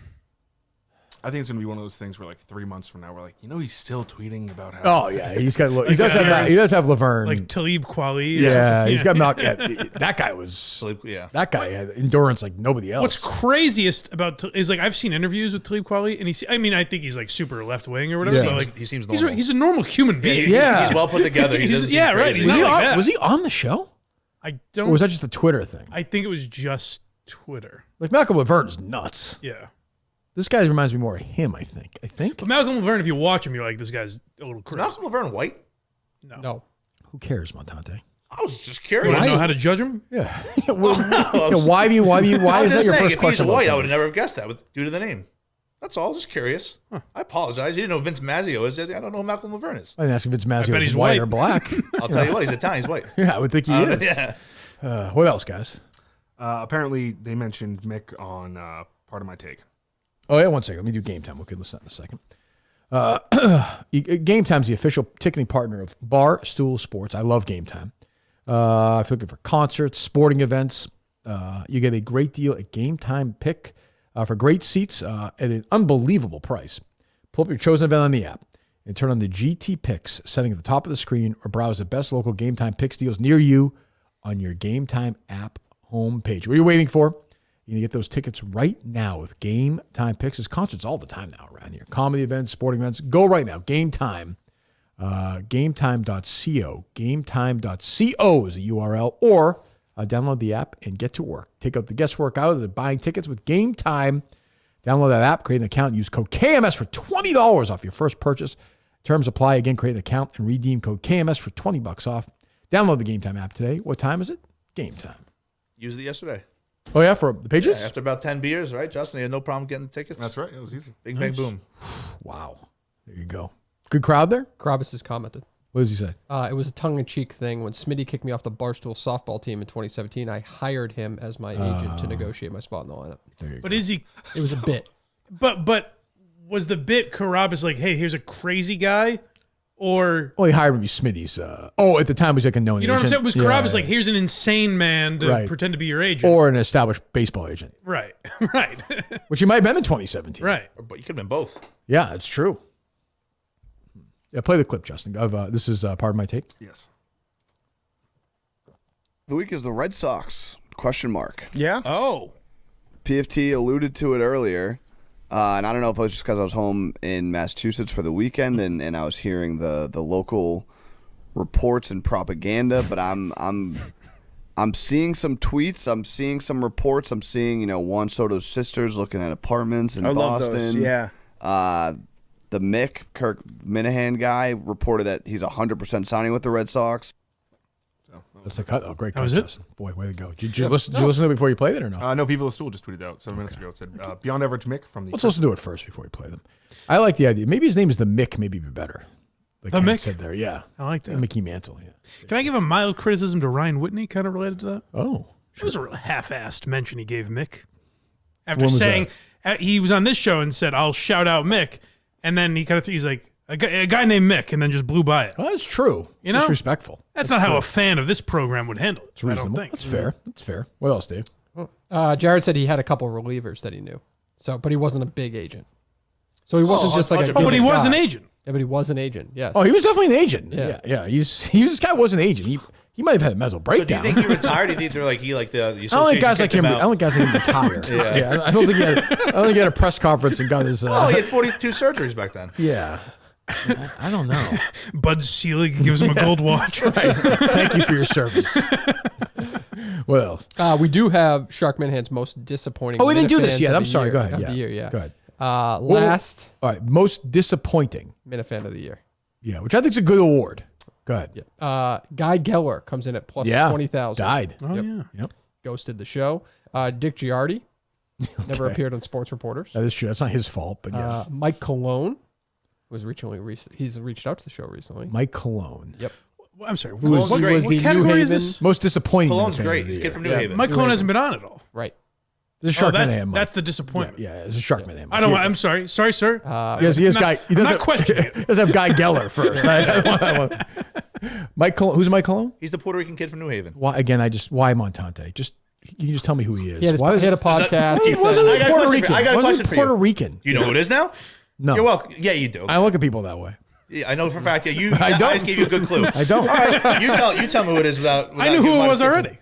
I think it's going to be one of those things where, like, 3 months from now, we're like, he's still tweeting about how... Oh, yeah. He's got... He does have Laverne. Like Talib Kweli. Yeah, he's got Malcolm. That guy was... Yeah. That guy had endurance like nobody else. What's craziest about... is, like, I've seen interviews with Talib Kweli, and I think he's, like, super left-wing or whatever. Yeah. But, like, he seems normal. He's a normal human being. He's well put together. He doesn't seem right. crazy. He's not like that. Was he on the show? I don't... Or was that just a Twitter thing? I think it was just Twitter. Like, Malcolm Laverne's nuts. Yeah. This guy reminds me more of him, I think. But Malcolm Laverne, if you watch him, you're like, this guy's a little crazy. Is Malcolm Laverne white? No. Who cares, Montante? I was just You curious. want to know how to judge him? Yeah. Why is that your first question? If he's white, I would have never guessed that due to the name. That's all. Just curious. I apologize. You didn't know Vince Mazzio is. I don't know who Malcolm Laverne is. I didn't ask if Vince I bet Mazzio he's is white white. or black. I'll tell you what. He's Italian. He's white. Yeah, I would think he is. Yeah. What else, guys? Apparently, they mentioned Mick on Part of My Take. Oh, yeah, one second. Let me do Game Time. We'll get listen in a second. Game Time's the official ticketing partner of Barstool Sports. I love Game Time. If you're looking for concerts, sporting events, you get a great deal at Game Time Pick for great seats at an unbelievable price. Pull up your chosen event on the app and turn on the GT Picks setting at the top of the screen or browse the best local Game Time Picks deals near you on your Game Time app homepage. What are you waiting for? You can get those tickets right now with Game Time Picks. There's concerts all the time now around here. Comedy events, sporting events. Go right now. Game Time. GameTime.co. GameTime.co is the URL. Or download the app and get to work. Take out the guesswork out of the buying tickets with Game Time. Download that app, create an account, use code KMS for $20 off your first purchase. Terms apply. Again, create an account and redeem code KMS for $20 off. Download the Game Time app today. What time is it? Game Time. Used it yesterday. Oh, yeah, for the Patriots? Yeah, after about 10 beers, right, Justin? You had no problem getting the tickets? That's right. It was easy. Bing, bang, boom. Wow. There you go. Good crowd there? Carabas has commented. What does he say? It was a tongue-in-cheek thing. When Smitty kicked me off the Barstool softball team in 2017, I hired him as my agent to negotiate my spot in the lineup. But is he... It was a bit. But was the bit Carabas like, hey, here's a crazy guy? Or... Well, he hired him to be Smitty's. At the time, he was like a known agent. You know what I'm saying? Was Carabas like, here's an insane man to pretend to be your agent? Or an established baseball agent. Right. Right. Which he might have been in 2017. Right. But you could have been both. Yeah, it's true. Yeah, play the clip, Justin. This is part of my take. Yes. The week is the Red Sox, question mark. Yeah? Oh. PFT alluded to it earlier, and I don't know if it was just because I was home in Massachusetts for the weekend and I was hearing the local reports and propaganda, but I'm seeing some tweets, I'm seeing some reports, I'm seeing, Juan Soto's sisters looking at apartments in Boston. Love those. Yeah. The Kirk Minahan guy reported that he's 100% signing with the Red Sox. That's a cut. Oh, great cut, was it? Justin. Boy, way to go. Did you listen to it before you played it or no? No, People of Stool just tweeted out 7 minutes ago. It said, Beyond Average Mick from the... Let's listen to it first before we play them. I like the idea. Maybe his name is the Mick. Maybe it'd be better. Like The Ken Mick? said there. Yeah. I like that. Mickey Mantle. Yeah. Can I give a mild criticism to Ryan Whitney, kind of related to that? Oh. It was a real half-assed mention he gave Mick. When After was saying, he was on this show and said, I'll shout out Mick. And then he's like, a guy named Mick, and then just blew by it. Oh, that's true. You know? Disrespectful. That's not how a fan of this program would handle it. It's I reasonable. don't think. That's fair. That's fair. What else, Dave? Jared said he had a couple relievers that he knew. So, but he wasn't a big agent. So he wasn't just like a. Oh, but he was guy. an agent. Yeah, but he was an agent. Yes. Oh, he was definitely an agent. Yeah. Yeah. This guy was an agent. He might have had a mental So do you breakdown. think he retired? Do you think they're like the I association don't think guys like kicked him. him I out? don't think guys like him retired. Yeah. I don't think he had a press conference and got his. Oh, he had 42 surgeries back then. Yeah. I don't know. Bud Selig gives him a gold watch. Right. Thank you for your service. What else? We do have Shark Minahan's most disappointing. Oh, we didn't do this Minifans yet. of I'm the sorry. year- Go ahead. of Yeah. the year, yeah. Go ahead. Last All right. Most disappointing. Minifan of the year. Yeah, which I think is a good award. Go ahead. Yeah. Guy Geller comes in at plus Yeah. 20,000. Died. Oh, yeah. Yep. Ghosted the show. Dick Giardi never Okay. appeared on Sports Reporters. That is true. That's not his fault, but yeah. Mike Cologne was he's reached out to the show recently. Mike Cologne. Yep. I'm sorry. Who was What the category New is Haven? this? Most disappointing. Cologne's Minifan great. of the He's a kid year. from New Haven. Mike Cologne hasn't been on at all. Right. This is Shark that's Minahan, Mike. that's the disappointment. Yeah, it's a Shark Minahan. I don't. I'm sorry. Sorry, sir. He has I'm Guy. He not doesn't questioning it. he does have Guy Geller first. Mike Cologne. Who's Mike Cologne? He's the Puerto Rican kid from New Haven. Why again? Why Montante? You just tell me who he is. He had, Why he had a podcast. He He said- wasn't I got a Puerto question Rican. I got a Wasn't question for you. Puerto Rican. Do you know who it is now? No. You're welcome. Yeah, you do. I look at people that way. Yeah, I know for a fact. Yeah, you. I don't. I just gave you a good clue. I don't. All right, you tell me who it is without I knew who it was already.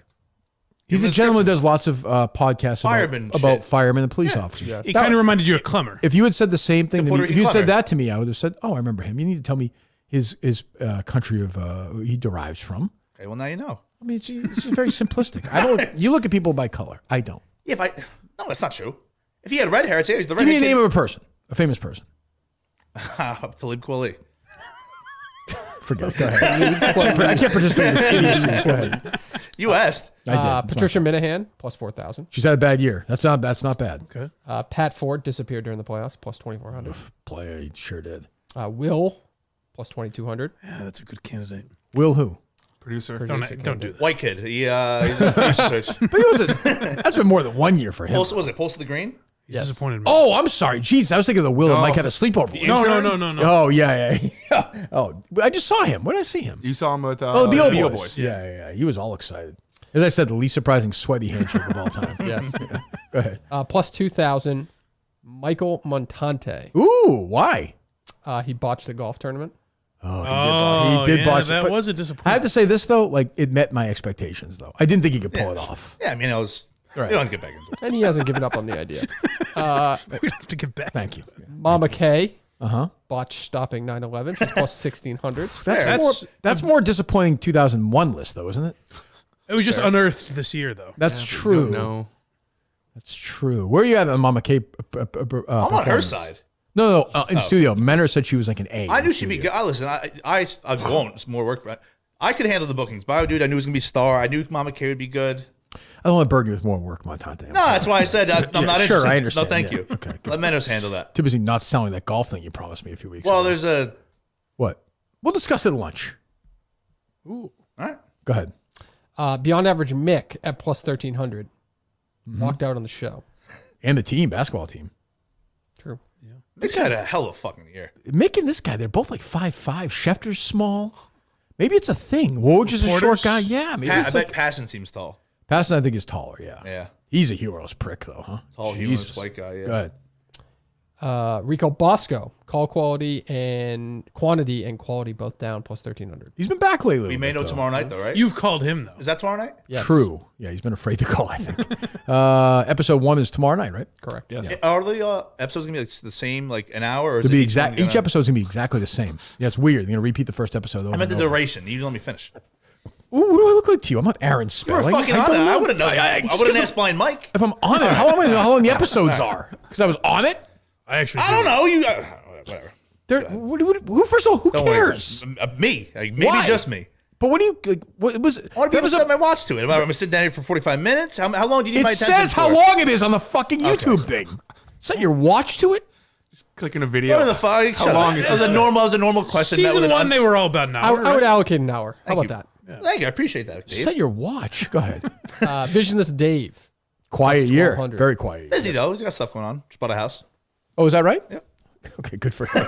He's a gentleman who does lots of podcasts Fireman about shit. firemen and police officers. Yeah. He kind of reminded you of Clemmer. If you had said the same thing, The to Puerto me, if Rican you had said Clemmer. that to me, I would have said, "Oh, I remember him." You need to tell me his country of he derives from. Okay, well now you know. I mean, it's just very simplistic. I don't. You look at people by color. I don't. Yeah, no, that's not true. If he had red hair, I'd say he's the Give me a redhead name of a person, a famous person. Talib Kweli. Forget it. Go ahead. I can't participate in this idiocy. Go ahead. You asked. I did. It's my Patricia fault. Minahan plus 4,000. She's had a bad year. That's not bad. Okay. Pat Ford disappeared during the playoffs plus 2,400. Play, he sure did. Will plus 2,200. Yeah, that's a good candidate. Will who? Producer. Don't do that. White kid. He's a producer search. But he wasn't. That's been more than 1 year for him. Pulse, was it Pulse of the Green? He's disappointed me. Oh, I'm sorry. Jeez, I was thinking of the Will and Mike had a sleepover. with. No. Oh yeah. Oh, I just saw him. Where did I see him? You saw him with Oh, the Beal Boys. Yeah. He was all excited. As I said, the least surprising sweaty handshake of all time. Yes. Yeah. Go ahead. Plus 2,000. Michael Montante. Ooh, why? He botched the golf tournament. Oh, he did yeah, botch it, that but was a I disappointment. have to say this though, like it met my expectations though. I didn't think he could pull it off. Yeah, I mean, it was. Right. You don't have to get back into it. And he hasn't given up on the idea. We don't have to get back. Thank you. Mama K. Uh-huh. Botched stopping 9/11. She's plus 1,600. That's more disappointing 2001 list though, isn't it? It was just unearthed this year, though. That's true. No. That's true. Where are you at on Mama K? I'm on her side. No, in studio. Menor said she was like an A. I in knew she'd be studio. good. Listen, I won't. It's more work for it. I could handle the bookings. Bio Dude, I knew it was going to be Star. I knew Mama K would be good. I don't want to burden you with more work, Montante. No, that's why I said I'm not interested. Sure, I understand. No, thank Yeah. you. Okay, good. Let Menos handle that. Too busy not selling that golf thing you promised me a few weeks Well, ago. there's a... What? We'll discuss it at lunch. Ooh. All right. Go ahead. Beyond average Mick at plus 1,300. Walked out on the show. And the team, basketball team. True. Mick's had a hell of a fucking year. Mick and this guy, they're both like 5'5". Schefter's small. Maybe it's a thing. Woj is a short Reporters? guy. Yeah, maybe I it's bet like... Passon seems tall. Passon, I think, is taller, yeah. Yeah. He's a humorless prick, though, huh? Tall, humorless Jesus. white guy, yeah. Go ahead. Rico Bosco, call quality and quantity both down, plus 1,300. He's been back lately. We may know tomorrow night, though, right? You've called him, though. Is that tomorrow night? Yes. True. Yeah, he's been afraid to call, I think. Episode 1 is tomorrow night, right? Correct. Yes. Yeah. Are the episodes going to be like the same, like an hour? Or is To it be each exact, one each episode's going to be exactly the same. Yeah, it's weird. They're going to repeat the first episode over I meant the and over. duration. You didn't let me finish. Ooh, what do I look like to you? I'm not Aaron You Spelling. were fucking on it. I would have known. I wouldn't ask blind Mike. If I'm on it, how long, how long the episodes are? Because I was on it? I don't know. You whatever. Who first of all, who Don't worry. cares? Me. Like, maybe Why? just me. But what do you like? What was? I want people to set my watch to it. I'm going to sit down here for 45 minutes. How long do you need my It attention says how for? long it is on the fucking YouTube thing. Set your watch to it. Just clicking a video. What are the fuck? How long is that was a normal question. Season that 1, they were all about an hour. I would allocate an hour. How Thank about you. Thank you. I appreciate that, Dave. Set your watch. Go ahead. that? Visionless Dave. Quiet year. 1,200. Very quiet year. Busy, though. He's got stuff going on. Just bought a house. Oh, is that right? Yep. Okay, good for him.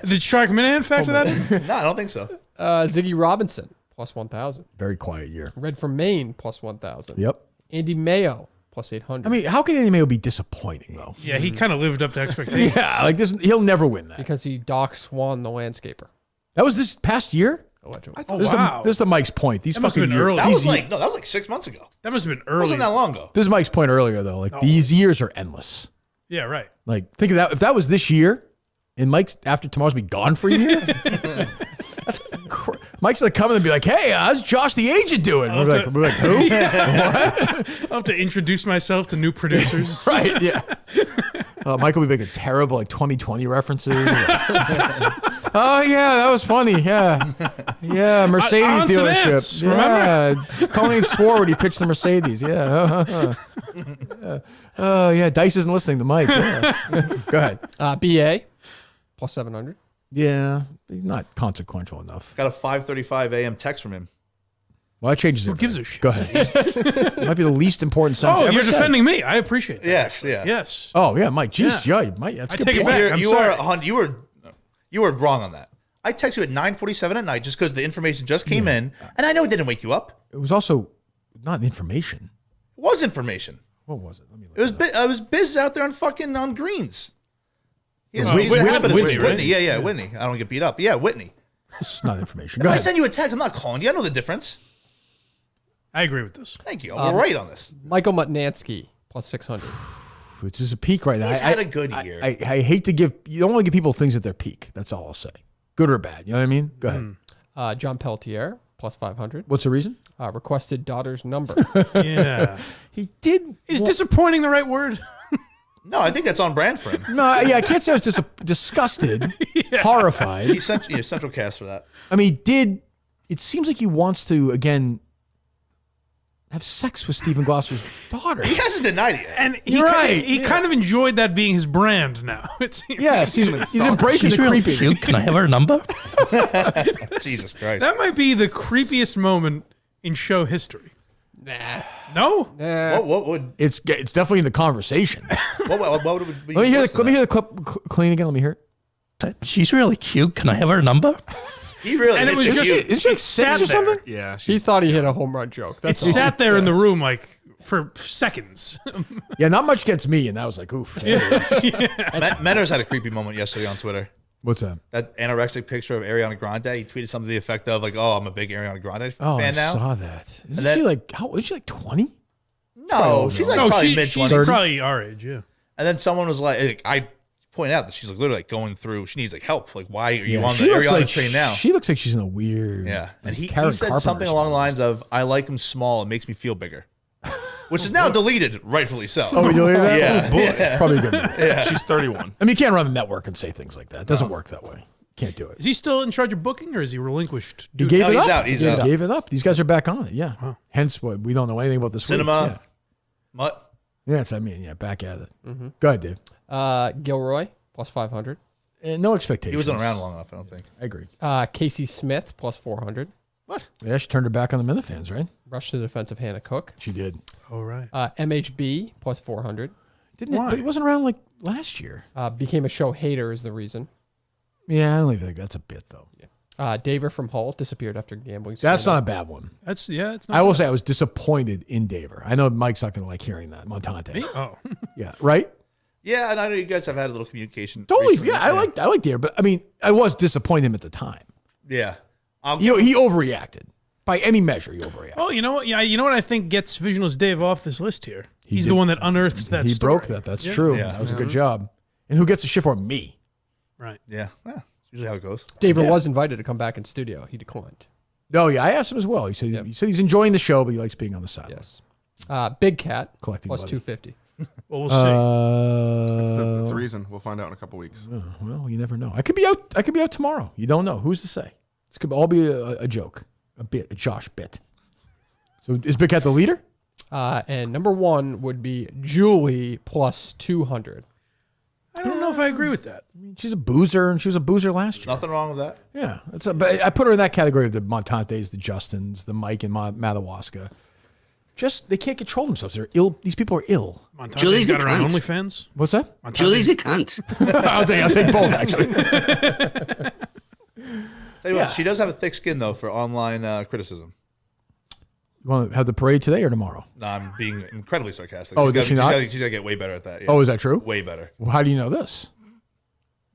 Did Shark Minahan factor that in? No, I don't think so. Ziggy Robinson, plus 1,000. Very quiet year. Red from Maine, plus 1,000. Yep. Andy Mayo, plus 800. I mean, how can Andy Mayo be disappointing though? Yeah, he kind of lived up to expectations. Yeah, like this, he'll never win that. Because he Doc Swan, the landscaper. That was this past year. Allegedly. Oh, This is wow. this is the Mike's point. These That must have fucking been years. early. That these was ye- like, no, that was like 6 months ago. That must have been It early. wasn't that long ago. This is Mike's point earlier though. Like these years are endless. Yeah, right. Like think of that. If that was this year, and Mike's after tomorrow's be gone for a year. Mike's gonna come in and be like, "Hey, how's Josh the agent doing?" We're like, "Who? I'll have to introduce myself to new producers. Right? Yeah." Mike will be making terrible like 2020 references. Oh yeah, that was funny. Yeah, yeah, Mercedes On some dealership. ants, Yeah, Colleen swore when he pitched the Mercedes. Yeah. Oh yeah, Dice isn't listening to Mike. Yeah. Go ahead. BA, plus 700. Yeah, he's not consequential enough. Got a 5:35 a.m. text from him. Well, that changes it. Who gives a shit? Go ahead. Might be the least important sentence Oh, ever you're said. defending me. I appreciate that. Yes, yeah. Yes. Oh yeah, Mike. Jesus, yeah, Mike. That's I good take it point. back. I'm You sorry. you were wrong on that. I texted you at 9:47 at night just because the information just came in, and I know it didn't wake you up. It was also not information. It was information. What was it? Let me look. It was Biz out there on greens. Yes, Oh, he's Whitney, happened. Whitney, right? Yeah, Whitney. I don't get beat up. Yeah, Whitney. It's not information. If Go I ahead. send you a text, I'm not calling you. I know the difference. I agree with this. Thank you. We're right on this. Michael Mutnansky, plus 600. It's just a peak right now. He's had a good year. I hate to give. You don't want to give people things at their peak. That's all I'll say. Good or bad. You know what I mean? Go ahead. John Peltier, plus 500. What's the reason? Requested daughter's number. Yeah. He did. Is disappointing the right word? No, I think that's on brand for him. No, yeah, I can't say I was disgusted, horrified. He's central cast for that. I mean, he did. It seems like he wants to again have sex with Stephen Gloucester's daughter. He hasn't denied it yet. And You're right. He kind of enjoyed that being his brand now. It seems. Yes, he's embracing the creepy. Can I have her number? Jesus Christ. That might be the creepiest moment in show history. Nah. No? What would It's definitely in the conversation. what would it be? Let me hear worse the than clip clean again. Let me hear it. She's really cute. Can I have her number? that? He really And it was is just- cute. Is she like Sat six or there. something? Yeah. He thought he hit a home run joke. It That's all. sat there in the room like for seconds. Yeah, not much gets me, and that was like, oof. Menner's had a creepy moment yesterday on Twitter. What's that? That anorexic picture of Ariana Grande. He tweeted something to the effect of like, "Oh, I'm a big Ariana Grande Oh, fan I now." saw that. Isn't then- she like how is she like 20? No, she's like No, probably mid she's 20s. probably our age, yeah. And then someone was like, I point out that she's like literally like going through. She needs like help. Like, why are you on the she looks Ariana like train now? She looks like she's in a weird. Yeah, and he Karen said Carpenter something along the spot. lines of, "I like him small. It makes me feel bigger," which is now deleted, rightfully so. Oh, we deleted that? Yeah, Oh, boy. It's probably a good. Move. She's 31. I mean, you can't run the network and say things like that. It doesn't work that way. Can't do it. Is he still in charge of booking or is he relinquished? He duty? gave it he's up. out, he's out. Gave it up. These guys are back on it. Yeah. Hence, what we don't know anything about this Cinema, week. Mutt. Yeah. Yes, I mean, yeah, back at it. Go ahead, Dave. Gilroy, plus 500. No expectations. He wasn't around long enough, I don't think. I agree. Casey Smith, plus 400. What? Yeah, she turned her back on the Minifans, right? Rush to the defense of Hannah Cook. She did. Oh, right. MHB, plus 400. Didn't it? But he wasn't around like last year. Became a show hater is the reason. Yeah, I don't even think that's a bit though. Daver from Hull disappeared after gambling. That's scandal. not a bad one. It's not. I will say I was disappointed in Daver. I know Mike's not going to like hearing that. Montante. Me? Oh. Yeah, right? Yeah, and I know you guys have had a little communication. Totally. recently. Yeah, I like the air, but I mean, I was disappointed in him at the time. Yeah. He overreacted. By any measure, he overreacted. Oh, you know what? Yeah, you know what I think gets Visionless Dave off this list here. He's the one that unearthed that. He story. broke that. That's true. Yeah. That was a good job. And who gets the shit for him? Me? Right. Yeah. That's usually how it goes. David was invited to come back in studio. He declined. Oh yeah, I asked him as well. He said he's enjoying the show, but he likes being on the sideline. Yes. Big Cat Collecting plus buddy. 250. Well, we'll see. That's the reason. We'll find out in a couple weeks. Well, you never know. I could be out tomorrow. You don't know. Who's to say? This could all be a joke, a Josh bit. So is Big Cat the leader? And number 1 would be Julie plus 200. I don't know if I agree with that. I mean, she's a boozer, and she was a boozer last year. Nothing wrong with that. Yeah, but I put her in that category of the Montantes, the Justins, the Mike and Madawaska. They can't control themselves. They're ill. These people are ill. Montante's Julie's got a her own cunt. OnlyFans. What's that? Julie's a cunt. I'll take both actually. Tell you what, she does have a thick skin though for online criticism. You want to have the parade today or tomorrow? No, I'm being incredibly sarcastic. Oh, does she not? She's got to get way better at that. Yeah. Oh, is that true? Way better. Well, how do you know this?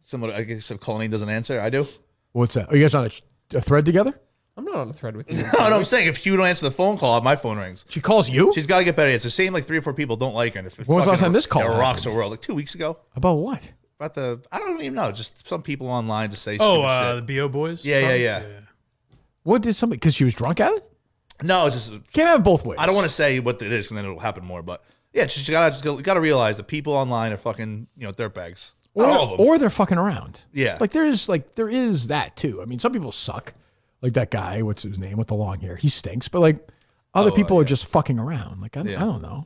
Similar, I guess if Colleen doesn't answer, I do. What's that? Are you guys on a thread together? I'm not on a thread with you. No, I'm saying if you don't answer the phone call, my phone rings. She calls you? She's got to get better. It's the same like 3 or 4 people don't like her. And if When was the last time this call It rocks happened? the world. Like 2 weeks ago. About what? About I don't even know. Just some people online to say Oh, stupid the BO boys? shit. Yeah. What did somebody? Because she was drunk at it? No, it's just Can't have it both ways. I don't want to say what it is because then it'll happen more. But yeah, she got to realize that people online are fucking dirtbags. Not all of them. Or they're fucking around. Yeah. There is that too. I mean, some people suck. Like that guy, what's his name with the long hair? He stinks. But like other people are just fucking around. Like I don't know.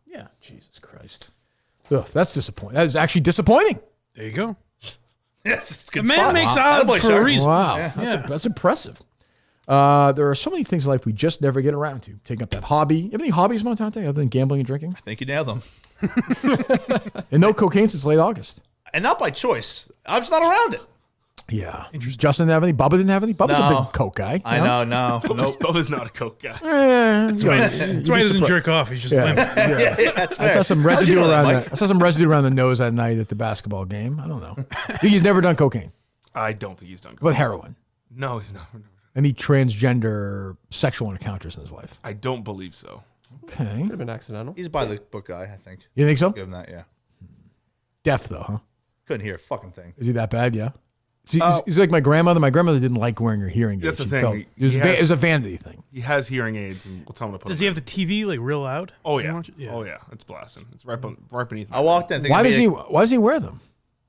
Yeah. Jesus Christ. Ugh, that's disappointing. That is actually disappointing. There you go. Yes, it's a good The man spot. makes Wow. odds Attaboy, for sir. a reason. Wow, that's impressive. There are so many things in life we just never get around to. Taking up that hobby. You have any hobbies, Montante, other than gambling and drinking? I think you nailed them. And no cocaine since late August. And not by choice. I'm just not around it. Yeah. Justin didn't have any? Bubba didn't have any? Bubba's a big coke guy. I know. No. Nope. Bubba's not a coke guy. That's why he doesn't jerk off. He's just limp. Yeah, that's I fair. saw some How'd residue you know that, around Mike? I saw some residue around the nose that night at the basketball game. I don't know. He's never done cocaine. I don't think he's done coke. But heroin. No, he's not. Any transgender sexual encounters in his life. I don't believe so. Okay. Could have been accidental. He's by the book guy, I think. You think so? Give him that, yeah. Deaf though, huh? Couldn't hear a fucking thing. Is he that bad? Yeah. He's like my grandmother. My grandmother didn't like wearing her hearing aids. That's the She thing. felt- it was a vanity thing. He has hearing aids, and we'll tell him to put. Does them he have the TV like real loud? Oh Can you yeah. watch it? Yeah. Oh yeah. It's blasting. It's right beneath. I walked in. Why does he wear them?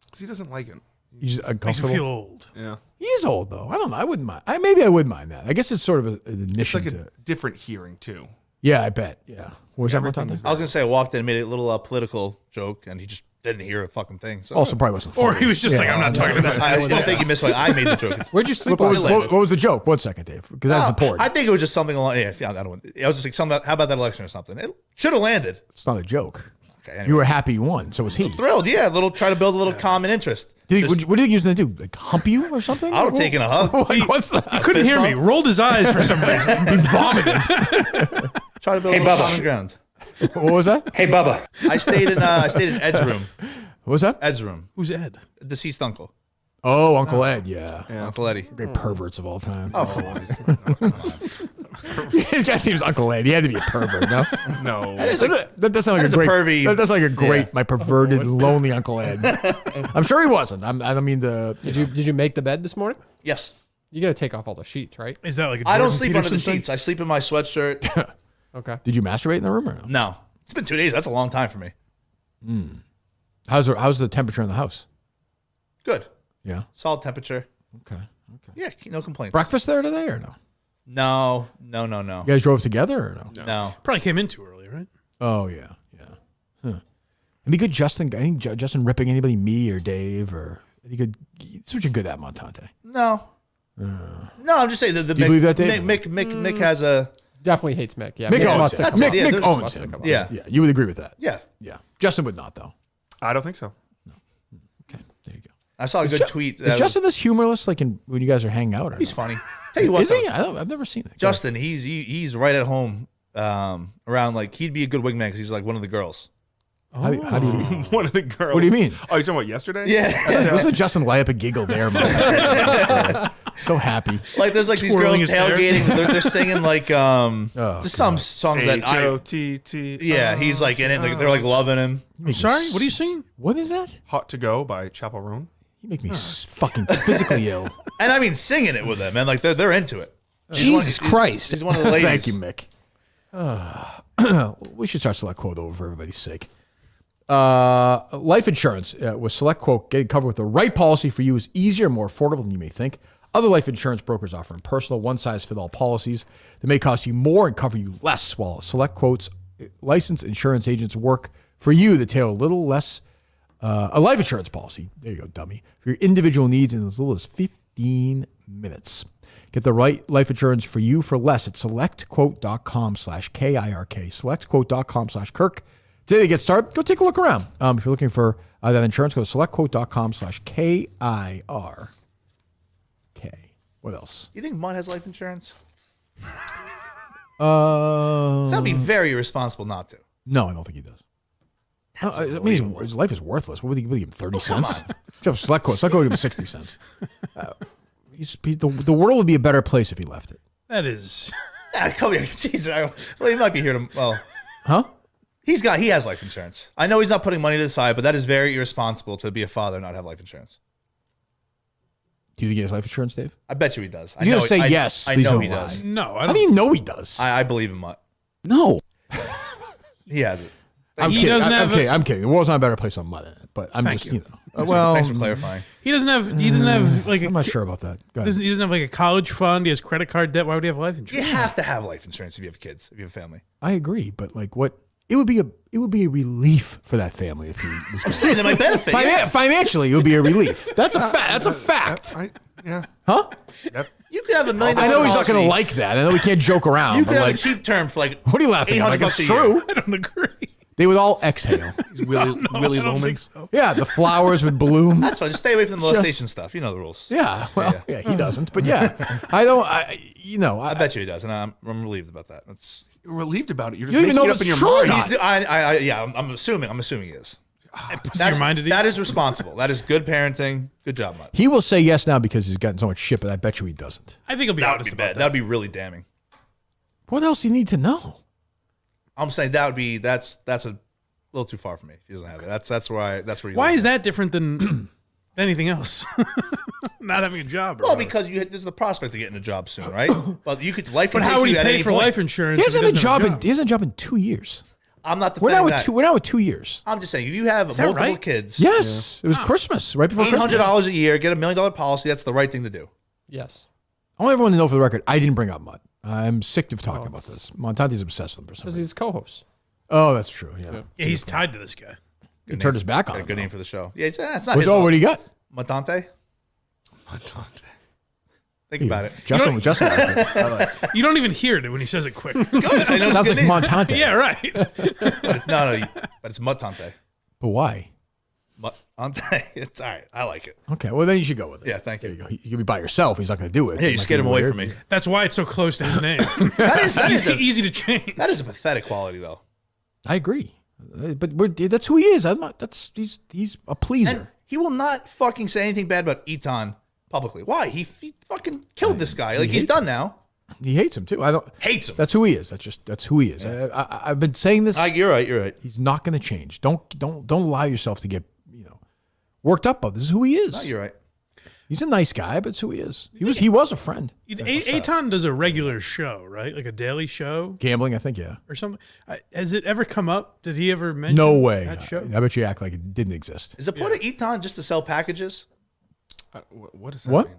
Because he doesn't like it. He's just Makes him uncomfortable. feel old. Yeah. He is old though. I don't know. I wouldn't mind. Maybe I would mind that. I guess it's sort of an It's admission like to a it. different hearing too. Yeah, I bet. Yeah. What was that Everything Montante? is I was going to say, I walked in and made a little political joke, and he just didn't hear a fucking thing. So. Also, probably wasn't funny. Or he was just like, I'm not talking about I that. don't think you missed what I made the joke. Where'd you sleep What last was, night? what was the joke? 1 second, Dave, because that's important. I think it was just something along. Yeah, I don't want. I was just like, something. How about that election or something? It should have landed. It's not a joke. Okay, anyway. You were happy you won. So was he. Thrilled, yeah. Try to build a little common interest. What do Just- you think he was going to do? Like hump you or something? I would have taken a hug. Like, what's that? Couldn't hear me. Rolled his eyes for some reason. He vomited. Try to build a little common ground. What was that? Hey, Bubba. I stayed in Ed's room. What was that? Ed's room. Who's Ed? Deceased uncle. Oh, Uncle Ed. Yeah. Uncle Eddie. Great perverts of all time. Oh, come on. His guy's name's Uncle Ed. He had to be a pervert, no? No. That does sound like that a is a great. pervy- That does sound like a great, Yeah. my perverted, lonely Uncle Ed. I'm sure he wasn't. I don't mean the. Did you make the bed this morning? Yes. You got to take off all the sheets, right? Is that like a I don't Jordan sleep under the Peterson thing? sheets. I sleep in my sweatshirt. Okay. Did you masturbate in the room or no? No. It's been 2 days. That's a long time for me. How's the temperature in the house? Good. Yeah. Solid temperature. Okay. Yeah, no complaints. Breakfast there today or no? No. You guys drove together or no? No. Probably came in too early, right? Oh yeah. Huh. Any good Justin? I think Justin ripping anybody, me or Dave or any good? It's what you're good at, Montante. No. No, I'm just saying the Do you believe that, Dave? Mick has a Definitely hates Mick. Yeah, Mick owns must it. have That's come it. up. Yeah, Mick there's- owns must have him. come up. Yeah. Yeah, you would agree with that. Yeah. Yeah. Justin would not though. I don't think so. Okay, there you go. I saw a good tweet. Is Justin this humorless like when you guys are hanging out? Or He's no? funny. Tell you what, Is he? though, I've never seen it. Justin, he's right at home around like he'd be a good wingman because he's like one of the girls. How do you One of the girls. What do you mean? Oh, you talking about yesterday? Yeah. This is Justin lay up a giggle there, man. So happy. Like there's like these Twirling girls his hair. tailgating. They're singing like just some songs that I. H-O-T-T. Yeah, he's like in it. Like, they're like loving him. I'm sorry. What are you singing? What is that? Hot to Go by Chapel Roan. You make me fucking physically ill. And I mean singing it with them, and like they're into it. Jesus Christ. He's one of the ladies. Thank you, Mick. We should start Select Quote over for everybody's sake. Life insurance with Select Quote, getting covered with the right policy for you is easier and more affordable than you may think. Other life insurance brokers offer impersonal, one-size-fits-all policies that may cost you more and cover you less, while Select Quote's licensed insurance agents work for you to tailor a little less a life insurance policy. There you go, dummy. For your individual needs in as little as 15 minutes. Get the right life insurance for you for less at selectquote.com/KIRK. Selectquote.com/Kirk. Today to get started, go take a look around. If you're looking for that insurance, go to selectquote.com/KIRK. What else? You think Mutt has life insurance? That'd be very irresponsible not to. No, I don't think he does. I mean, his life is worthless. What would he give him? 30 cents? Except for Select Quote. Select Quote would give him 60 cents. The world would be a better place if he left it. That is. Jeez, well, he might be here to. Well, huh? He has life insurance. I know he's not putting money to the side, but that is very irresponsible to be a father and not have life insurance. Do you think he has life insurance, Dave? I bet you he does. He's going to say yes. I Please know don't he lie. does. No, How do you know he does? I believe in Mutt. No. He has it. I'm He kidding. doesn't have I'm kidding. The world's not a better place on Mutt in it, but I'm Thank just, you. well, Thanks for clarifying. He doesn't have like. I'm not sure about that. Go ahead. He doesn't have like a college fund. He has credit card debt. Why would he have life You insurance? have to have life insurance if you have kids, if you have a family. I agree, but like what? It would be a relief for that family if he was. I'm saying that might benefit. Financially, it would be a relief. That's a fact. That's a fact. Yeah. Huh? Yep. You could have $1 million. I know he's not going to like that. I know we can't joke around. You but could have like, a cheap term for like what are you laughing at? Like, $800 it's a true. year. I don't agree. They would all exhale. Willie I don't Loman. think so. Yeah, the flowers would bloom. That's fine. Just stay away from the molestation stuff. You know the rules. Yeah, well, yeah, he doesn't. But yeah, I don't. I bet you he does, and I'm relieved about that. That's You're relieved about it. You're You just don't even making know it if up in it's your true or mind. not. yeah. I'm assuming he is. It puts your mind at ease. That is responsible. That is good parenting. Good job, Mutt. He will say yes now because he's gotten so much shit, but I bet you he doesn't. I think he'll be That would honest be about bad. that. That would be really damning. What else do you need to know? I'm saying that's a little too far for me. If he doesn't have it, that's where you. Why is that different than anything else? Not having a job. Or Well, whatever. because there's the prospect of getting a job soon, right? Well, you could life. But can how take would he you at pay any for point. life insurance? He if hasn't had a doesn't have job. He hasn't had a job in 2 years. I'm not We're defending now that. with 2. We're now with 2 years. I'm just saying, if you have that multiple right? kids, Yes, it was Christmas, right before Christmas. $800 a year, get $1 million policy. That's the right thing to do. Yes. I want everyone to know for the record, I didn't bring up Mutt. I'm sick of talking about this. Montante's obsessed with him for some Because reason. he's co-host. Oh, that's true. Yeah. Yeah, he's tied to this guy. He turned his back on him. Good name for the show. Yeah, it's not. What his fault. do you got? Montante. Montante. Think about it. Justin liked it. You don't even hear it when he says it quick. Good. I know it's a Sounds good like name. Yeah, Montante. right. No, but it's Montante. But why? Montante. It's all right. I like it. Okay, well then you should go with it. Yeah, thank There you. you go. You'll be by yourself. He's not going to do it. Yeah, It you might scared be him away weird. from me. That's why it's so close to his name. That is easy to change. That is a pathetic quality, though. I agree, but that's who he is. I'm not. He's a pleaser. And he will not fucking say anything bad about Eton publicly. Why? He fucking killed this guy. Like, he's done now. He hates him too. I don't. Hates him. That's who he is. That's who he is. I've been saying this. You're right. You're right. He's not going to change. Don't allow yourself to get worked up. This is who he is. No, you're right. He's a nice guy, but it's who he is. He was a friend. Aton does a regular show, right? Like a daily show Gambling, I think. Yeah. or something. Has it ever come up? Did he ever mention No way. that show? I bet you act like it didn't exist. Is the point of Eton just to sell packages? What is that? What? mean?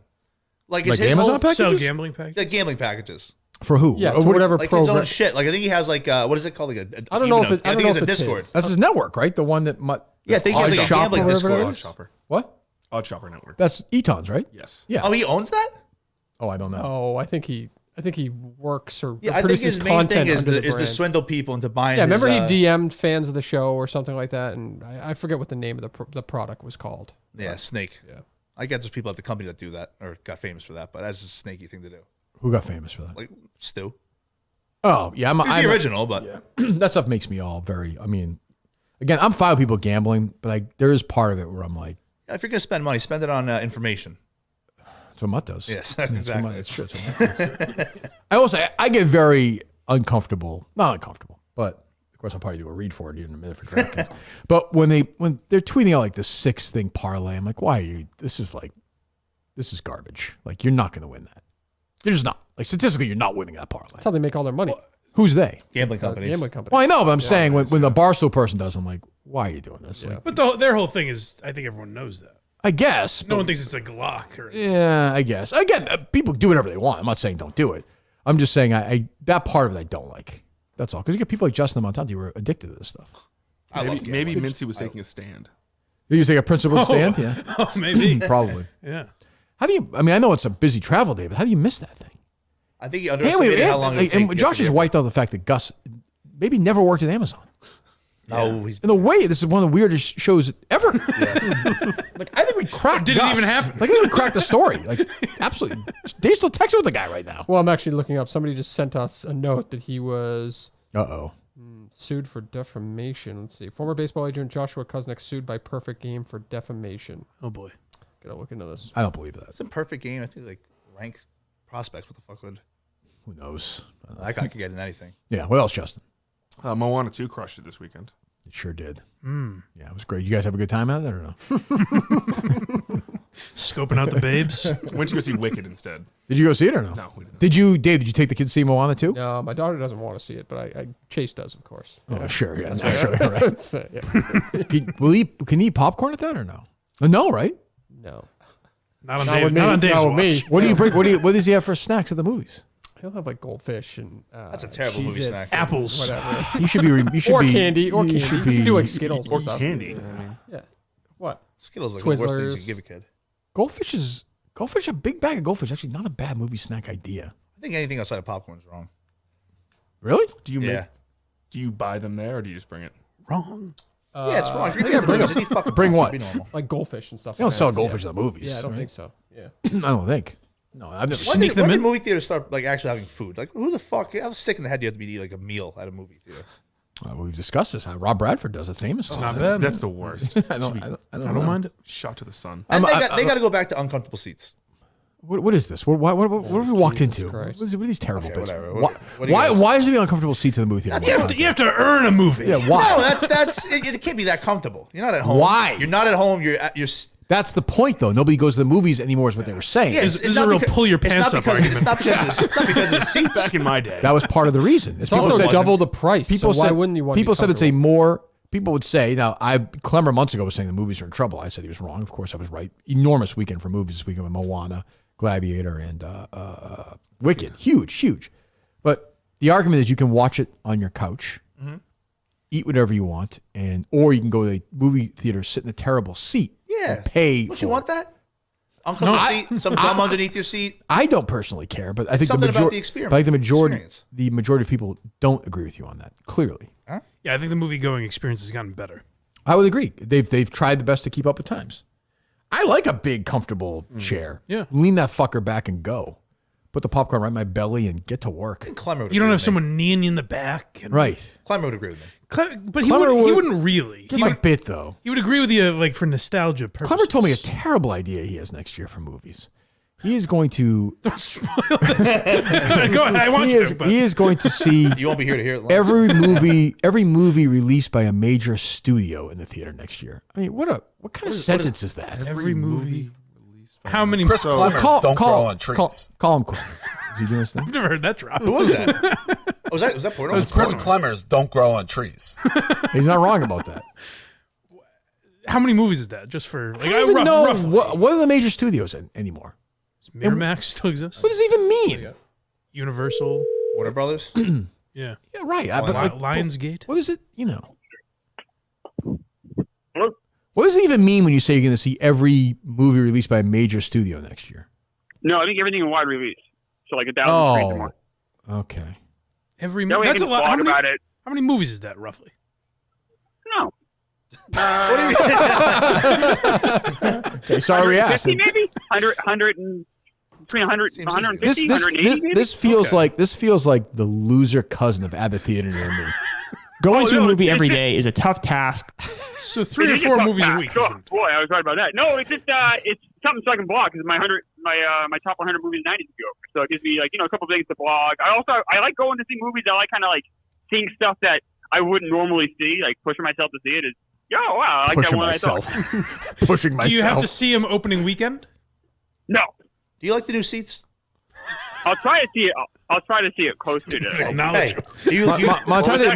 Like, Like is his Amazon whole, packages? Sell gambling package? Yeah, gambling packages. For who? Yeah, Or to whatever Like his own program. shit. Like, I think he has like what is it called? Like I don't know if I think it's a Discord. his. That's his network, right? The one that. Yeah, I think he has like a Odd Shop or gambling whatever it Discord. Odd is. Shopper. What? Odd Shopper Network. That's Eton's, right? Yes. Yeah. Oh, he owns that? Oh, I don't know. Oh, I think he works or Yeah, I think produces his main content thing is under the to brand. swindle people into buying. Yeah, his, remember he DM'd fans of the show or something like that, and I forget what the name of the product was called. Yeah, Snake. Yeah. I guess there's people at the company that do that or got famous for that, but that's just a snaky thing to do. Who got famous for that? Like Stu. Oh, yeah. He's the original, but that stuff makes me all very. I mean, Again, I'm fine with people gambling, but like there is part of it where I'm like, if you're gonna spend money, spend it on information. That's what Mutt does. Yes, Yeah, exactly. It's true. I also I get very uncomfortable. Not uncomfortable, but of course I'll probably do a read for it in a minute for DraftKings. But when they're tweeting out like the 6 thing parlay, I'm like, why are you? This is garbage. Like you're not gonna win that. You're just not. Like statistically, you're not winning that parlay. That's how they make all their money. Who's they? Gambling companies. Gambling companies. Well, I know, but I'm saying when the Barstool person does, I'm like, why are you doing this? Like, But their whole thing is, I think everyone knows that. I guess. No one thinks it's a Glock. Or Yeah, I guess. Again, people do whatever they want. I'm not saying don't do it. I'm just saying I that part of it I don't like. That's all. Because you get people like Justin and Montante who are addicted to this stuff. Maybe Mincy was taking a stand. Did you take a principled stand? Yeah. Oh, maybe. Probably. Yeah. How do you? I mean, I know it's a busy travel day, but how do you miss that thing? I think he underestimated how long it would take. And Josh has wiped out the fact that Gus maybe never worked at Amazon. No, he's in a way, this is one of the weirdest shows ever. Yes. Like I think we cracked. Didn't Gus. even happen. Like I think we cracked the story. Like absolutely. Dave's still texting with the guy right now. Well, I'm actually looking up. Somebody just sent us a note that he was sued for defamation. Let's see. Former baseball agent Joshua Kuznick sued by Perfect Game for defamation. Oh boy. Gotta look into this. I don't believe that. It's a perfect game. I think like ranked prospects. What the fuck would? Who knows? That guy could get in anything. Yeah. What else, Justin? Moana 2 crushed it this weekend. It sure did. Mm. Yeah, it was great. You guys have a good time out there or no? Scoping out the babes. Went to go see Wicked instead. Did you go see it or no? No, we didn't. Dave, did you take the kids to see Moana too? No, my daughter doesn't want to see it, but Chase does, of course. Oh, sure. Yeah, That's naturally, right. right. That's it, yeah. Can he eat popcorn at that or no? No, right? No. Not on Not Dave. with me. Not on Dave's Not with me. watch. What do you bring? What does he have for snacks at the movies? He'll have like goldfish and That's a terrible movie Cheez-Its snack. and Apples. whatever. You should be. You should or be, candy. Or you candy. should You can be- do like Skittles Or and stuff. candy. Yeah. What? Skittles are like the worst things you Twizzlers. can give a kid. Goldfish. A big bag of goldfish. Actually, not a bad movie snack idea. I think anything outside of popcorn is wrong. Really? Do you Yeah. do you buy them there or do you just bring it? Wrong. Yeah, it's wrong. If you're yeah, going to bring the movies, them. just eat fucking Bring popcorn. what? Be normal. Like goldfish and stuff. They don't sell Snacks, goldfish yeah. in the movies. Yeah, I don't right? think so. Yeah. I don't think. No, I've never. When Sneak them did in? movie theaters start like actually having food? Like who the fuck? How sick in the head do you have to be to eat like a meal at a movie theater? We've discussed this. How Rob Bradford does it famously. not That's, bad. that's the worst. I don't I don't mind it. Shot to the sun. And they got to go back to uncomfortable seats. What is this? What have we walked into? Christ. What are these terrible Okay, bits? whatever. Why, What do you guys- why is there be uncomfortable seats in the movie theater? You have to earn a movie. Yeah, why? No, it can't be that comfortable. You're not at home. Why? You're not at home. You're That's the point, though. Nobody goes to the movies anymore, is what they were saying. Yeah, This is a real pull your pants up argument. It's not because of the seats. Back in my day. That was part of the reason. It's also said- double the price. People so why said, wouldn't you want? People to be said it's a comfortable? more. People would say now. Clemmer months ago was saying the movies are in trouble. I said he was wrong. Of course, I was right. Enormous weekend for movies this weekend with Moana, Gladiator, and Wicked. Huge. But the argument is you can watch it on your couch, eat whatever you want, or you can go to the movie theater, sit in a terrible seat, Yeah. and pay. Don't for you want it. that? Uncomfortable seat, some gum underneath your seat. I don't personally care, but I think Something the about majority. the experience. But I think Experience. the majority of people don't agree with you on that. Clearly, Yeah, I think the movie going experience has gotten better. I would agree. They've tried the best to keep up with times. I like a big, comfortable chair. Yeah. Lean that fucker back and go. Put the popcorn right in my belly and get to work. Clemmer would You don't agree have with me. someone kneeing you in the back. And Right. Clemmer would agree with me. But he Clemmer wouldn't really. That's a bit, though. He would agree with you like for nostalgia purposes. Clemmer told me a terrible idea he has next year for movies. He is going to. Don't spoil this. Go ahead. I want He you is, to. But he is going to see You won't be here to hear it. every movie released by a major studio in the theater next year. I mean, what kind of sentence is that? every movie. How many? Chris Clemens don't grow on trees. Call him quick. Is he doing his thing? I've never heard that drop. Who was that? Was that porno? Chris Clemens don't grow on trees. He's not wrong about that. How many movies is that? Just for like I don't even know roughly. what are the major studios anymore. Does Miramax still exists? What does it even mean? Universal. Warner Brothers. Yeah. Yeah, right. Lionsgate. What is it? What does it even mean when you say you're going to see every movie released by a major studio next year? No, I think everything in wide release. So like 1,000 screens or more. Okay. Every That way I that's a can lot. blog about it. How many movies is that roughly? No. What do you mean? Okay, sorry we asked. 150 maybe? 100 and between 100 Seems 150, This 180 maybe? feels like the loser cousin of Abbott Theater near me. Going to a movie every day is a tough task. So 3 or 4 movies a week. Oh, boy, I was right about that. No, it's just it's something so I can blog because my top 100 movies in the 90s go over. So it gives me a couple things to blog. I like going to see movies. I like kind of like seeing stuff that I wouldn't normally see, like pushing myself to see it. Is wow, I like pushing that one. Myself. Pushing myself. Do you have to see him opening weekend? No. Do you like the new seats? I'll try to see it. I'll try to see it closer to. Hey, Montante's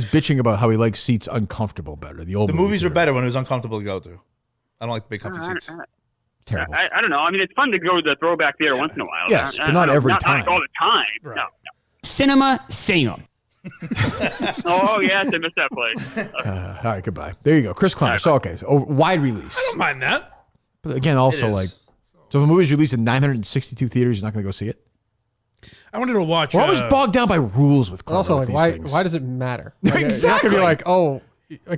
bitching about how he likes seats uncomfortable better. The movies were better when it was uncomfortable to go to. I don't like the big comfy seats. Terrible. I don't know. I mean, it's fun to go to the throwback theater once in a while. Yes, but not every time. Not all the time. Right. No. Cinema Salem. Oh yes, I missed that place. All right, goodbye. There you go, Chris Kleiner. So wide release. I don't mind that. But again, also so if a movie's released in 962 theaters, you're not going to go see it. I wanted to watch. We're always bogged down by rules with Kleiner. Also, with like, these things. why does it matter? Exactly. It's not gonna be like,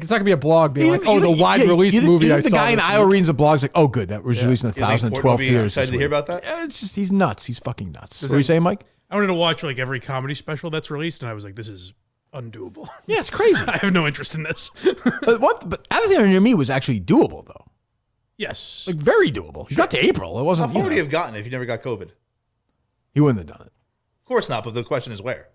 it's not gonna be a blog being like, the wide release movie I saw. The guy in Iowa reads a blog's like, oh, good, that was released in 1,012 theaters. Excited to hear about that? Yeah, it's just he's nuts. He's fucking nuts. What are you saying, Mike? I wanted to watch every comedy special that's released, and I was like, this is undoable. Yeah, it's crazy. I have no interest in this. But Anything Near Me was actually doable though. Yes, very doable. He got to April. It wasn't. How far would he have gotten if he never got COVID? He wouldn't have done it. Of course not. But the question is where.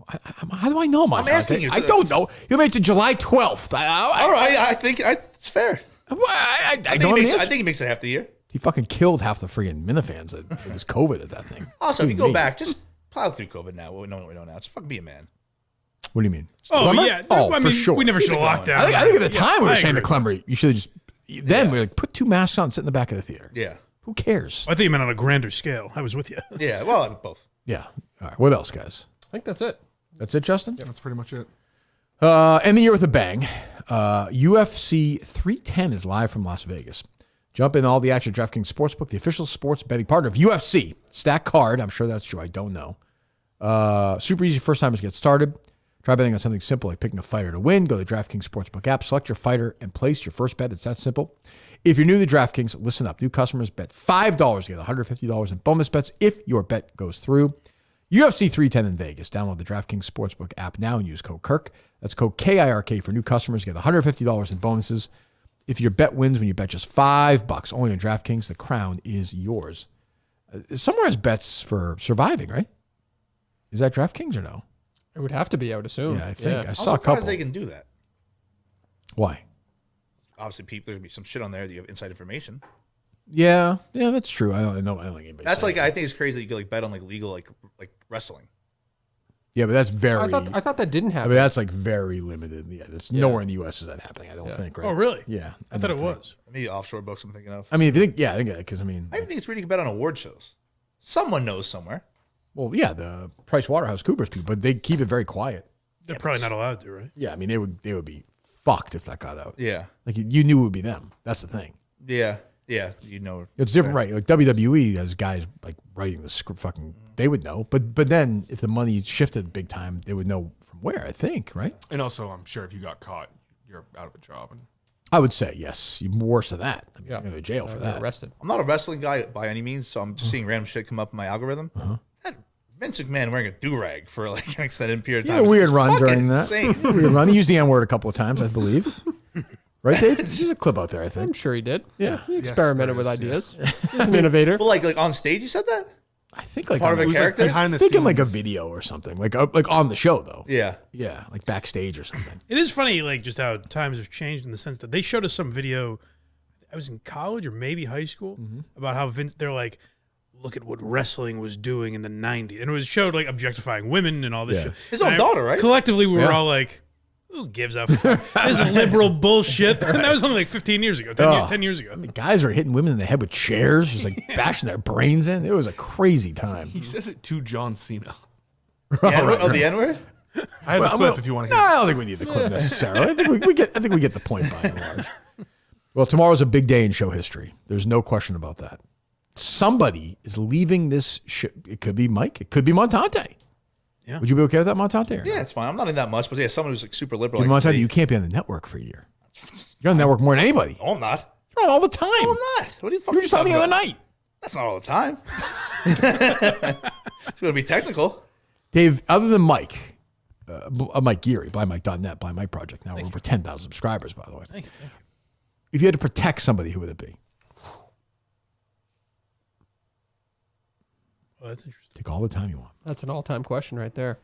How do I know, Mike? I'm asking you. I don't know. You made it to July 12th. All right, I think it's fair. I think he makes it half the year. He fucking killed half the freaking Minifans that it was COVID at that thing. Also, if you go back, just plow through COVID now. What we know now. Just fucking be a man. What do you mean? Oh, Clemmer? yeah. Oh, I for mean, sure. we never should have locked down. I think at the time we were I saying to agree. Clemmer, you should have just. Then we were like, put 2 masks on, sit in the back of the theater. Yeah. Who cares? I think you meant on a grander scale. I was with you. Yeah, well, both. Yeah. All right. What else, guys? I think that's it. That's it, Justin? Yeah, that's pretty much it. End the year with a bang. UFC 310 is live from Las Vegas. Jump in all the action at DraftKings Sportsbook, the official sports betting partner of UFC. Stack card. I'm sure that's true. I don't know. Super easy first timers get started. Try betting on something simple like picking a fighter to win. Go to the DraftKings Sportsbook app, select your fighter, and place your first bet. It's that simple. If you're new to DraftKings, listen up. New customers bet $5, get $150 in bonus bets if your bet goes through. UFC 310 in Vegas. Download the DraftKings Sportsbook app now and use code KIRK. That's code KIRK for new customers. Get $150 in bonuses if your bet wins when you bet just $5. Only on DraftKings. The crown is yours. Somewhere has bets for surviving, right? Is that DraftKings or no? It would have to be, I would assume. Yeah, I think. I I'm saw a couple. surprised they can do that. Why? Obviously, there's gonna be some shit on there that you have inside information. Yeah, that's true. I don't think anybody. That's I think it's crazy that you could bet on legal like wrestling. Yeah, but that's very. I thought that didn't happen. I mean, that's very limited. Yeah, that's nowhere in the U.S. is that happening. I don't think. Right? Oh, really? Yeah, I thought it was. Maybe offshore books I'm thinking of. I mean, if you think, I think because I mean, I think it's weird you can bet on award shows. Someone knows somewhere. Well, yeah, the PricewaterhouseCoopers people, but they keep it very quiet. They're probably not allowed to, right? Yeah, I mean, they would be fucked if that got out. Yeah, like you knew it would be them. That's the thing. Yeah, It's different, right? Like WWE has guys like writing the script. Fucking, they would know. But then if the money shifted big time, they would know from where. I think, right? And also, I'm sure if you got caught, you're out of a job. And I would say yes. Worse than that. I mean, you're going to jail for that. Arrested. I'm not a wrestling guy by any means, so I'm just seeing random shit come up in my algorithm. That Vince McMahon wearing a do-rag for an extended period of time. Yeah, weird run during insane. that. Weird run. He used the N-word a couple of times, I believe. Right, Dave? There's a clip out there, I think. I'm sure he did. Yeah. He experimented with ideas. He's an innovator. Well, like on stage, you said that? I think like part of a character. I think in like a video or something, like on the show though. Yeah, like backstage or something. It is funny, like just how times have changed in the sense that they showed us some video. I was in college or maybe high school about how Vince. They're like, look at what wrestling was doing in the '90s, and it was showed like objectifying women and all this shit. His own daughter, right? Collectively, we were all like, who gives a fuck? This is liberal bullshit. And that was only like 15 years ago, 10 years ago. I mean, guys are hitting women in the head with chairs, just like bashing their brains in. It was a crazy time. he says it to John Cena. The N-word? I have a clip if you want to No, hear it. I don't think we need the clip necessarily. I think we get the point by and large. Well, tomorrow's a big day in show history. There's no question about that. Somebody is leaving this ship. It could be Mike. It could be Montante. Yeah. Would you be okay with that, Montante? Yeah, it's fine. I'm not in that much, but yeah, someone who's like super liberal. Dude, like Montante, you can't be on the network for a year. You're on the network more than anybody. No, I'm not. You're on all the time. No, I'm not. What are you fucking You were just on the other about? night. That's not all the time. It's going to be technical. Dave, other than Mike, Mike Geary, blindmike.net, Blind Mike Project. Now we're over 10,000 subscribers, by the way. Thank you. If you had to protect somebody, who would it be? Oh, that's interesting. Take all the time you want. That's an all-time question right there.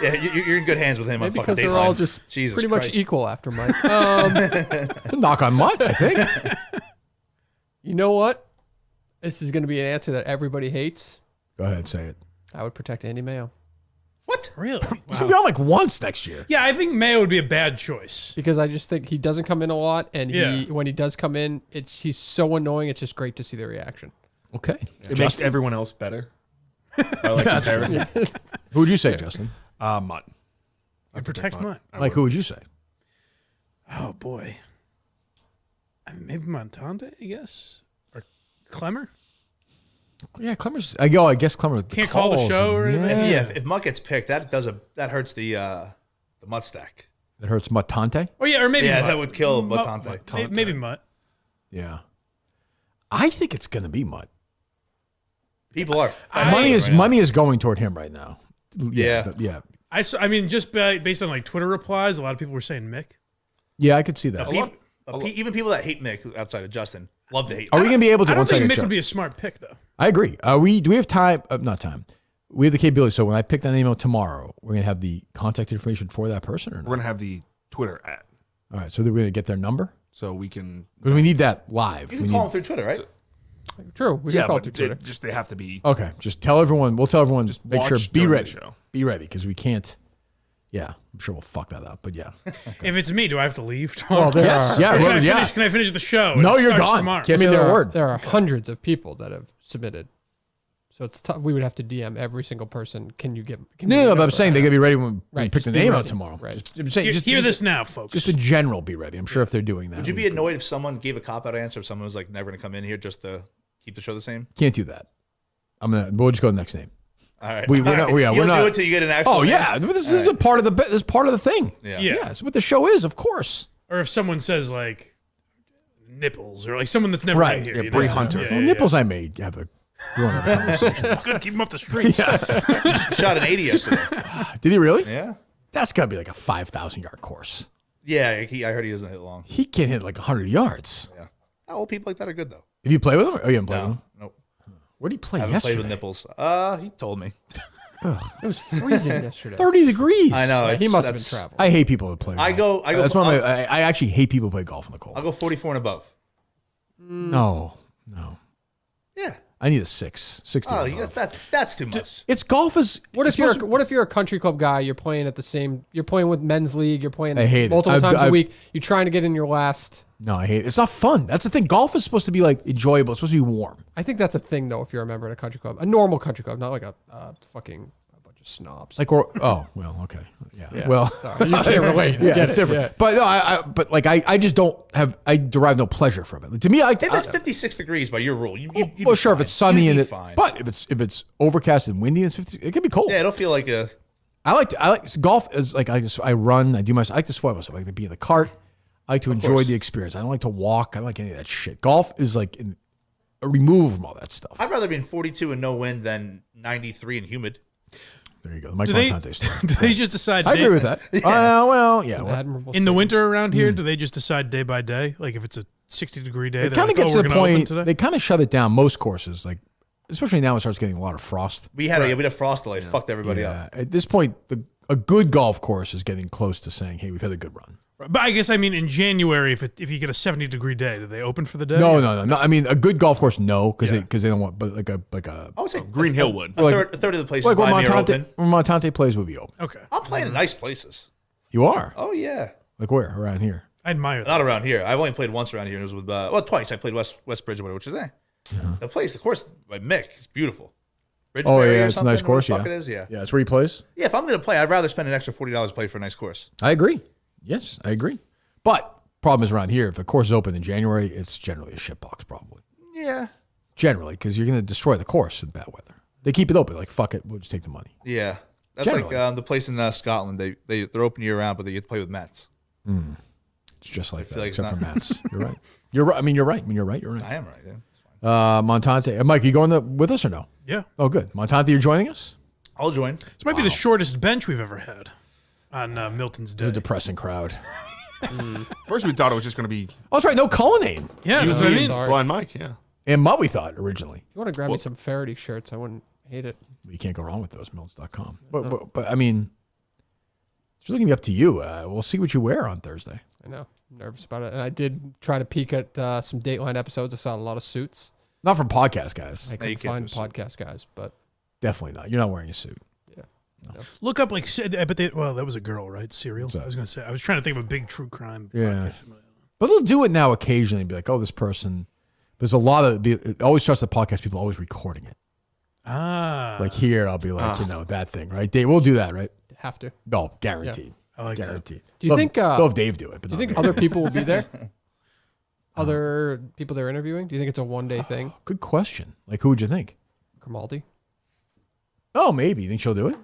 Yeah, you're in good hands with him. Maybe on fucking because they're all Dateline. just Jesus pretty Christ. much equal after Mike. It's a knock on Mutt, I think. You know what? This is going to be an answer that everybody hates. Go ahead, say it. I would protect Andy Mayo. What? Really? He's going to be on like once next year. Yeah, I think Mayo would be a bad choice. Because I just think he doesn't come in a lot, and Yeah. when he does come in, he's so annoying. It's just great to see the reaction. Okay. It makes everyone else better. I like comparison. Who would you say, Justin? Mutt. I protect Mutt. Mike, who would you say? Oh, boy. I mean, maybe Montante, I guess? Or Clemmer? Yeah, Clemmer's. I guess Clemmer Can't call the calls show or him. anything? If Mutt gets picked, that hurts the Mutt stack. That hurts Montante? Oh, yeah, or maybe Yeah, Mutt. that would kill Montante. Maybe Mutt. Yeah. I think it's going to be Mutt. People are. Money is going toward him right now. Yeah. Yeah. I mean, just based on like Twitter replies, a lot of people were saying Mick. Yeah, I could see that. Even people that hate Mick outside of Justin love to hate. Are we going to be able to? I don't one think second, Mick Chuck. would be a smart pick, though. I agree. Do we have time? Not time. We have the capability. So when I pick that email tomorrow, we're going to have the contact information for that person or not? We're going to have the Twitter @ All right. So we're going to get their number? so we can. Because we need that live. You We can need, call them through Twitter, right? True. We can Yeah, call but it through Twitter. they have to be. okay. Just tell everyone. We'll tell everyone. Just make sure. watch Be during the ready. show. Be ready because we can't. Yeah. I'm sure we'll fuck that up. But yeah. If it's me, do I have to leave tomorrow? Well, there Yes. are, Yeah. Can I, whoever- finish, can I finish the show? No, It you're starts gone. tomorrow. Can't say their word. there are hundreds of people that have submitted. So it's tough. We would have to DM every single person. Can you get? Can you No, get but I'm over saying that? they got to be ready when we Right, pick the just be name out ready. tomorrow. Right. I'm saying, Hear this now, folks. Just in general, be ready. I'm sure if they're doing that. Would you be annoyed if someone gave a cop out answer if someone was like never going to come in here just to keep the show the same? Can't do that. We'll just go to the next name. All right. We're not. Yeah, You'll we're not. do it till you get an actual. Oh name? yeah, this is the part of the. This is part of the thing. Yeah. Yeah. It's what the show is, of course. Or if someone says like nipples or like someone that's never Right. been here. Yeah, you Bree know? Hunter. Yeah, Well, yeah, nipples, I may have a. We won't have a conversation. Couldn't keep him off the streets. Shot an 80 yesterday. Did he really? Yeah. That's got to be like a 5,000-yard course. Yeah. I heard he doesn't hit long. He can't hit like 100 yards. Yeah. Old people like that are good though. Have you played with him? Oh, you haven't played with him? Nope. Where did he play I haven't yesterday? played with nipples. He told me. It was freezing yesterday. 30 degrees. I know. He must have been that's- traveling. I hate people that play golf. I go. That's one of my, I actually hate people who play golf in the cold. I'll go 44 and above. No. Yeah. I need a 60 Oh, and yeah, above. that's too much. It's golf is. What it's if you're supposed what if you're a country club guy? You're playing at the same. You're playing with men's league. You're playing I hate it. multiple times a I've- week. You're trying to get in your last. No, I hate it. It's not fun. That's the thing. Golf is supposed to be like enjoyable. It's supposed to be warm. I think that's a thing though. If you're a member at a country club, a normal country club, not like a fucking a bunch of snobs. Like, well, okay. Yeah. Yeah. Well, Sorry, you can't relate. Yeah, Get it's it. different. Yeah. But no, I just don't have. I derive no pleasure from it. Like, to me, If it's 56 degrees by your rule, you'd well, be sure, if fine. it's sunny You'd and be it, fine. but if it's overcast and windy, and it's 50. It can be cold. Yeah, it'll feel like a. I like golf is like I run. I like to sweat myself. I like to be in the cart. I like to enjoy course. the experience. I don't like to walk. I don't like any of that shit. Golf is like a remove from all that stuff. I'd rather be in 42 and no wind than 93 and humid. There you go. The Mike Do they, Montante story. do they just decide? I agree with that. Well, yeah. An well, admirable In the statement. winter around here, do they just decide day by day? Like if it's a 60-degree day, it they're kind of like, gets we're to the gonna open point. today? They kind of shut it down. Most courses, like especially now, it starts getting a lot of frost. We had a frost delay. It fucked everybody up. At this point, a good golf course is getting close to saying, "Hey, we've had a good run." But I guess I mean in January, if you get a 70-degree day, do they open for the day? No. I mean, a good golf course, no, because they don't want. But like a I would say Green Hill would. a third of the places like by where me are open. Montante plays would be open. Okay. I'm playing in nice places. You are Oh yeah. like where around here? I admire that. Not around here. I've only played once around here. And it was with twice. I played West Bridgewater, which is the course by Mick. It's beautiful. Oh Bridgebury yeah, or it's a something, nice course. whatever Yeah, the fuck it is. yeah, it's where he plays. Yeah, if I'm gonna play, I'd rather spend an extra $40 to play for a nice course. I agree. Yes, I agree. But problem is around here, if a course is open in January, it's generally a shitbox probably. Yeah. Generally, because you're going to destroy the course in bad weather. They keep it open. Like, fuck it, we'll just take the money. Yeah. That's Generally. like the place in Scotland. They're open year round, but they get to play with mats. It's just like that, like except for it's not. Mats. You're right. You're right. I mean, you're right. I am right. Yeah. Montante. Mike, you going with us or no? Yeah. Oh, good. Montante, you're joining us? I'll join. This might be the shortest bench we've ever had. on Milton's It's a day. depressing crowd. First, we thought it was just going to be. Oh, that's right. No Cullinane. Yeah, you that's and what I me mean. and Blind Mike. Yeah. And Mutt, we thought originally. If you want to grab me some Faraday shirts, I wouldn't hate it. You can't go wrong with those, mills.com. But I mean, it's really going to be up to you. We'll see what you wear on Thursday. I know. I'm nervous about it. And I did try to peek at some Dateline episodes. I saw a lot of suits. Not from podcast guys. I couldn't find podcast guys, but Definitely not. You're not wearing a suit. yeah. No. Look up well, that was a girl, right? Serial. I was going to say. I was trying to think of a big true crime. Yeah. podcast. But they'll do it now occasionally and be like, oh, this person. There's a lot of, it always starts the podcast, people always recording it. Ah. Like here, I'll be like, that thing, right? Dave, we'll do that, right? Have to. No, guaranteed. I like guaranteed. Do you think? They'll have Dave do it. But do you not think me. other people will be there? Other people they're interviewing? Do you think it's a one-day thing? Good question. Like, who would you think? Grimaldi? Oh, maybe. You think she'll do it?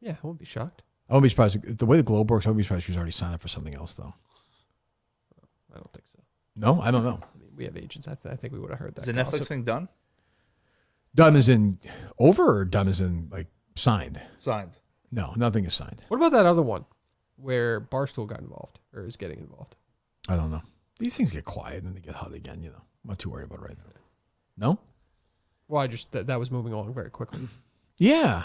Yeah, I won't be shocked. I won't be surprised. The way the Globe works, I won't be surprised she's already signed up for something else, though. I don't think so. No, I don't know. I mean, we have agents. I think we would have heard that. Is the Netflix thing done? Done as in over or done as in like signed? Signed. No, nothing is signed. What about that other one where Barstool got involved or is getting involved? I don't know. These things get quiet and then they get hot again, you know. I'm not too worried about it right now. No? Well, I just that was moving along very quickly. Yeah.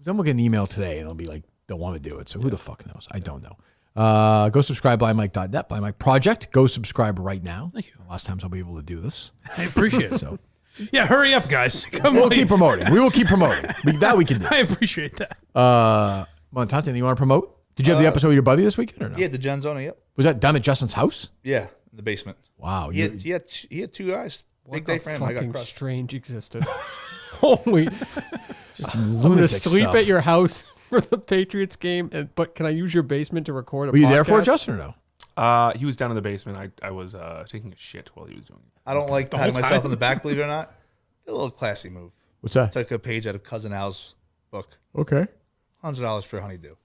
Then we'll get an email today and it'll be like, don't want to do it. So who the fuck knows? I don't know. Go subscribe, blindmike.net, Blind Mike Project. Go subscribe right now. Thank you. Last times I'll be able to do this. I appreciate it. So yeah, hurry up, guys. Come we'll on. keep promoting. We will keep promoting. That we can do. I appreciate that. Montante, anything you want to promote? Did you have the episode with your buddy this weekend or no? Yeah, the Gen Zona, yep. Was that done at Justin's house? Yeah, in the basement. Wow. He had two guys. Big day for him. I got Fucking crushed. strange existence. Holy. Just I'm going to lunatic sleep stuff. at your house for the Patriots game, but can I use your basement to record a Were you there for it, podcast? Justin, or no? He was down in the basement. I was taking a shit while he was doing it. I don't like The patting whole myself time? in the back, believe it or not. A little classy move. What's that? Took a page out of Cousin Al's book. Okay. $100 for honeydew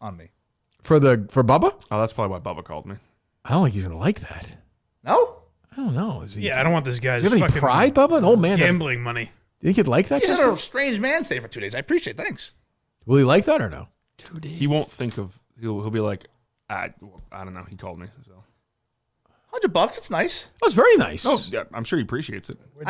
on me. For Bubba? Oh, that's probably why Bubba called me. I don't think he's gonna like that. No? I don't know. Is he, Yeah, I don't want this guy's Does he have any fucking pride, Bubba? An old man. doesn't- gambling money. You think he'd like that? He had Justin? a strange man stay for 2 days. I appreciate it. Thanks. Will he like that or no? 2 days. He won't think of. He'll be like, I don't know. He called me. So. $100. It's nice. That's very nice. Oh, yeah, I'm sure he appreciates it. Where'd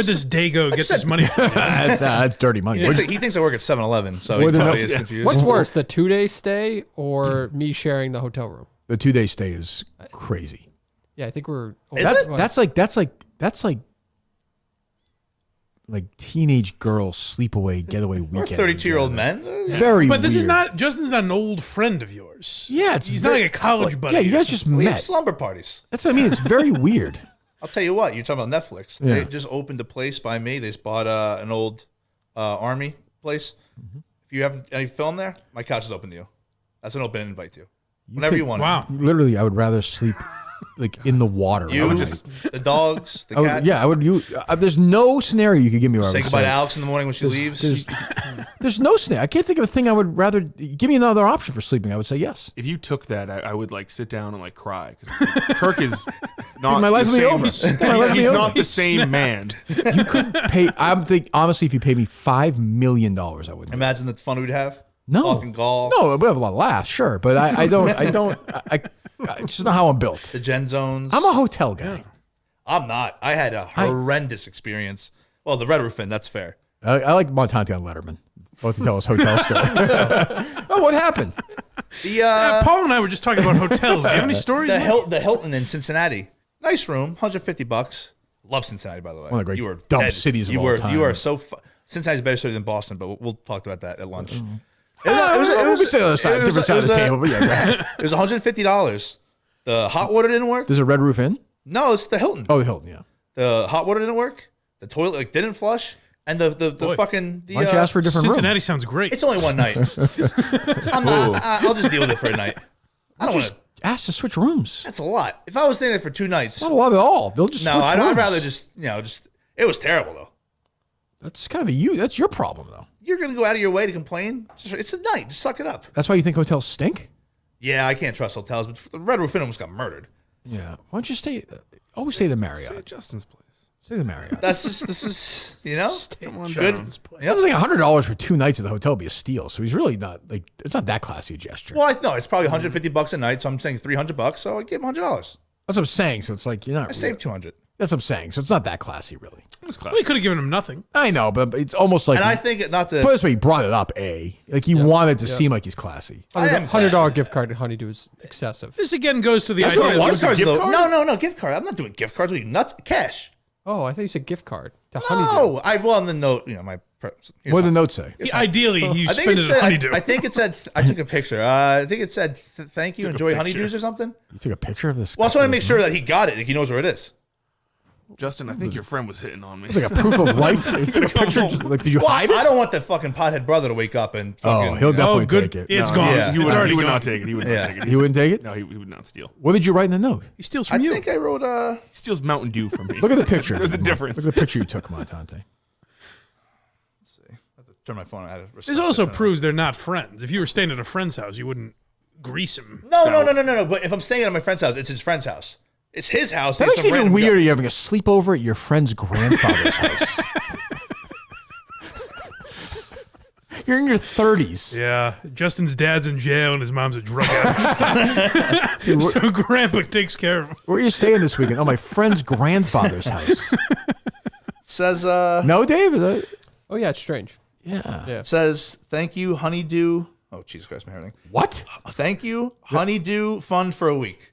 this Dago get this money from? That's dirty money. He thinks I work at 7-Eleven, so More he than probably enough- is confused. What's worse, the 2-day stay or me sharing the hotel room? The 2-day stay is crazy. Yeah, I think we're. That's like teenage girls sleepaway getaway We're weekend. 32-year-old men. Very. But this is weird. not. Justin's not an old friend of yours. Yeah, he's not like a college buddy. Yeah, you or guys just something. We have met. slumber parties. That's what I mean. It's very weird. I'll tell you what. You're talking about Netflix. Yeah. They just opened a place by me. They just bought an old army place. Mm-hmm. If you have any film there, my couch is open to you. That's an open invite to you. Whenever could- you want. Wow. Literally, I would rather sleep like in the water. You, I would the dogs, the I would- cat. yeah, I would. There's no scenario you could give me where I Say would goodbye to say, Alex in the morning when she leaves. There's no scenario. I can't think of a thing I would rather. Give me another option for sleeping. I would say yes. If you took that, I would like sit down and like cry because Kirk is not. My life the would be same- over. My life would He's be not over. the same man. You could pay. I'm think honestly, if you pay me $5 million, I would. Imagine the fun we'd have. No. Talking golf. No, we have a lot of laughs, sure, but I don't. It's just not how I'm built. The Gen Zones. I'm a hotel guy. I'm not. I had a horrendous experience. Well, the Red Roof Inn, that's fair. I like Montante on Letterman. About to tell us hotel story. Oh, what happened? Paul and I were just talking about hotels. Do you have any stories? The Hilton in Cincinnati. Nice room, $150. Love Cincinnati, by the way. One of the great you were dumb dead. cities of you all were, time. You are so. Cincinnati's a better city than Boston, but we'll talk about that at lunch. We say the other side, different side of the table, but yeah, go ahead. It was $150. The hot water didn't work. There's a Red Roof Inn? No, it's the Hilton. Oh, the Hilton, yeah. The hot water didn't work. The toilet didn't flush. And the fucking. Why don't you ask for a different Cincinnati room? sounds great. It's only one night. I'll just deal with it for a night. I don't want to. Ask to switch rooms. That's a lot. If I was staying there for 2 nights. Not a lot at all. They'll just No, switch I'd rooms. rather just. It was terrible, though. That's kind of you. That's your problem, though. You're going to go out of your way to complain? It's a night. Just suck it up. That's why you think hotels stink? Yeah, I can't trust hotels, but the Red Roof Inn almost got murdered. Yeah. Why don't you stay? Always stay at the Marriott. Stay at Justin's place. Stay at the Marriott. This is good. That's like $100 for 2 nights at the hotel would be a steal. So he's really not like it's not that classy a gesture. Well, no, it's probably $150 a night. So I'm saying $300. So I give him $100. That's what I'm saying. So it's like you're not. I saved $200. That's what I'm saying. So it's not that classy, really. It was Well, he could have given him nothing. I know, but it's almost like. And I think not to. Put it this way, he brought it up. Like he wanted to seem like he's classy. $100 gift card at Honeydew is excessive. This again goes to the That's idea. what That gift cards, though. No, gift card. I'm not doing gift cards. Are you nuts? Cash. Oh, I thought you said gift card to Honeydew. No, on the note, my. What did the note say? Ideally, you I think spend it it said. at Honeydew. I think it said. I took a picture. I think it said, "Thank you, enjoy honeydews" or something. You took a picture of this. Well, I just want to make sure that he got it. Like he knows where it is. Justin, I think your friend was hitting on me. It's like a proof of life. You took a picture. Like, did you hide it? I don't want the fucking pothead brother to wake up and. Fucking, he'll definitely take it. It's gone. He would not take it. He would not take it. He wouldn't take it? No, he would not steal. What did you write in the note? He steals from I you. think I wrote He steals Mountain Dew from me. Look at the picture. There's a difference. Look at the picture you took, Montante. Let's see. I have to turn my phone. I had to This also proves they're not friends. If you were staying at a friend's house, you wouldn't grease him. No. But if I'm staying at my friend's house, it's his friend's house. It's his house. That He's makes some it even random weirder. guy. You're having a sleepover at your friend's grandfather's house. You're in your 30s. Yeah, Justin's dad's in jail and his mom's a drug addict. So Grandpa takes care of him. Where are you staying this weekend? Oh, my friend's grandfather's house. Says No, Dave? Is that... Oh, yeah, it's strange. Yeah. It says thank you, Honeydew. Oh, Jesus Christ, my hair. What? Thank you, Honeydew Fund for a week.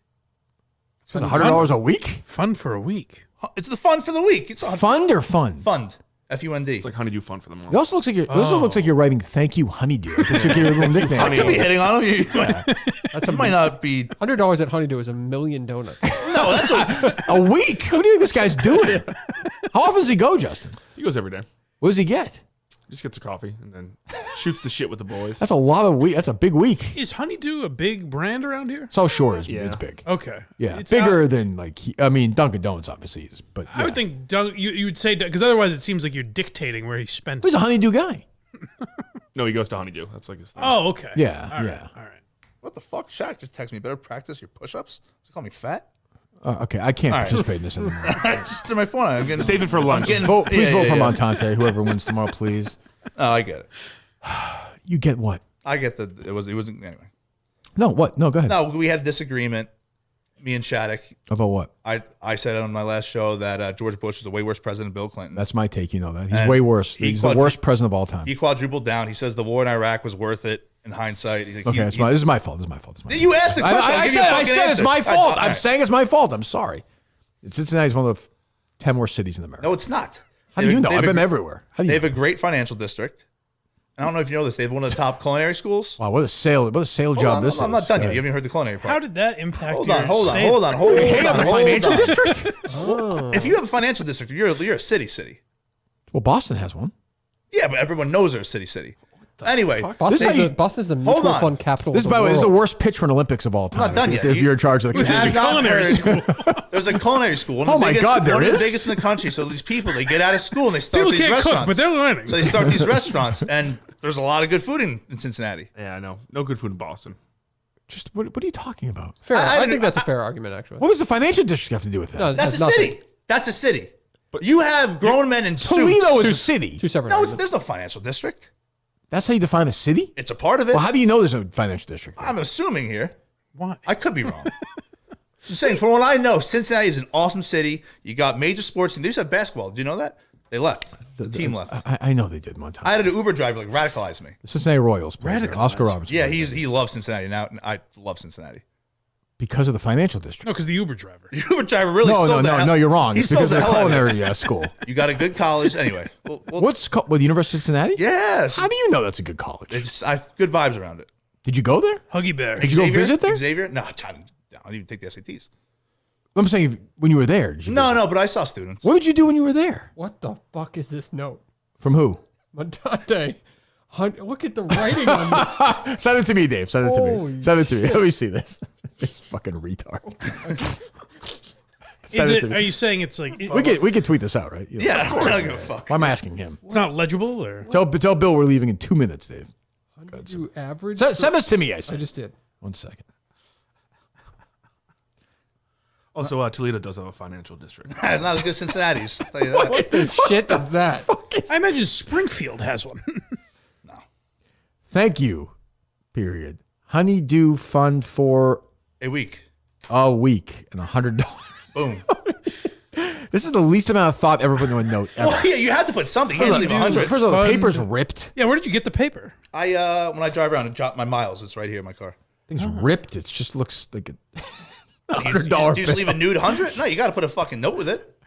Spend $100 a week? Fun for a week. It's the fund for the week. It's Fund or fun? Fund. F-U-N-D. It's like Honeydew Fun for the month. It also looks like you're writing "Thank you, Honeydew." It's like your little nickname. I could be hitting on him. You might not be. $100 at Honeydew is a million donuts. No, that's a week. What do you think this guy's doing? How often does he go, Justin? He goes every day. What does he get? Just gets a coffee and then shoots the shit with the boys. That's a lot of week. That's a big week. Is Honeydew a big brand around here? South Shore is it's big. Okay. Yeah, It's bigger than Dunkin' Donuts obviously is, but I would think you would say because otherwise it seems like you're dictating where he spent. He's a Honeydew guy. No, he goes to Honeydew. That's like his thing. Oh, okay. Yeah, All yeah. right. All right. What the fuck? Shaq just texted me. Better practice your push-ups. Does he call me fat? Okay, I can't All right. participate in this anymore. Just to my phone. I'm getting, Save it for lunch. Please vote for Montante. Whoever wins tomorrow, please. Oh, I get it. You get what? I get it wasn't anyway. No, what? No, go ahead. No, we had a disagreement. Me and Shattuck. About what? I said on my last show that George Bush is a way worse president than Bill Clinton. That's my take. You know that. He's And way worse. He's the worst president of all time. He quadrupled down. He says the war in Iraq was worth it in hindsight. He's like, Okay, this is my fault. This is my fault. You asked the question. I said it's my fault. I'm saying saying it's my fault. I'm sorry. Cincinnati's one of the 10 worst cities in America. No, it's not. How do you know? I've been everywhere. How do you They have a great financial district. I don't know if you know this. They have one of the top culinary schools. Wow, what a sale job this is. I'm not done yet. You haven't even heard the culinary part. How did that impact? Hold your on. Hold stay? on. The financial district? Well, if you have a financial district, you're a city. Well, Boston has one. Yeah, but everyone knows they're a city. Anyway, Boston's the mutual fund capital. This, of the by the way, is the world. worst pitch for an Olympics of all time. I'm not done yet. If you're in charge of the There's committee. a culinary school. There's a culinary school. One of the biggest, God, there one is? of the biggest in the country. So these people, they get out of school and they start People these can't restaurants. cook, but they're learning. So they start these restaurants, and there's a lot of good food in Cincinnati. Yeah, I know. No good food in Boston. Just what are you talking about? Fair. I think that's a fair argument, actually. What does the financial district have to do with that? No, That's a city. That's a city. But you have grown men in Toledo suits. is a city. Two separate. No, there's no financial district. That's how you define a city? It's a part of it. Well, how do you know there's a financial district? I'm assuming here. Why? I could be wrong. I'm saying, from what I know, Cincinnati is an awesome city. You got major sports teams. They used to have basketball. Do you know that? They left. The team left. I know they did Montante. I had an Uber driver radicalize me. The Cincinnati Royals played there. Oscar Robertson. Yeah, played there. he loves Cincinnati. Now I love Cincinnati. Because of the financial district. No, because the Uber driver. The Uber driver really sold the hell. No, you're wrong. He It's because sold of the hell out of it. culinary school. You got a good college. Anyway. What's the University of Cincinnati? Yes. How do you know that's a good college? Good vibes around it. Did you go there? Huggy Bear. Did you go visit there? Xavier? No, I didn't even take the SATs. I'm saying when you were there. Did you visit? No, but I saw students. What did you do when you were there? What the fuck is this note? From who? Montante. Look at the writing on this. Send it to me, Dave. Send it to me. Holy Send it to me. Let me see this. This fucking retard. Send it to me. Are you saying it's like We can tweet this out, right? You know, Yeah, of course. I don't give a fuck. Why am I asking him? it's not legible or Tell Bill we're leaving in 2 minutes, Dave. You average. Send this to me, I I said. just did. 1 second. Also, Toledo does have a financial district. It's not as good as Cincinnati's. I'll tell you that. What the shit is that? I imagine Springfield has one. Thank you. Period. Honeydew fund for a week and $100. Boom. This is the least amount of thought ever put into a note ever. Well, yeah, you have to put something. You can't leave 100. First of all, the paper's ripped. Yeah, where did you get the paper? When I drive around and jot my miles, it's right here in my car. Thing's ripped. It just looks like a $100 Do you just bill. leave a nude 100? No, you got to put a fucking note with it.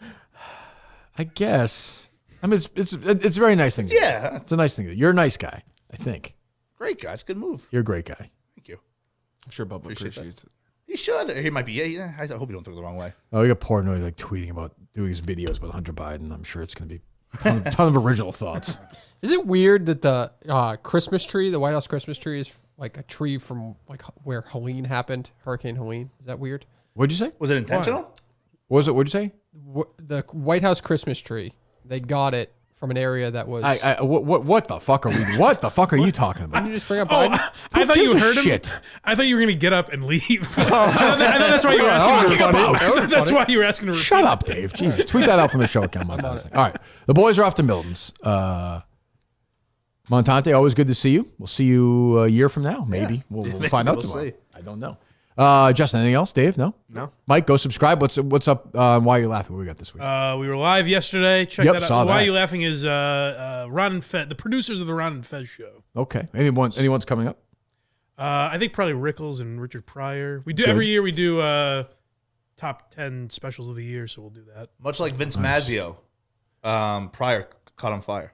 I guess. I mean, it's a very nice thing. To do. Yeah. It's a nice thing to do. You're a nice guy, I think. Great guy. It's a good move. You're a great guy. Thank you. I'm sure Bubba appreciates it. He should. Or he might be. Yeah. I hope you don't take it the wrong way. Oh, we got Portnoy like tweeting about doing his videos about Hunter Biden. I'm sure it's going to be a ton of original thoughts. Is it weird that the Christmas tree, the White House Christmas tree, is like a tree from like where Helene happened, Hurricane Helene? Is that weird? What'd you say? Was it intentional? What was it? What'd you say? The White House Christmas tree. They got it from an area that was. What the fuck are we? What the fuck are you talking about? Did you just bring up Biden? I thought you heard him. Shit. I thought you were going to get up and leave. I thought that's why you were asking. That's why you were asking to repeat. Shut up, Dave. Jesus. Tweet that out from the show account. Montante. All right. The boys are off to Milton's. Montante, always good to see you. We'll see you a year from now, maybe. Yeah. We'll find out We'll tomorrow. see. I don't know. Justin, anything else? Dave, no? No. Mike, go subscribe. What's up? Why You're Laughing? What we got this week? We were live yesterday. Check Yep, that out. saw Why that. You Laughing is Ron and Fez, the producers of the Ron and Fez show. Okay. Anyone's coming up? I think probably Rickles and Richard Pryor. We do Good. every year. We do top 10 specials of the year, so we'll do that. Much like Vince Mazzio, Pryor caught on fire.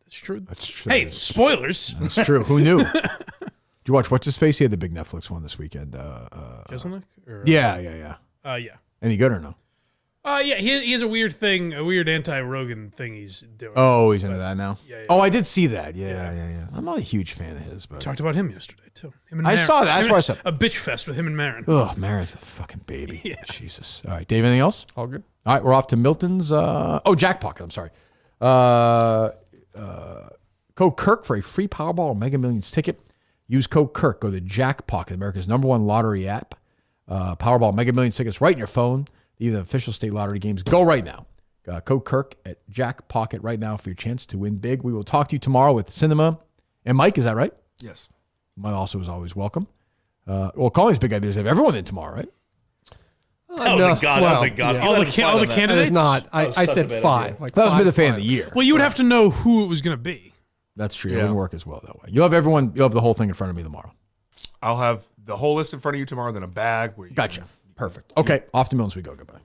That's true. That's true. Hey, spoilers. That's true. Who knew? Did you watch What's His Face? He had the big Netflix one this weekend. Jeselnik? Yeah. Yeah. Any good or no? Yeah, he has a weird thing, a weird anti-Rogan thing he's doing. Oh, he's into that now? Yeah. Oh, I did see that. Yeah. I'm not a huge fan of his, but Talked about him yesterday, too. Him and I Marin. saw that. That's Him what I and- said. A bitch fest with him and Marin. Oh, Marin's a fucking baby. Yeah. Jesus. All right, Dave, anything else? All good. All right, we're off to Milton's. Jack Pocket. I'm sorry. Code Kirk for a free Powerball or Mega Millions ticket. Use code Kirk. Go to Jack Pocket, America's #1 lottery app. Powerball, Mega Millions tickets right in your phone. Even the official state lottery games. Go right now. Code Kirk at Jack Pocket right now for your chance to win big. We will talk to you tomorrow with Cinema and Mike. Is that right? Yes. Mike also is always welcome. Colling's big ideas have everyone in tomorrow, right? That was a god. That was a god. yeah. You All let the him ca- slide all on the that. candidates? It's not. That was I such a said bad 5. idea. Like That was five, be the fan of five. the year. Well, you would have to know who it was going to be. That's true. It Yeah. wouldn't work as well that way. You'll have everyone. You'll have the whole thing in front of me tomorrow. I'll have the whole list in front of you tomorrow, then a bag. Where you Gotcha. Perfect. Okay. Off to Milton's we go. Goodbye.